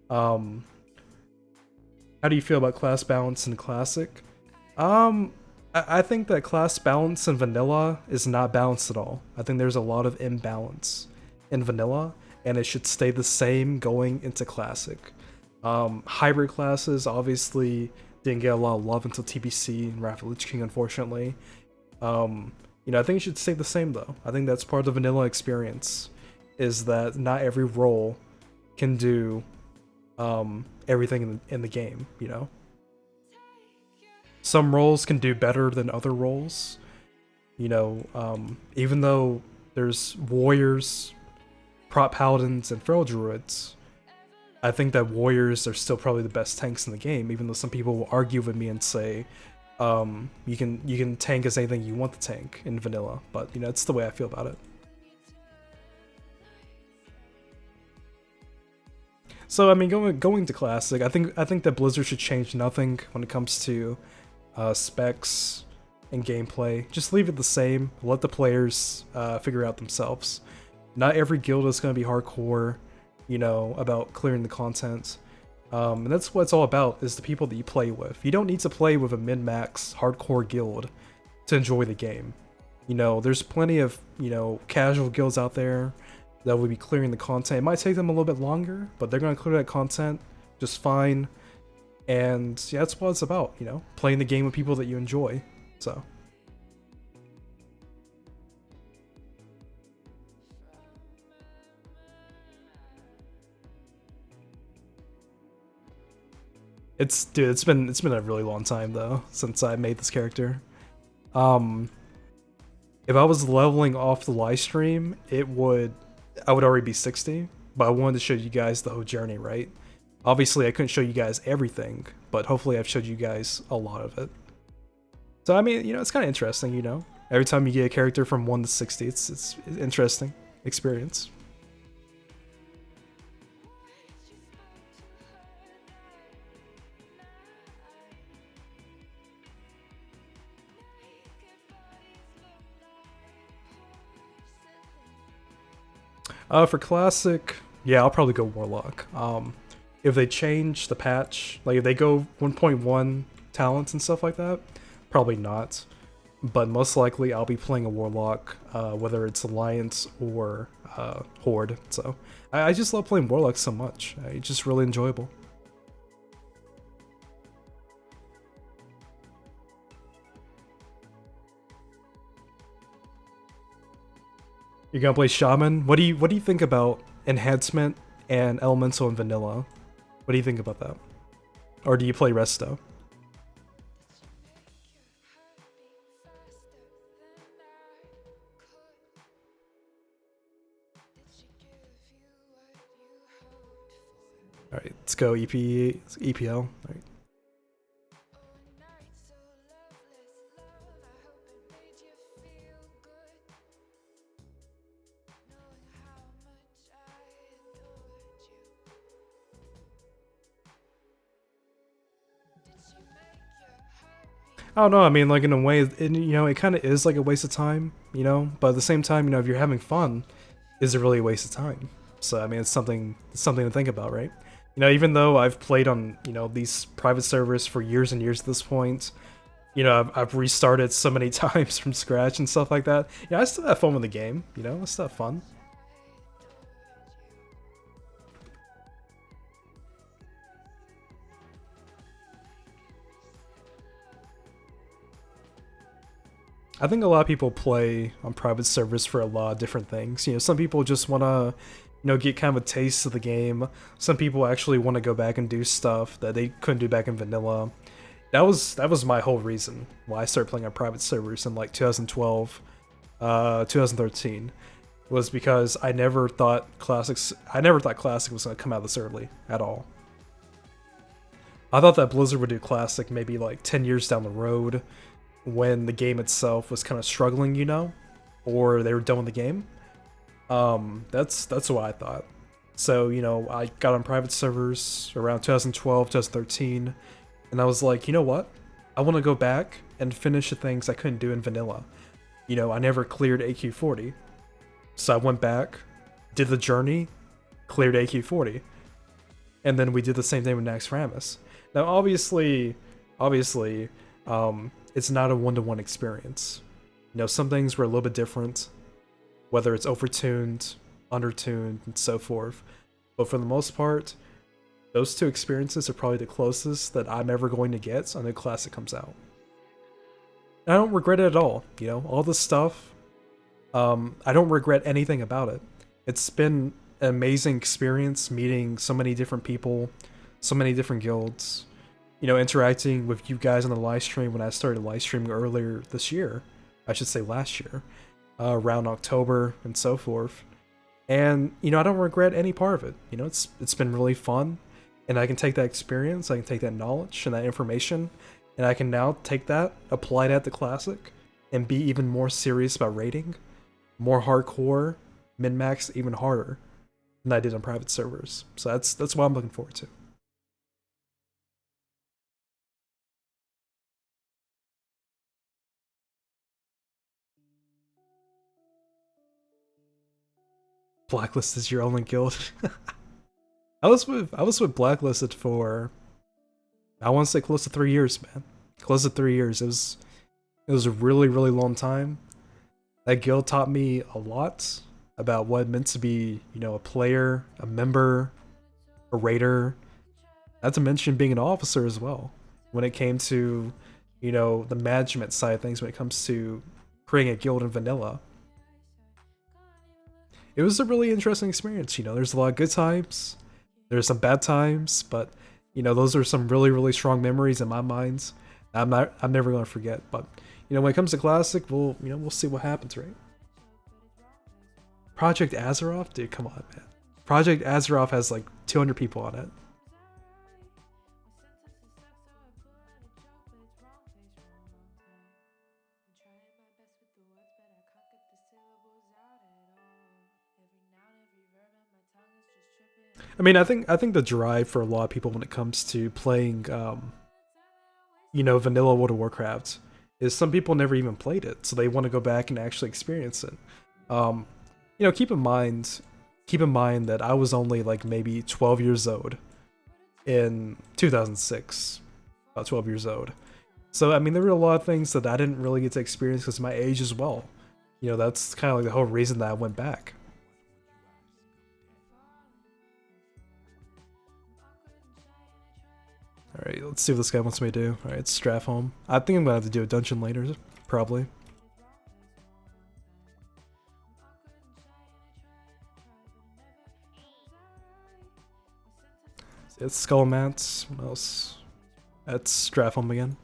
How do you feel about class balance in Classic? I think that class balance in Vanilla is not balanced at all. I think there's a lot of imbalance in Vanilla, and it should stay the same going into Classic. Hybrid classes obviously didn't get a lot of love until TBC and Wrath of Lich King, unfortunately. I think it should stay the same though. I think that's part of the vanilla experience, is that not every role can do everything in the game, Some roles can do better than other roles, even though there's warriors, prot paladins, and feral druids. I think that warriors are still probably the best tanks in the game, even though some people will argue with me and say, you can tank as anything you want to tank in vanilla, but it's the way I feel about it. So I mean, going to Classic, I think that Blizzard should change nothing when it comes to specs and gameplay. Just leave it the same. Let the players figure it out themselves. Not every guild is going to be hardcore, about clearing the content. And that's what it's all about, is the people that you play with. You don't need to play with a min-max hardcore guild to enjoy the game. There's plenty of, casual guilds out there that will be clearing the content. It might take them a little bit longer, but they're going to clear that content just fine. And yeah, that's what it's about, playing the game with people that you enjoy. So. It's been a really long time though since I made this character. If I was leveling off the live stream, I would already be 60, but I wanted to show you guys the whole journey, right? Obviously I couldn't show you guys everything, but hopefully I've showed you guys a lot of it. So I mean, it's kind of interesting, Every time you get a character from 1 to 60, it's an interesting experience. For Classic, yeah, I'll probably go Warlock. If they change the patch, like if they go 1.1 talents and stuff like that, probably not. But most likely I'll be playing a Warlock, whether it's Alliance or Horde. So I just love playing Warlock so much. It's just really enjoyable. You're gonna play Shaman? What do you think about enhancement and elemental and vanilla? What do you think about that? Or do you play Resto? Alright, let's go EPL. Alright. I don't know. I mean, like in a way, it kind of is like a waste of time, But at the same time, if you're having fun, is it really a waste of time? So I mean, it's something to think about, right? Even though I've played on these private servers for years and years at this point, I've restarted so many times from scratch and stuff like that. Yeah, I still have fun with the game. I still have fun. I think a lot of people play on private servers for a lot of different things. Some people just want to, get kind of a taste of the game. Some people actually want to go back and do stuff that they couldn't do back in vanilla. That was my whole reason why I started playing on private servers in like 2012, 2013, was because I never thought Classic was gonna come out this early at all. I thought that Blizzard would do Classic maybe like 10 years down the road, when the game itself was kind of struggling, or they were done with the game. That's what I thought. So, I got on private servers around 2012, 2013, and I was like, you know what? I want to go back and finish the things I couldn't do in vanilla. I never cleared AQ40. So I went back, did the journey, cleared AQ40. And then we did the same thing with Naxxramas. Now, obviously, it's not a one-to-one experience. Some things were a little bit different, whether it's overtuned, undertuned, and so forth. But for the most part, those two experiences are probably the closest that I'm ever going to get until Classic comes out. And I don't regret it at all. All this stuff, I don't regret anything about it. It's been an amazing experience meeting so many different people, so many different guilds. Interacting with you guys on the live stream when I started live streaming earlier this year. I should say last year. Around October and so forth. And, I don't regret any part of it. It's been really fun. And I can take that experience, I can take that knowledge and that information, and I can now take that, apply that to Classic, and be even more serious about raiding. More hardcore, min-max even harder than I did on private servers. So that's what I'm looking forward to. Blacklist is your only guild. I was with Blacklisted for, I want to say close to 3 years, man. Close to 3 years. It was a really, really long time. That guild taught me a lot about what it meant to be, a player, a member, a raider. Not to mention being an officer as well. When it came to, the management side of things, when it comes to creating a guild in vanilla. It was a really interesting experience. There's a lot of good times, there's some bad times, but those are some really, really strong memories in my mind. I'm never gonna forget. But when it comes to Classic, we'll see what happens, right? Project Azeroth, dude, come on, man. Project Azeroth has like 200 people on it. I mean, I think the drive for a lot of people when it comes to playing, vanilla World of Warcraft, is some people never even played it, so they want to go back and actually experience it. Keep in mind that I was only like maybe 12 years old in 2006, about 12 years old. So I mean, there were a lot of things that I didn't really get to experience because of my age as well. That's kind of like the whole reason that I went back. Alright, let's see what this guy wants me to do. Alright, Straff home. I think I'm gonna have to do a dungeon later, probably. It's Skull Mats. What else? That's Straff home again.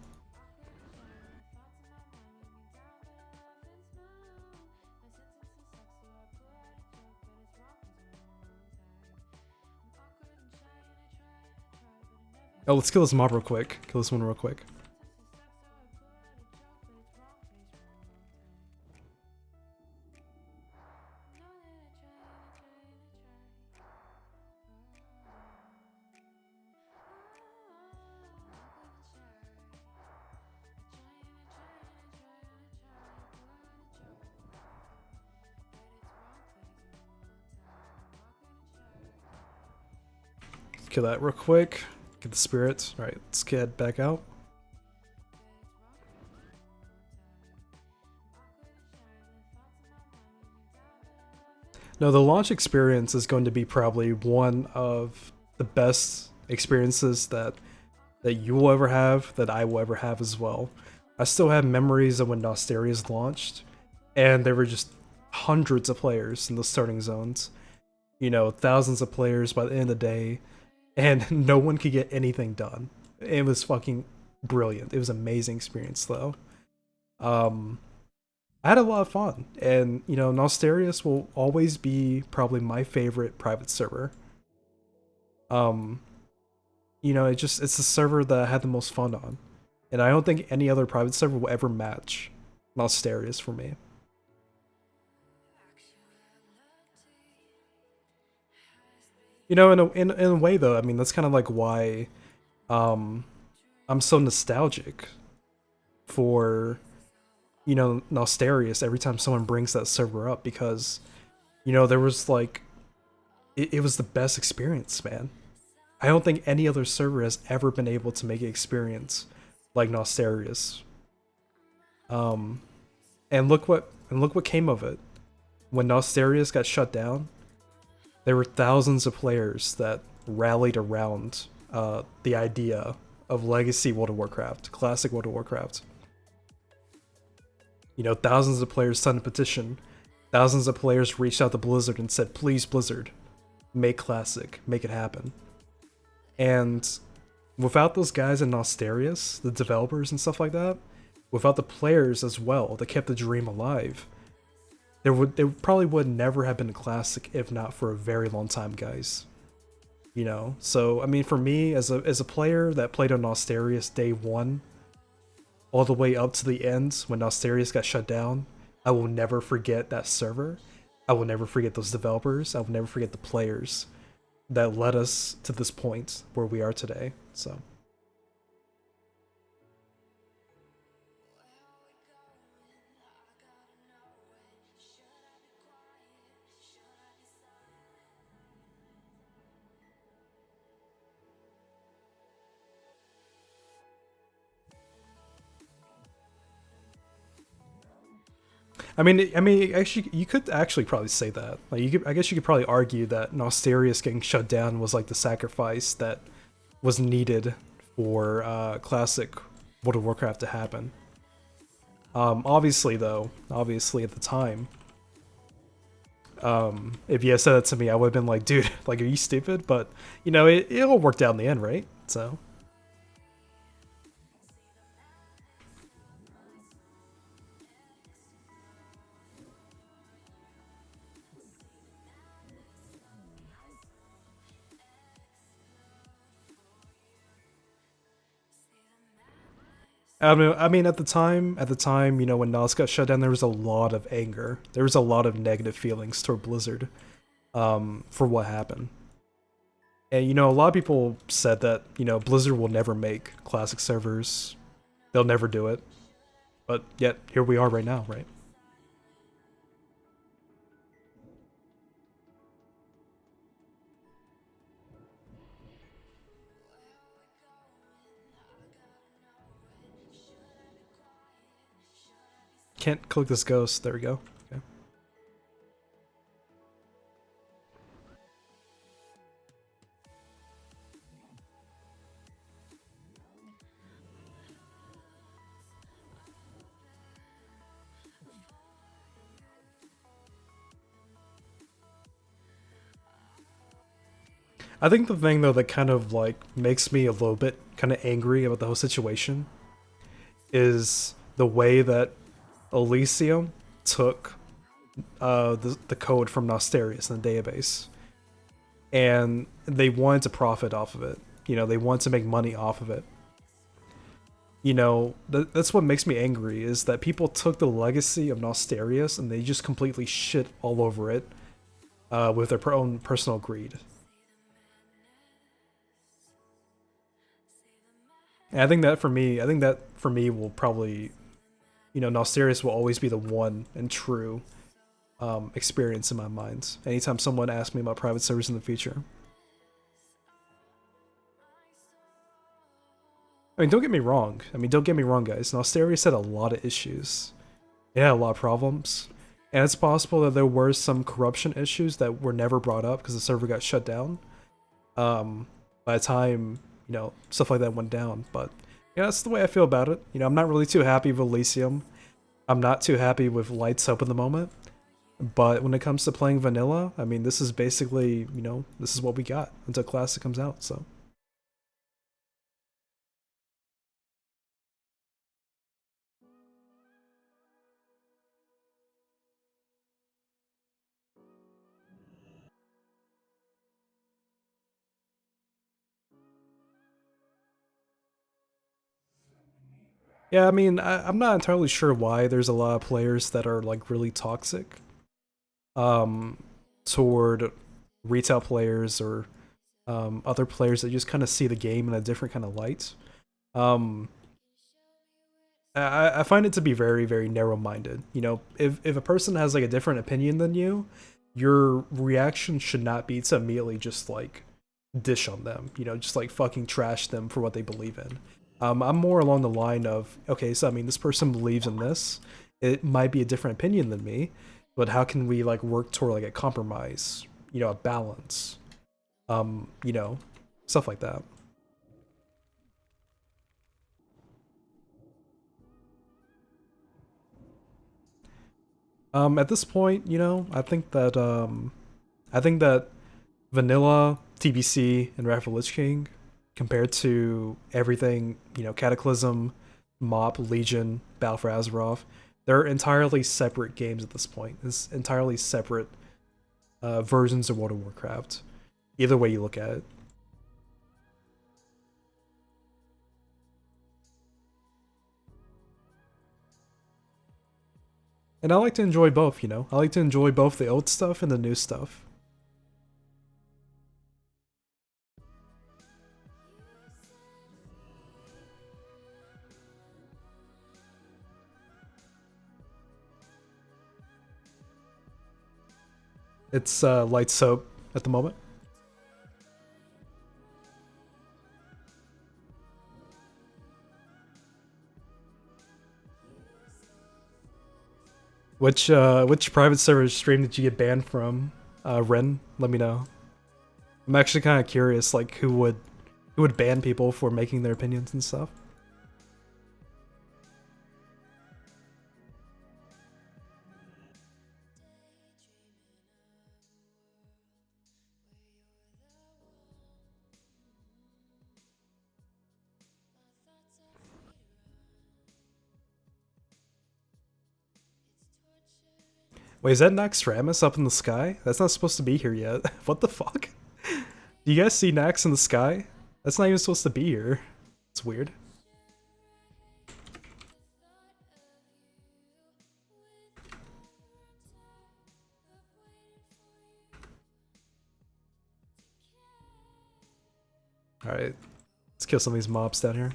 Oh, let's kill this mob real quick. Kill this one real quick. Kill that real quick. Get the spirits. Alright, let's get back out. No, the launch experience is going to be probably one of the best experiences that you will ever have, that I will ever have as well. I still have memories of when Nostalrius launched, and there were just hundreds of players in the starting zones. You know, thousands of players by the end of the day, and no one could get anything done. It was fucking brilliant. It was an amazing experience though. I had a lot of fun, and you know, Nostalrius will always be probably my favorite private server. You know, it's the server that I had the most fun on, and I don't think any other private server will ever match Nostalrius for me. You know, in a way though, I mean, that's kind of like why I'm so nostalgic for, you know, Nostalrius every time someone brings that server up, because, you know, there was like, it was the best experience, man. I don't think any other server has ever been able to make an experience like Nostalrius. And look what came of it. When Nostalrius got shut down, there were thousands of players that rallied around the idea of Legacy World of Warcraft, Classic World of Warcraft. You know, thousands of players signed a petition. Thousands of players reached out to Blizzard and said, please, Blizzard, make Classic, make it happen. And without those guys in Nostalrius, the developers and stuff like that, without the players as well that kept the dream alive, there probably would never have been a Classic if not for a very long time, guys. You know, so I mean, for me as a player that played on Nostalrius day one, all the way up to the end when Nostalrius got shut down, I will never forget that server. I will never forget those developers. I will never forget the players that led us to this point where we are today. So. I mean, actually, you could actually probably say that. Like, I guess you could probably argue that Nostalrius getting shut down was like the sacrifice that was needed for Classic World of Warcraft to happen. Obviously, though, at the time, if you had said that to me, I would have been like, dude, like, are you stupid? But you know, it all worked out in the end, right? So. I mean, at the time, you know, when Nos got shut down, there was a lot of anger. There was a lot of negative feelings toward Blizzard, for what happened. And you know, a lot of people said that, you know, Blizzard will never make Classic servers. They'll never do it. But yet, here we are right now, right? Can't click this ghost. There we go. Okay. I think the thing though that kind of like makes me a little bit kind of angry about the whole situation is the way that Elysium took the code from Nostalrius in the database, and they wanted to profit off of it. You know, they want to make money off of it. You know, that's what makes me angry, is that people took the legacy of Nostalrius and they just completely shit all over it with their own personal greed. And I think that for me will probably, you know, Nostalrius will always be the one and true experience in my mind anytime someone asks me about private servers in the future. I mean, don't get me wrong. Guys. Nostalrius had a lot of issues. It had a lot of problems. And it's possible that there were some corruption issues that were never brought up because the server got shut down. By the time, you know, stuff like that went down. But yeah, that's the way I feel about it. You know, I'm not really too happy with Elysium. I'm not too happy with Lights Up in the moment. But when it comes to playing vanilla, I mean, this is basically, you know, this is what we got until Classic comes out, so. Yeah, I mean, I'm not entirely sure why there's a lot of players that are like really toxic toward retail players or other players that just kind of see the game in a different kind of light. I find it to be very, very narrow-minded. You know, if a person has like a different opinion than you, your reaction should not be to immediately just like dish on them. You know, just like fucking trash them for what they believe in. I'm more along the line of, okay, so I mean, this person believes in this. It might be a different opinion than me, but how can we like work toward like a compromise? You know, a balance. You know, stuff like that. At this point, you know, I think that vanilla, TBC, and Wrath of Lich King, compared to everything, you know, Cataclysm, MoP, Legion, Battle for Azeroth, they're entirely separate games at this point. It's entirely separate versions of World of Warcraft. Either way you look at it. And I like to enjoy both, you know? I like to enjoy both the old stuff and the new stuff. It's light soap at the moment. Which private server stream did you get banned from? Ren, let me know. I'm actually kind of curious, like who would ban people for making their opinions and stuff. Wait, is that Naxxramas up in the sky? That's not supposed to be here yet. What the fuck? Do you guys see Nax in the sky? That's not even supposed to be here. It's weird. Alright, let's kill some of these mobs down here.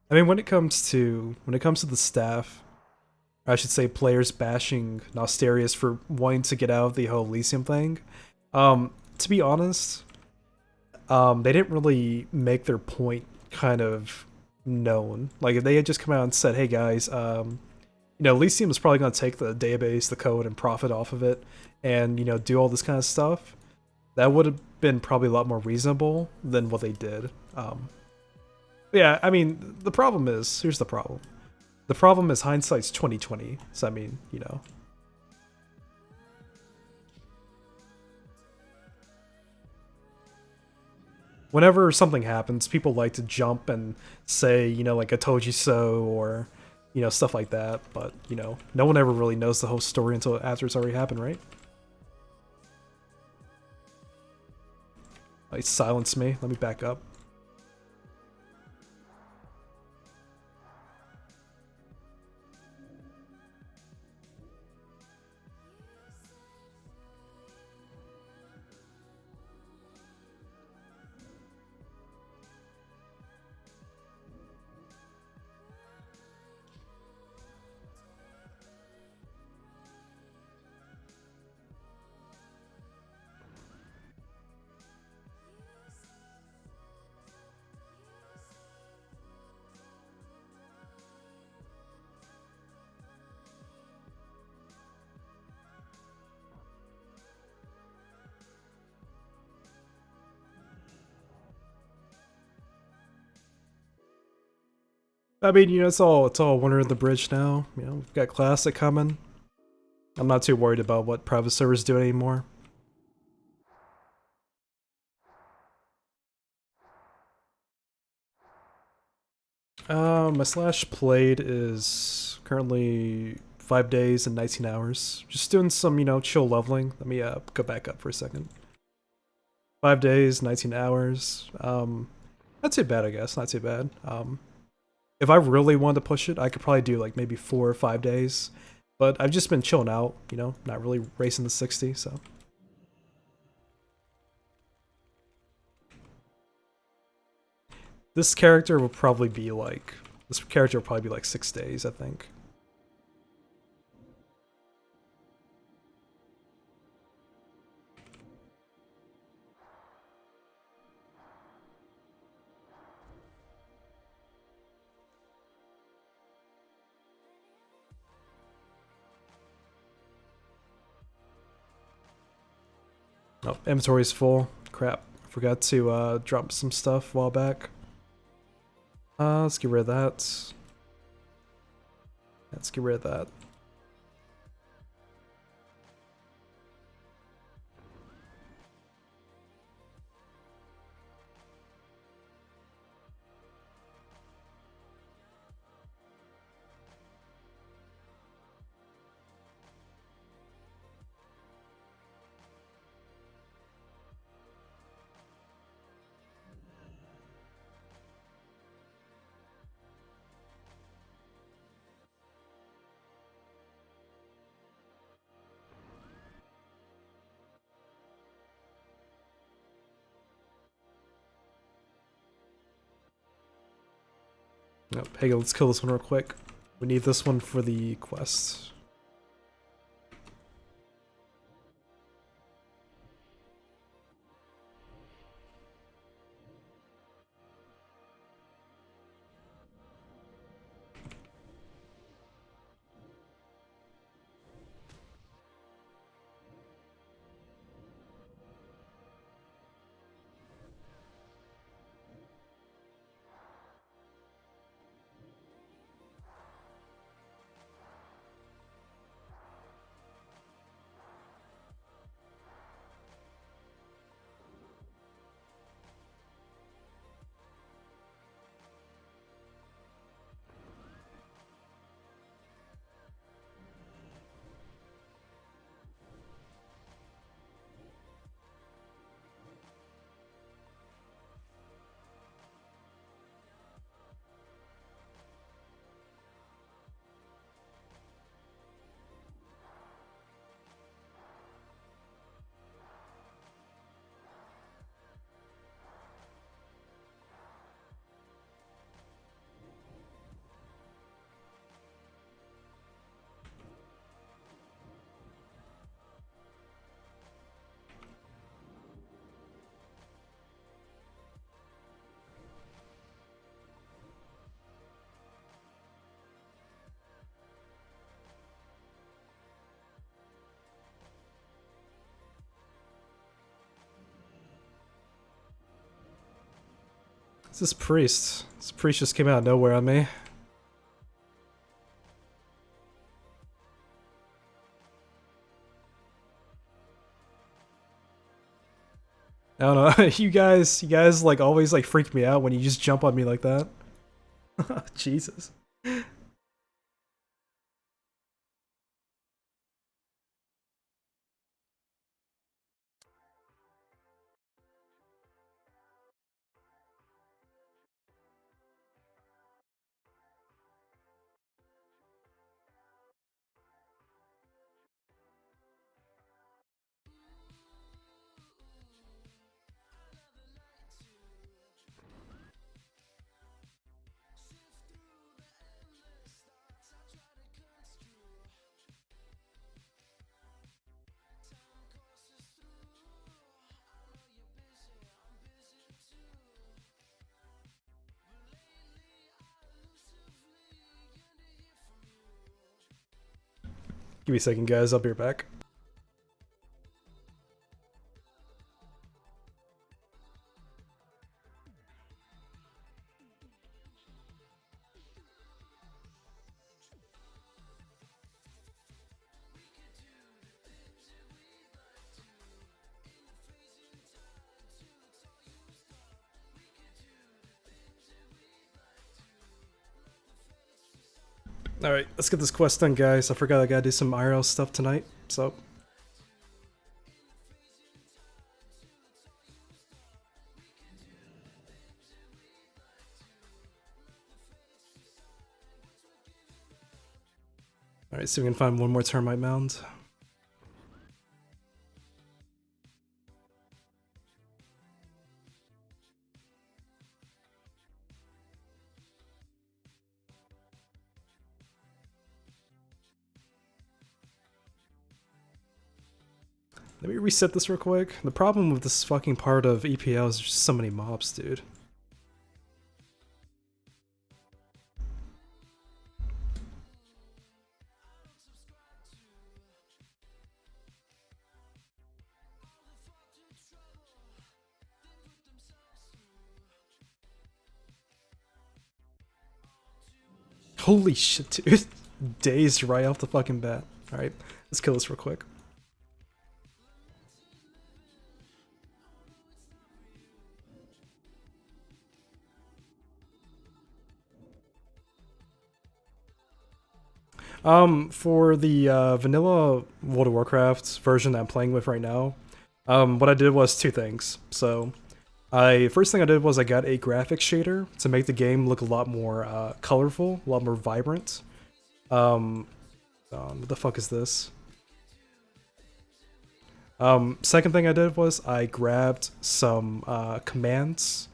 I mean, when it comes to the staff, or I should say players bashing Nostalrius for wanting to get out of the whole Elysium thing, to be honest, they didn't really make their point kind of known. Like if they had just come out and said, "Hey guys, you know, Elysium is probably going to take the database, the code, and profit off of it, and you know, do all this kind of stuff," that would have been probably a lot more reasonable than what they did. Yeah, I mean, the problem is, here's the problem. The problem is hindsight's 2020. So I mean, you know. whenever something happens, people like to jump and say, you know, like "I told you so" or you know, stuff like that. But you know, no one ever really knows the whole story until after it's already happened, right? He silenced me. Let me back up. I mean, you know, it's all Winter of the Bridge now. You know, we've got Classic coming. I'm not too worried about what private servers do anymore. My slash played is currently 5 days and 19 hours. Just doing some, you know, chill leveling. Let me go back up for a second. 5 days, 19 hours. Not too bad, I guess. Not too bad. If I really wanted to push it, I could probably do like maybe 4 or 5 days. But I've just been chilling out, you know, not really racing the 60, so. This character will probably be like 6 days, I think. Oh, inventory's full. Crap. I forgot to drop some stuff a while back. Let's get rid of that. Let's get rid of that. Nope. Hey, let's kill this one real quick. We need this one for the quest. It's this priest. This priest just came out of nowhere on me. I don't know. You guys like always like freak me out when you just jump on me like that. Jesus. Give me a second, guys. I'll be right back. Alright, let's get this quest done, guys. I forgot I gotta do some IRL stuff tonight, so. Alright, so we can find one more termite mound. Let me reset this real quick. The problem with this fucking part of EPL is there's just so many mobs, dude. Holy shit, dude. Dazed right off the fucking bat. Alright, let's kill this real quick. For the vanilla World of Warcraft version that I'm playing with right now, what I did was two things. So, first thing I did was I got a graphics shader to make the game look a lot more colorful, a lot more vibrant. What the fuck is this? Second thing I did was I grabbed some commands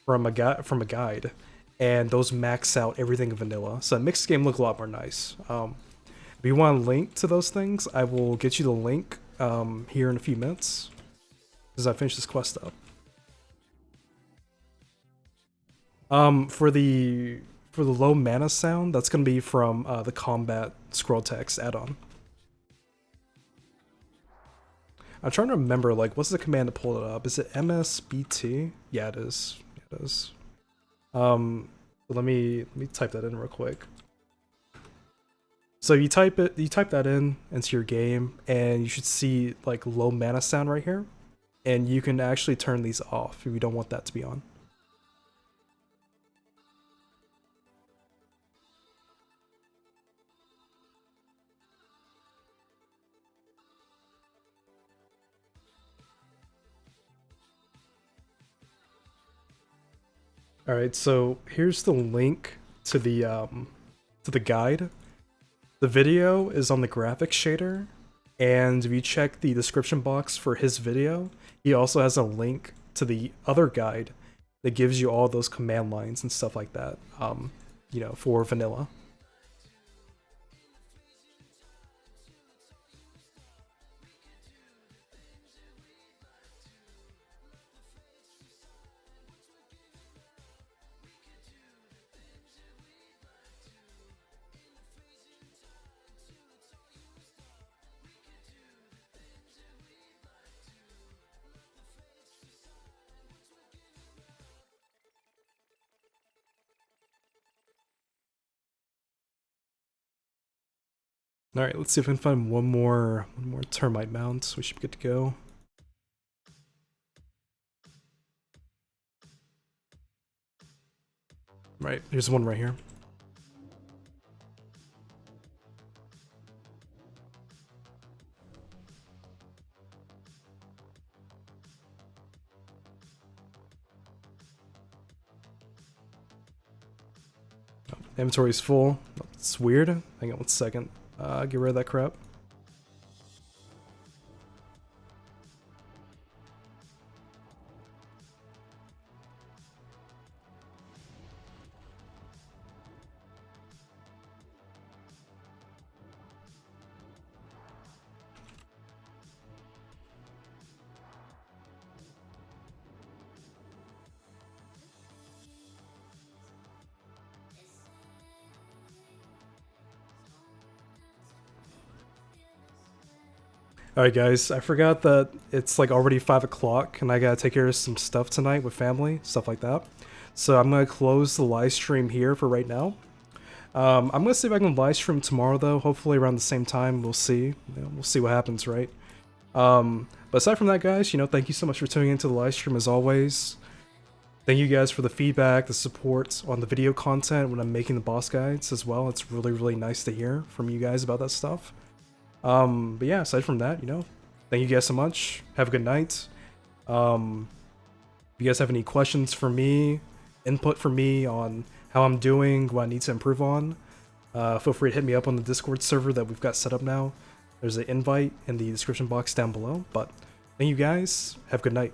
from a guide, and those max out everything in vanilla, so it makes the game look a lot more nice. If you want a link to those things, I will get you the link here in a few minutes as I finish this quest up. For the low mana sound, that's gonna be from the combat scroll text add-on. I'm trying to remember, like, what's the command to pull it up? Is it MSBT? Yeah, it is. It is. Let me type that in real quick. So you type that in into your game, and you should see like low mana sound right here, and you can actually turn these off if you don't want that to be on. All right, so here's the link to the guide. The video is on the graphics shader, and if you check the description box for his video, he also has a link to the other guide that gives you all those command lines and stuff like that, you know, for vanilla. All right, let's see if we can find one more termite mound. So we should be good to go. Right, here's one right here. Inventory's full. It's weird. Hang on 1 second. Get rid of that crap. Alright guys, I forgot that it's like already 5 o'clock and I gotta take care of some stuff tonight with family, stuff like that. So I'm gonna close the live stream here for right now. I'm gonna see if I can live stream tomorrow though, hopefully around the same time, we'll see. You know, we'll see what happens, right? But aside from that guys, you know, thank you so much for tuning into the live stream as always. Thank you guys for the feedback, the support on the video content when I'm making the boss guides as well. It's really, really nice to hear from you guys about that stuff. But yeah, aside from that, you know, thank you guys so much. Have a good night. If you guys have any questions for me, input for me on how I'm doing, what I need to improve on, feel free to hit me up on the Discord server that we've got set up now. There's an invite in the description box down below. But thank you guys. Have a good night.